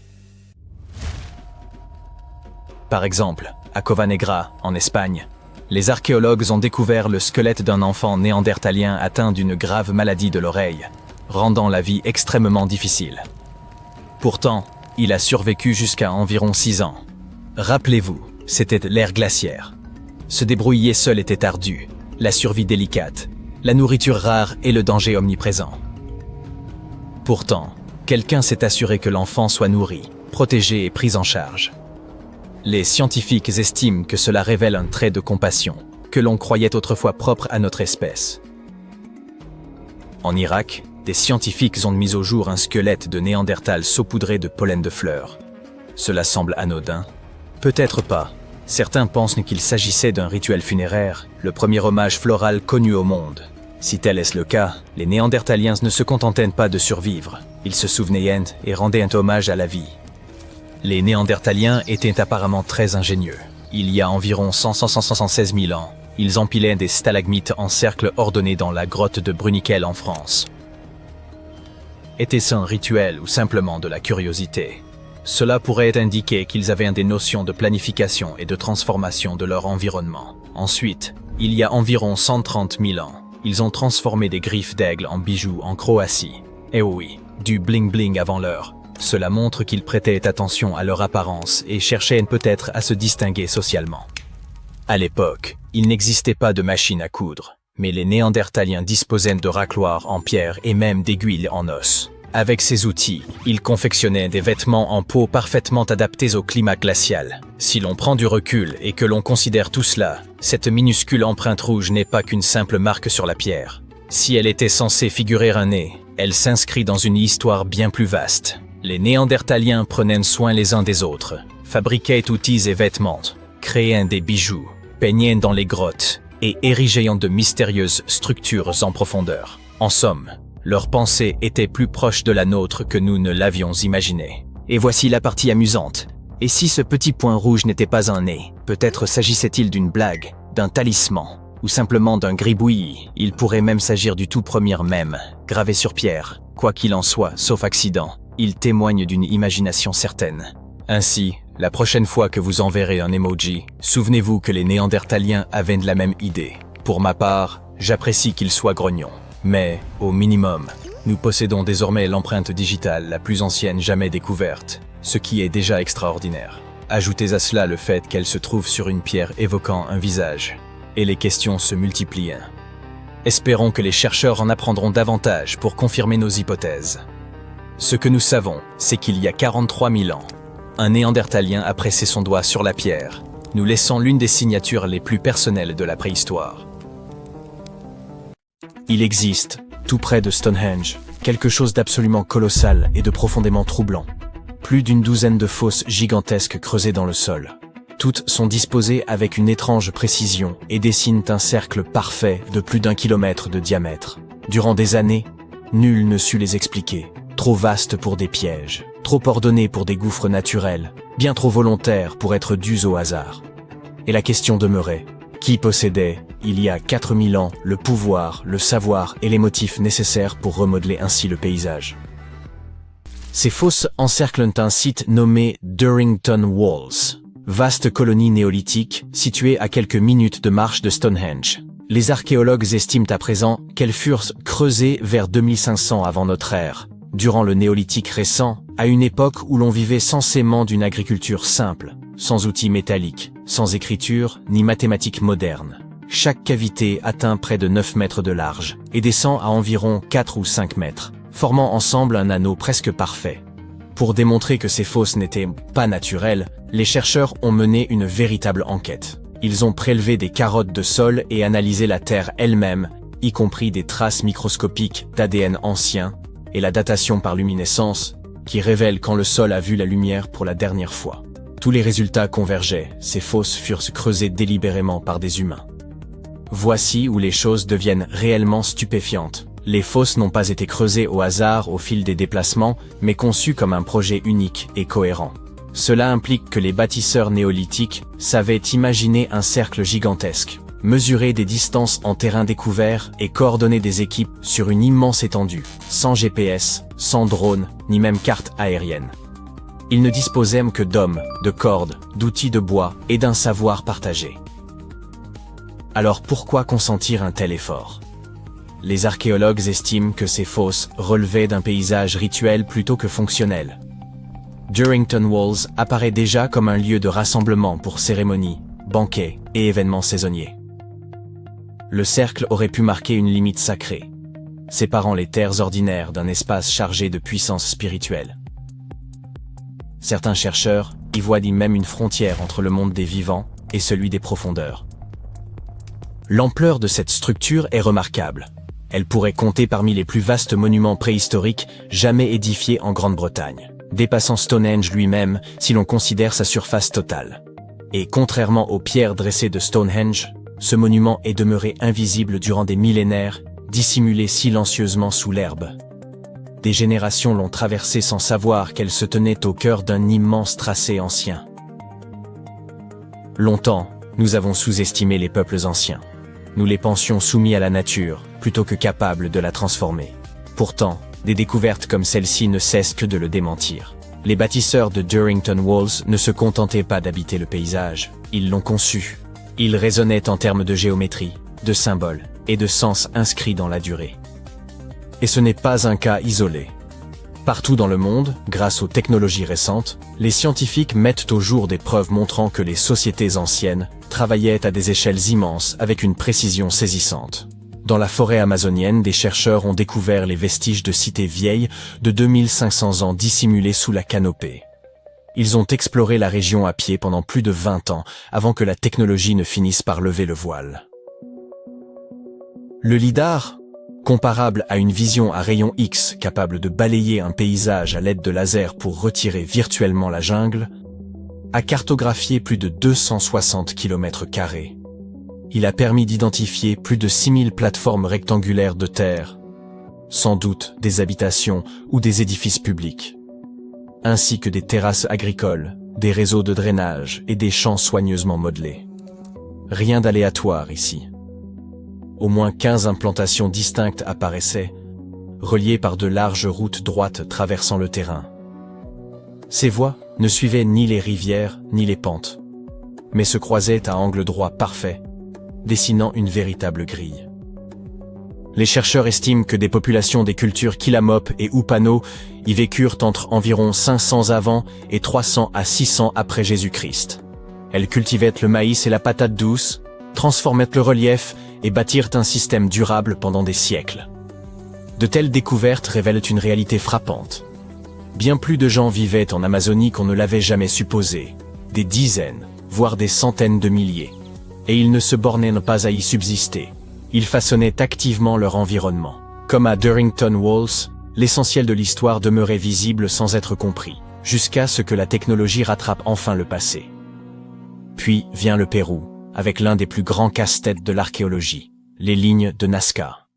Par exemple, à Cova Negra, en Espagne, les archéologues ont découvert le squelette d'un enfant néandertalien atteint d'une grave maladie de l'oreille, rendant la vie extrêmement difficile. Pourtant, il a survécu jusqu'à environ 6 ans. Rappelez-vous, c'était l'ère glaciaire. Se débrouiller seul était ardu, la survie délicate, la nourriture rare et le danger omniprésent. Pourtant, quelqu'un s'est assuré que l'enfant soit nourri, protégé et pris en charge. Les scientifiques estiment que cela révèle un trait de compassion, que l'on croyait autrefois propre à notre espèce. En Irak, des scientifiques ont mis au jour un squelette de Néandertal saupoudré de pollen de fleurs. Cela semble anodin? Peut-être pas. Certains pensent qu'il s'agissait d'un rituel funéraire, le premier hommage floral connu au monde. Si tel est le cas, les Néandertaliens ne se contentaient pas de survivre. Ils se souvenaient et rendaient un hommage à la vie. Les Néandertaliens étaient apparemment très ingénieux. Il y a environ 116 000 ans, Ils empilaient des stalagmites en cercle ordonné dans la grotte de Bruniquel en France. Était-ce un rituel ou simplement de la curiosité? Cela pourrait indiquer qu'ils avaient des notions de planification et de transformation de leur environnement. Ensuite, il y a environ 130 000 ans, ils ont transformé des griffes d'aigle en bijoux en Croatie. Et oui, du bling-bling avant l'heure. Cela montre qu'ils prêtaient attention à leur apparence et cherchaient peut-être à se distinguer socialement. À l'époque, il n'existait pas de machine à coudre, mais les Néandertaliens disposaient de racloirs en pierre et même d'aiguilles en os. Avec ces outils, ils confectionnaient des vêtements en peau parfaitement adaptés au climat glacial. Si l'on prend du recul et que l'on considère tout cela, cette minuscule empreinte rouge n'est pas qu'une simple marque sur la pierre. Si elle était censée figurer un nez, elle s'inscrit dans une histoire bien plus vaste. Les Néandertaliens prenaient soin les uns des autres, fabriquaient outils et vêtements, créaient des bijoux, peignaient dans les grottes et érigeaient de mystérieuses structures en profondeur. En somme, leur pensée était plus proche de la nôtre que nous ne l'avions imaginé. Et voici la partie amusante. Et si ce petit point rouge n'était pas un nez, peut-être s'agissait-il d'une blague, d'un talisman, ou simplement d'un gribouillis. Il pourrait même s'agir du tout premier mème, gravé sur pierre. Quoi qu'il en soit, sauf accident, il témoigne d'une imagination certaine. Ainsi, la prochaine fois que vous enverrez un emoji, souvenez-vous que les Néandertaliens avaient de la même idée. Pour ma part, j'apprécie qu'ils soient grognons. Mais, au minimum, nous possédons désormais l'empreinte digitale la plus ancienne jamais découverte, ce qui est déjà extraordinaire. Ajoutez à cela le fait qu'elle se trouve sur une pierre évoquant un visage, et les questions se multiplient. Espérons que les chercheurs en apprendront davantage pour confirmer nos hypothèses. Ce que nous savons, c'est qu'il y a 43 000 ans, un Néandertalien a pressé son doigt sur la pierre, nous laissant l'une des signatures les plus personnelles de la préhistoire. Il existe, tout près de Stonehenge, quelque chose d'absolument colossal et de profondément troublant. Plus d'une douzaine de fosses gigantesques creusées dans le sol. Toutes sont disposées avec une étrange précision et dessinent un cercle parfait de plus d'1 kilomètre de diamètre. Durant des années, nul ne sut les expliquer. Trop vastes pour des pièges, trop ordonnés pour des gouffres naturels, bien trop volontaires pour être dus au hasard. Et la question demeurait, qui possédait, il y a 4000 ans, le pouvoir, le savoir et les motifs nécessaires pour remodeler ainsi le paysage? Ces fosses encerclent un site nommé Durrington Walls, vaste colonie néolithique située à quelques minutes de marche de Stonehenge. Les archéologues estiment à présent qu'elles furent creusées vers 2500 avant notre ère, durant le néolithique récent, à une époque où l'on vivait censément d'une agriculture simple, sans outils métalliques, sans écriture ni mathématiques modernes. Chaque cavité atteint près de 9 mètres de large et descend à environ 4 ou 5 mètres, formant ensemble un anneau presque parfait. Pour démontrer que ces fosses n'étaient pas naturelles, les chercheurs ont mené une véritable enquête. Ils ont prélevé des carottes de sol et analysé la terre elle-même, y compris des traces microscopiques d'ADN ancien, et la datation par luminescence, qui révèle quand le sol a vu la lumière pour la dernière fois. Tous les résultats convergeaient, ces fosses furent creusées délibérément par des humains. Voici où les choses deviennent réellement stupéfiantes. Les fosses n'ont pas été creusées au hasard au fil des déplacements, mais conçues comme un projet unique et cohérent. Cela implique que les bâtisseurs néolithiques savaient imaginer un cercle gigantesque, mesurer des distances en terrain découvert et coordonner des équipes sur une immense étendue, sans GPS, sans drone, ni même carte aérienne. Ils ne disposaient que d'hommes, de cordes, d'outils de bois et d'un savoir partagé. Alors pourquoi consentir un tel effort? Les archéologues estiment que ces fosses relevaient d'un paysage rituel plutôt que fonctionnel. Durrington Walls apparaît déjà comme un lieu de rassemblement pour cérémonies, banquets et événements saisonniers. Le cercle aurait pu marquer une limite sacrée, séparant les terres ordinaires d'un espace chargé de puissance spirituelle. Certains chercheurs y voient même une frontière entre le monde des vivants et celui des profondeurs. L'ampleur de cette structure est remarquable. Elle pourrait compter parmi les plus vastes monuments préhistoriques jamais édifiés en Grande-Bretagne, dépassant Stonehenge lui-même si l'on considère sa surface totale. Et contrairement aux pierres dressées de Stonehenge, ce monument est demeuré invisible durant des millénaires, dissimulé silencieusement sous l'herbe. Des générations l'ont traversé sans savoir qu'elle se tenait au cœur d'un immense tracé ancien. Longtemps, Nous avons sous-estimé les peuples anciens. Nous les pensions soumis à la nature, plutôt que capables de la transformer. Pourtant, des découvertes comme celle-ci ne cessent que de le démentir. Les bâtisseurs de Durrington Walls ne se contentaient pas d'habiter le paysage, ils l'ont conçu. Ils raisonnaient en termes de géométrie, de symboles et de sens inscrits dans la durée. Et ce n'est pas un cas isolé. Partout dans le monde, grâce aux technologies récentes, les scientifiques mettent au jour des preuves montrant que les sociétés anciennes travaillaient à des échelles immenses avec une précision saisissante. Dans la forêt amazonienne, des chercheurs ont découvert les vestiges de cités vieilles de 2500 ans dissimulées sous la canopée. Ils ont exploré la région à pied pendant plus de 20 ans avant que la technologie ne finisse par lever le voile. Le lidar, comparable à une vision à rayon X capable de balayer un paysage à l'aide de lasers pour retirer virtuellement la jungle, a cartographié plus de 260 km². Il a permis d'identifier plus de 6000 plateformes rectangulaires de terre, sans doute des habitations ou des édifices publics, ainsi que des terrasses agricoles, des réseaux de drainage et des champs soigneusement modelés. Rien d'aléatoire ici. Au moins 15 implantations distinctes apparaissaient, reliées par de larges routes droites traversant le terrain. Ces voies ne suivaient ni les rivières ni les pentes, mais se croisaient à angle droit parfait, dessinant une véritable grille. Les chercheurs estiment que des populations des cultures Kilamop et Upano y vécurent entre environ 500 avant et 300 à 600 après Jésus-Christ. Elles cultivaient le maïs et la patate douce, transformaient le relief et bâtirent un système durable pendant des siècles. De telles découvertes révèlent une réalité frappante. Bien plus de gens vivaient en Amazonie qu'on ne l'avait jamais supposé, des dizaines, voire des centaines de milliers. Et ils ne se bornaient pas à y subsister. Ils façonnaient activement leur environnement. Comme à Durrington Walls, l'essentiel de l'histoire demeurait visible sans être compris, jusqu'à ce que la technologie rattrape enfin le passé. Puis vient le Pérou, avec l'un des plus grands casse-têtes de l'archéologie, les lignes de Nazca.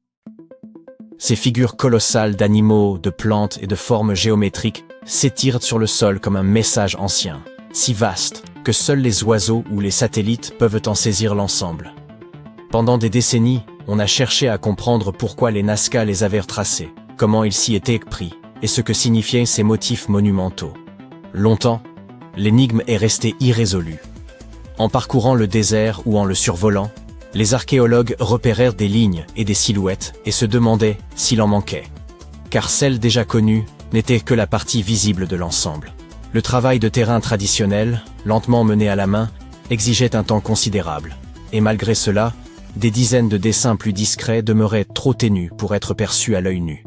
Ces figures colossales d'animaux, de plantes et de formes géométriques s'étirent sur le sol comme un message ancien, si vaste que seuls les oiseaux ou les satellites peuvent en saisir l'ensemble. Pendant des décennies, on a cherché à comprendre pourquoi les Nazca les avaient tracés, comment ils s'y étaient pris, et ce que signifiaient ces motifs monumentaux. Longtemps, l'énigme est restée irrésolue. En parcourant le désert ou en le survolant, les archéologues repérèrent des lignes et des silhouettes et se demandaient s'il en manquait. Car celles déjà connues n'étaient que la partie visible de l'ensemble. Le travail de terrain traditionnel, lentement mené à la main, exigeait un temps considérable. Et malgré cela, des dizaines de dessins plus discrets demeuraient trop ténus pour être perçus à l'œil nu.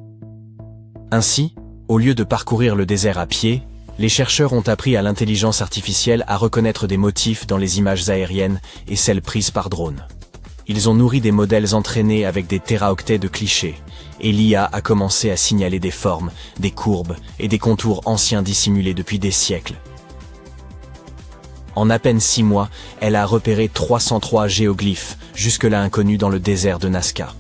Ainsi, au lieu de parcourir le désert à pied, les chercheurs ont appris à l'intelligence artificielle à reconnaître des motifs dans les images aériennes et celles prises par drone. Ils ont nourri des modèles entraînés avec des téraoctets de clichés, et l'IA a commencé à signaler des formes, des courbes et des contours anciens dissimulés depuis des siècles. En à peine 6 mois, elle a repéré 303 géoglyphes, jusque-là inconnus dans le désert de Nazca.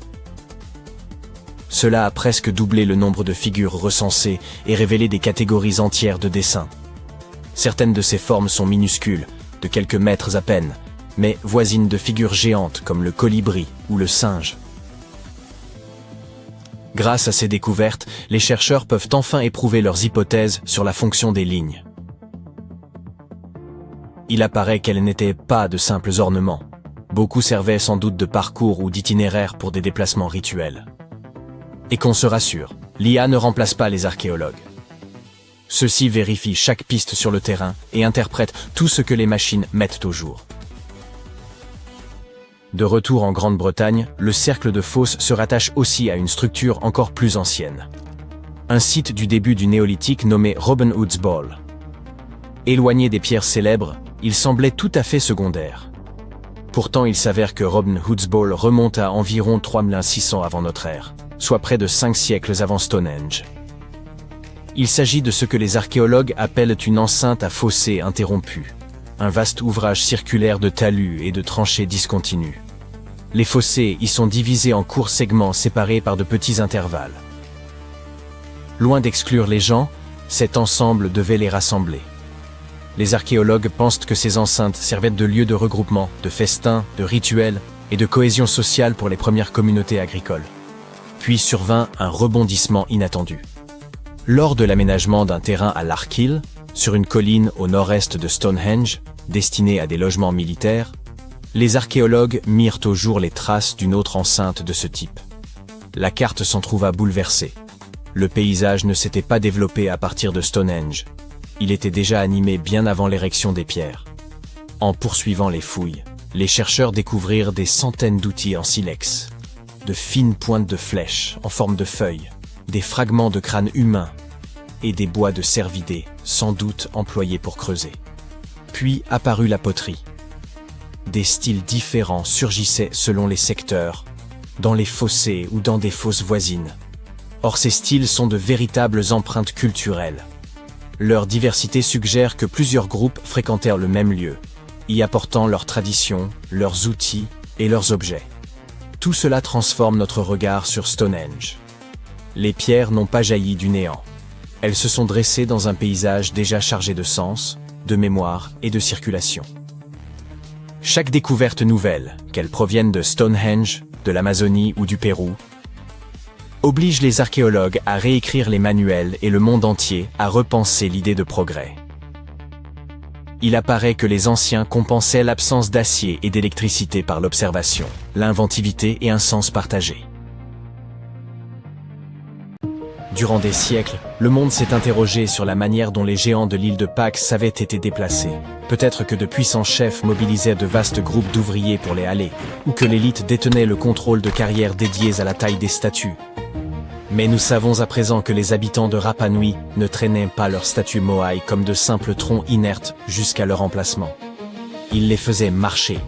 Cela a presque doublé le nombre de figures recensées et révélé des catégories entières de dessins. Certaines de ces formes sont minuscules, de quelques mètres à peine, mais voisines de figures géantes comme le colibri ou le singe. Grâce à ces découvertes, les chercheurs peuvent enfin éprouver leurs hypothèses sur la fonction des lignes. Il apparaît qu'elles n'étaient pas de simples ornements. Beaucoup servaient sans doute de parcours ou d'itinéraires pour des déplacements rituels. Et qu'on se rassure, l'IA ne remplace pas les archéologues. Ceux-ci vérifient chaque piste sur le terrain et interprètent tout ce que les machines mettent au jour. De retour en Grande-Bretagne, le cercle de Fos se rattache aussi à une structure encore plus ancienne. Un site du début du néolithique nommé Robin Hood's Ball. Éloigné des pierres célèbres, il semblait tout à fait secondaire. Pourtant, il s'avère que Robin Hood's Ball remonte à environ 3600 avant notre ère, soit près de 5 siècles avant Stonehenge. Il s'agit de ce que les archéologues appellent une enceinte à fossés interrompus, un vaste ouvrage circulaire de talus et de tranchées discontinues. Les fossés y sont divisés en courts segments séparés par de petits intervalles. Loin d'exclure les gens, cet ensemble devait les rassembler. Les archéologues pensent que ces enceintes servaient de lieu de regroupement, de festins, de rituels et de cohésion sociale pour les premières communautés agricoles. Puis survint un rebondissement inattendu. Lors de l'aménagement d'un terrain à Larkhill, sur une colline au nord-est de Stonehenge, destiné à des logements militaires, les archéologues mirent au jour les traces d'une autre enceinte de ce type. La carte s'en trouva bouleversée. Le paysage ne s'était pas développé à partir de Stonehenge. Il était déjà animé bien avant l'érection des pierres. En poursuivant les fouilles, les chercheurs découvrirent des centaines d'outils en silex, de fines pointes de flèches en forme de feuilles, des fragments de crânes humains et des bois de cervidés, sans doute employés pour creuser. Puis apparut la poterie. Des styles différents surgissaient selon les secteurs, dans les fossés ou dans des fosses voisines. Or ces styles sont de véritables empreintes culturelles. Leur diversité suggère que plusieurs groupes fréquentèrent le même lieu, y apportant leurs traditions, leurs outils et leurs objets. Tout cela transforme notre regard sur Stonehenge. Les pierres n'ont pas jailli du néant. Elles se sont dressées dans un paysage déjà chargé de sens, de mémoire et de circulation. Chaque découverte nouvelle, qu'elle provienne de Stonehenge, de l'Amazonie ou du Pérou, oblige les archéologues à réécrire les manuels et le monde entier à repenser l'idée de progrès. Il apparaît que les anciens compensaient l'absence d'acier et d'électricité par l'observation, l'inventivité et un sens partagé. Durant des siècles, le monde s'est interrogé sur la manière dont les géants de l'île de Pâques avaient été déplacés. Peut-être que de puissants chefs mobilisaient de vastes groupes d'ouvriers pour les haler, ou que l'élite détenait le contrôle de carrières dédiées à la taille des statues. Mais nous savons à présent que les habitants de Rapa Nui ne traînaient pas leurs statues moai comme de simples troncs inertes jusqu'à leur emplacement. Ils les faisaient marcher.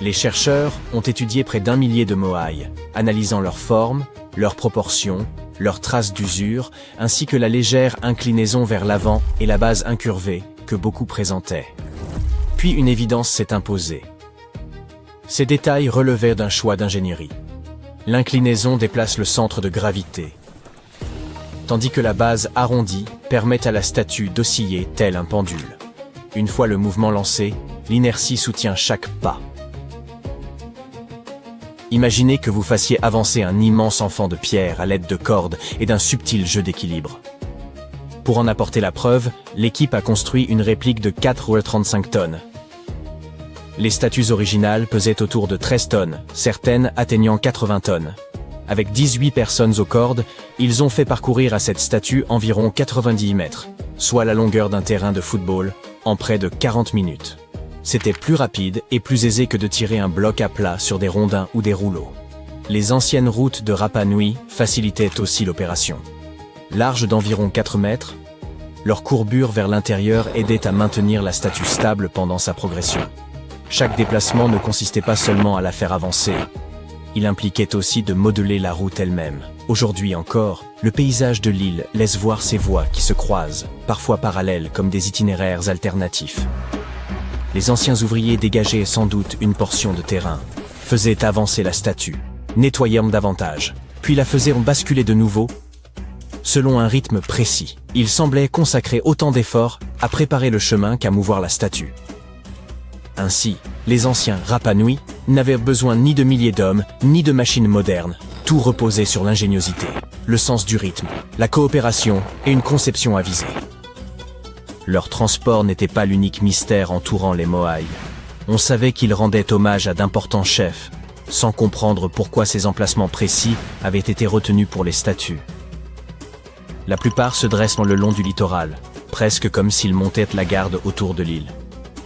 Les chercheurs ont étudié près d'1 millier de moai, analysant leur forme, leurs proportions, leurs traces d'usure, ainsi que la légère inclinaison vers l'avant et la base incurvée que beaucoup présentaient. Puis une évidence s'est imposée. Ces détails relevaient d'un choix d'ingénierie. L'inclinaison déplace le centre de gravité, tandis que la base arrondie permet à la statue d'osciller tel un pendule. Une fois le mouvement lancé, l'inertie soutient chaque pas. Imaginez que vous fassiez avancer un immense enfant de pierre à l'aide de cordes et d'un subtil jeu d'équilibre. Pour en apporter la preuve, l'équipe a construit une réplique de 4,35 tonnes. Les statues originales pesaient autour de 13 tonnes, certaines atteignant 80 tonnes. Avec 18 personnes aux cordes, ils ont fait parcourir à cette statue environ 90 mètres, soit la longueur d'un terrain de football, en près de 40 minutes. C'était plus rapide et plus aisé que de tirer un bloc à plat sur des rondins ou des rouleaux. Les anciennes routes de Rapa Nui facilitaient aussi l'opération. Larges d'environ 4 mètres, leur courbure vers l'intérieur aidait à maintenir la statue stable pendant sa progression. Chaque déplacement ne consistait pas seulement à la faire avancer, il impliquait aussi de modeler la route elle-même. Aujourd'hui encore, le paysage de l'île laisse voir ces voies qui se croisent, parfois parallèles comme des itinéraires alternatifs. Les anciens ouvriers dégageaient sans doute une portion de terrain, faisaient avancer la statue, nettoyaient davantage, puis la faisaient basculer de nouveau, selon un rythme précis. Ils semblaient consacrer autant d'efforts à préparer le chemin qu'à mouvoir la statue. Ainsi, les anciens Rapa Nui n'avaient besoin ni de milliers d'hommes, ni de machines modernes. Tout reposait sur l'ingéniosité, le sens du rythme, la coopération et une conception avisée. Leur transport n'était pas l'unique mystère entourant les moai. On savait qu'ils rendaient hommage à d'importants chefs, sans comprendre pourquoi ces emplacements précis avaient été retenus pour les statues. La plupart se dressent le long du littoral, presque comme s'ils montaient la garde autour de l'île.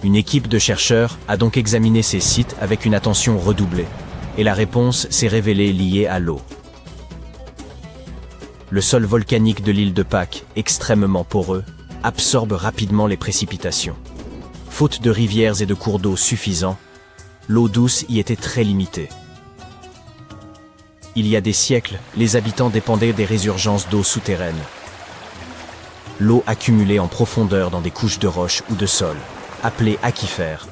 Une équipe de chercheurs a donc examiné ces sites avec une attention redoublée, et la réponse s'est révélée liée à l'eau. Le sol volcanique de l'île de Pâques, extrêmement poreux, absorbe rapidement les précipitations. Faute de rivières et de cours d'eau suffisants, l'eau douce y était très limitée. Il y a des siècles, les habitants dépendaient des résurgences d'eau souterraines. L'eau accumulée en profondeur dans des couches de roches ou de sol, appelées aquifères,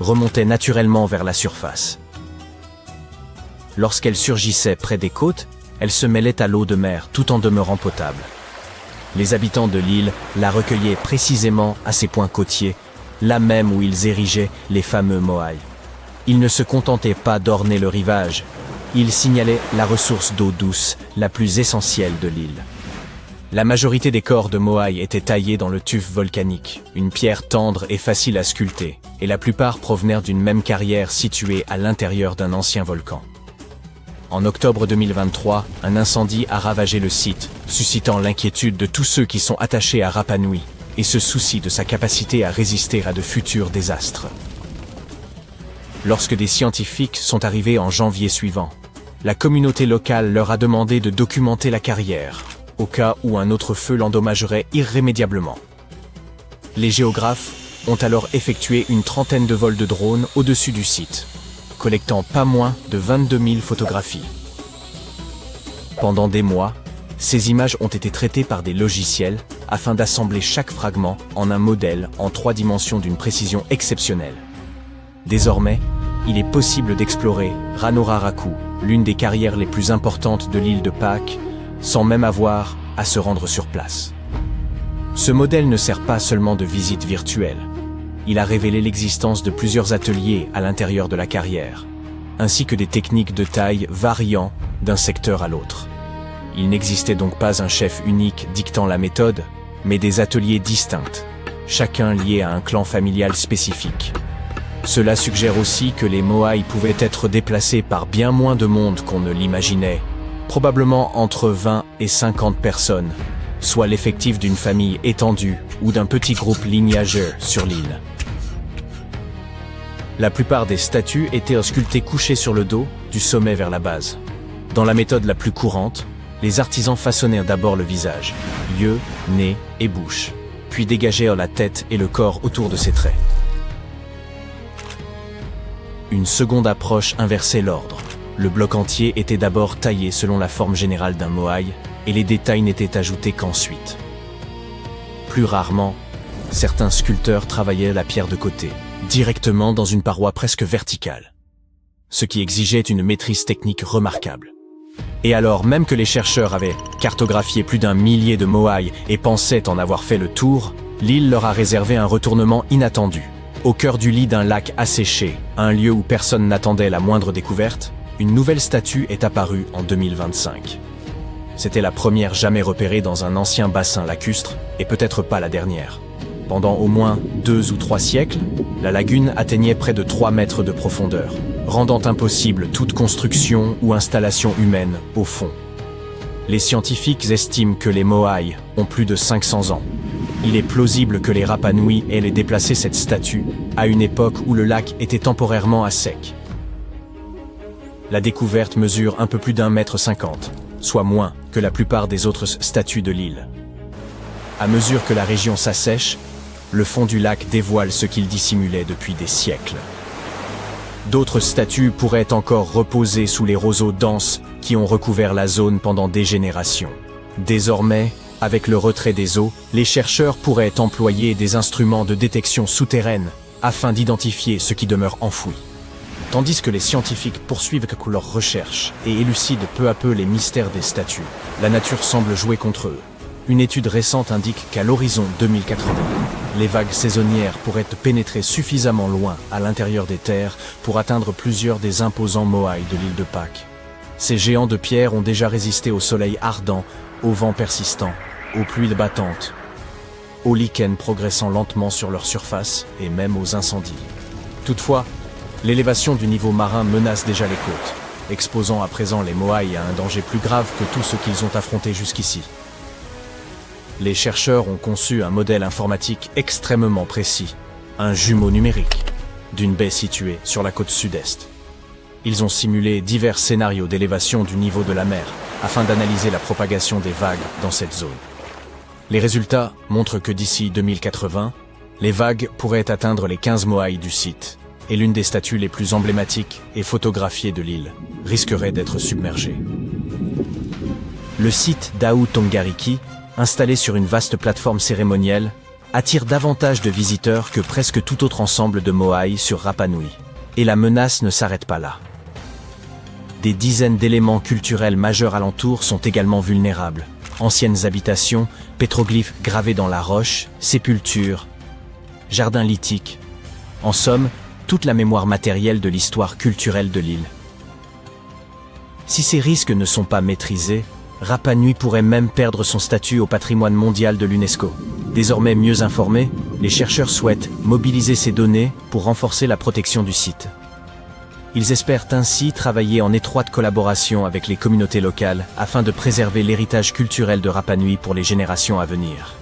remontait naturellement vers la surface. Lorsqu'elle surgissait près des côtes, elle se mêlait à l'eau de mer tout en demeurant potable. Les habitants de l'île la recueillaient précisément à ces points côtiers, là même où ils érigeaient les fameux moai. Ils ne se contentaient pas d'orner le rivage, ils signalaient la ressource d'eau douce la plus essentielle de l'île. La majorité des corps de moai étaient taillés dans le tuf volcanique, une pierre tendre et facile à sculpter, et la plupart provenaient d'une même carrière située à l'intérieur d'un ancien volcan. En octobre 2023, un incendie a ravagé le site, suscitant l'inquiétude de tous ceux qui sont attachés à Rapa Nui et se soucient de sa capacité à résister à de futurs désastres. Lorsque des scientifiques sont arrivés en janvier suivant, la communauté locale leur a demandé de documenter la carrière, au cas où un autre feu l'endommagerait irrémédiablement. Les géographes ont alors effectué une trentaine de vols de drones au-dessus du site, collectant pas moins de 22 000 photographies. Pendant des mois, ces images ont été traitées par des logiciels afin d'assembler chaque fragment en un modèle en 3 dimensions d'une précision exceptionnelle. Désormais, il est possible d'explorer Ranoraraku, l'une des carrières les plus importantes de l'île de Pâques, sans même avoir à se rendre sur place. Ce modèle ne sert pas seulement de visite virtuelle. Il a révélé l'existence de plusieurs ateliers à l'intérieur de la carrière, ainsi que des techniques de taille variant d'un secteur à l'autre. Il n'existait donc pas un chef unique dictant la méthode, mais des ateliers distincts, chacun lié à un clan familial spécifique. Cela suggère aussi que les moai pouvaient être déplacés par bien moins de monde qu'on ne l'imaginait, probablement entre 20 et 50 personnes, soit l'effectif d'une famille étendue ou d'un petit groupe lignageux sur l'île. La plupart des statues étaient sculptées couchées sur le dos, du sommet vers la base. Dans la méthode la plus courante, les artisans façonnèrent d'abord le visage, yeux, nez et bouche, puis dégagèrent la tête et le corps autour de ces traits. Une seconde approche inversait l'ordre. Le bloc entier était d'abord taillé selon la forme générale d'un moai, et les détails n'étaient ajoutés qu'ensuite. Plus rarement, certains sculpteurs travaillaient la pierre de côté, directement dans une paroi presque verticale, ce qui exigeait une maîtrise technique remarquable. Et alors même que les chercheurs avaient cartographié plus d'1 millier de moai et pensaient en avoir fait le tour, l'île leur a réservé un retournement inattendu. Au cœur du lit d'un lac asséché, un lieu où personne n'attendait la moindre découverte, une nouvelle statue est apparue en 2025. C'était la première jamais repérée dans un ancien bassin lacustre, et peut-être pas la dernière. Pendant au moins 2 ou 3 siècles, la lagune atteignait près de 3 mètres de profondeur, rendant impossible toute construction ou installation humaine au fond. Les scientifiques estiment que les moai ont plus de 500 ans. Il est plausible que les Rapa Nui aient déplacé cette statue à une époque où le lac était temporairement à sec. La découverte mesure un peu plus d'1,50 m, soit moins que la plupart des autres statues de l'île. À mesure que la région s'assèche, le fond du lac dévoile ce qu'il dissimulait depuis des siècles. D'autres statues pourraient encore reposer sous les roseaux denses qui ont recouvert la zone pendant des générations. Désormais, avec le retrait des eaux, les chercheurs pourraient employer des instruments de détection souterraine afin d'identifier ce qui demeure enfoui. Tandis que les scientifiques poursuivent leurs recherches et élucident peu à peu les mystères des statues, la nature semble jouer contre eux. Une étude récente indique qu'à l'horizon 2080, les vagues saisonnières pourraient pénétrer suffisamment loin à l'intérieur des terres pour atteindre plusieurs des imposants moai de l'île de Pâques. Ces géants de pierre ont déjà résisté au soleil ardent, aux vents persistants, aux pluies battantes, aux lichens progressant lentement sur leur surface et même aux incendies. Toutefois, l'élévation du niveau marin menace déjà les côtes, exposant à présent les moai à un danger plus grave que tout ce qu'ils ont affronté jusqu'ici. Les chercheurs ont conçu un modèle informatique extrêmement précis, un jumeau numérique, d'une baie située sur la côte sud-est. Ils ont simulé divers scénarios d'élévation du niveau de la mer afin d'analyser la propagation des vagues dans cette zone. Les résultats montrent que d'ici 2080, les vagues pourraient atteindre les 15 moai du site, et l'une des statues les plus emblématiques et photographiées de l'île risquerait d'être submergée. Le site d'Ahu Tongariki, installé sur une vaste plateforme cérémonielle, attire davantage de visiteurs que presque tout autre ensemble de moai sur Rapa Nui. Et la menace ne s'arrête pas là. Des dizaines d'éléments culturels majeurs alentour sont également vulnérables, anciennes habitations, pétroglyphes gravés dans la roche, sépultures, jardins lithiques. En somme, toute la mémoire matérielle de l'histoire culturelle de l'île. Si ces risques ne sont pas maîtrisés, Rapa Nui pourrait même perdre son statut au patrimoine mondial de l'UNESCO. Désormais mieux informés, les chercheurs souhaitent mobiliser ces données pour renforcer la protection du site. Ils espèrent ainsi travailler en étroite collaboration avec les communautés locales afin de préserver l'héritage culturel de Rapa Nui pour les générations à venir.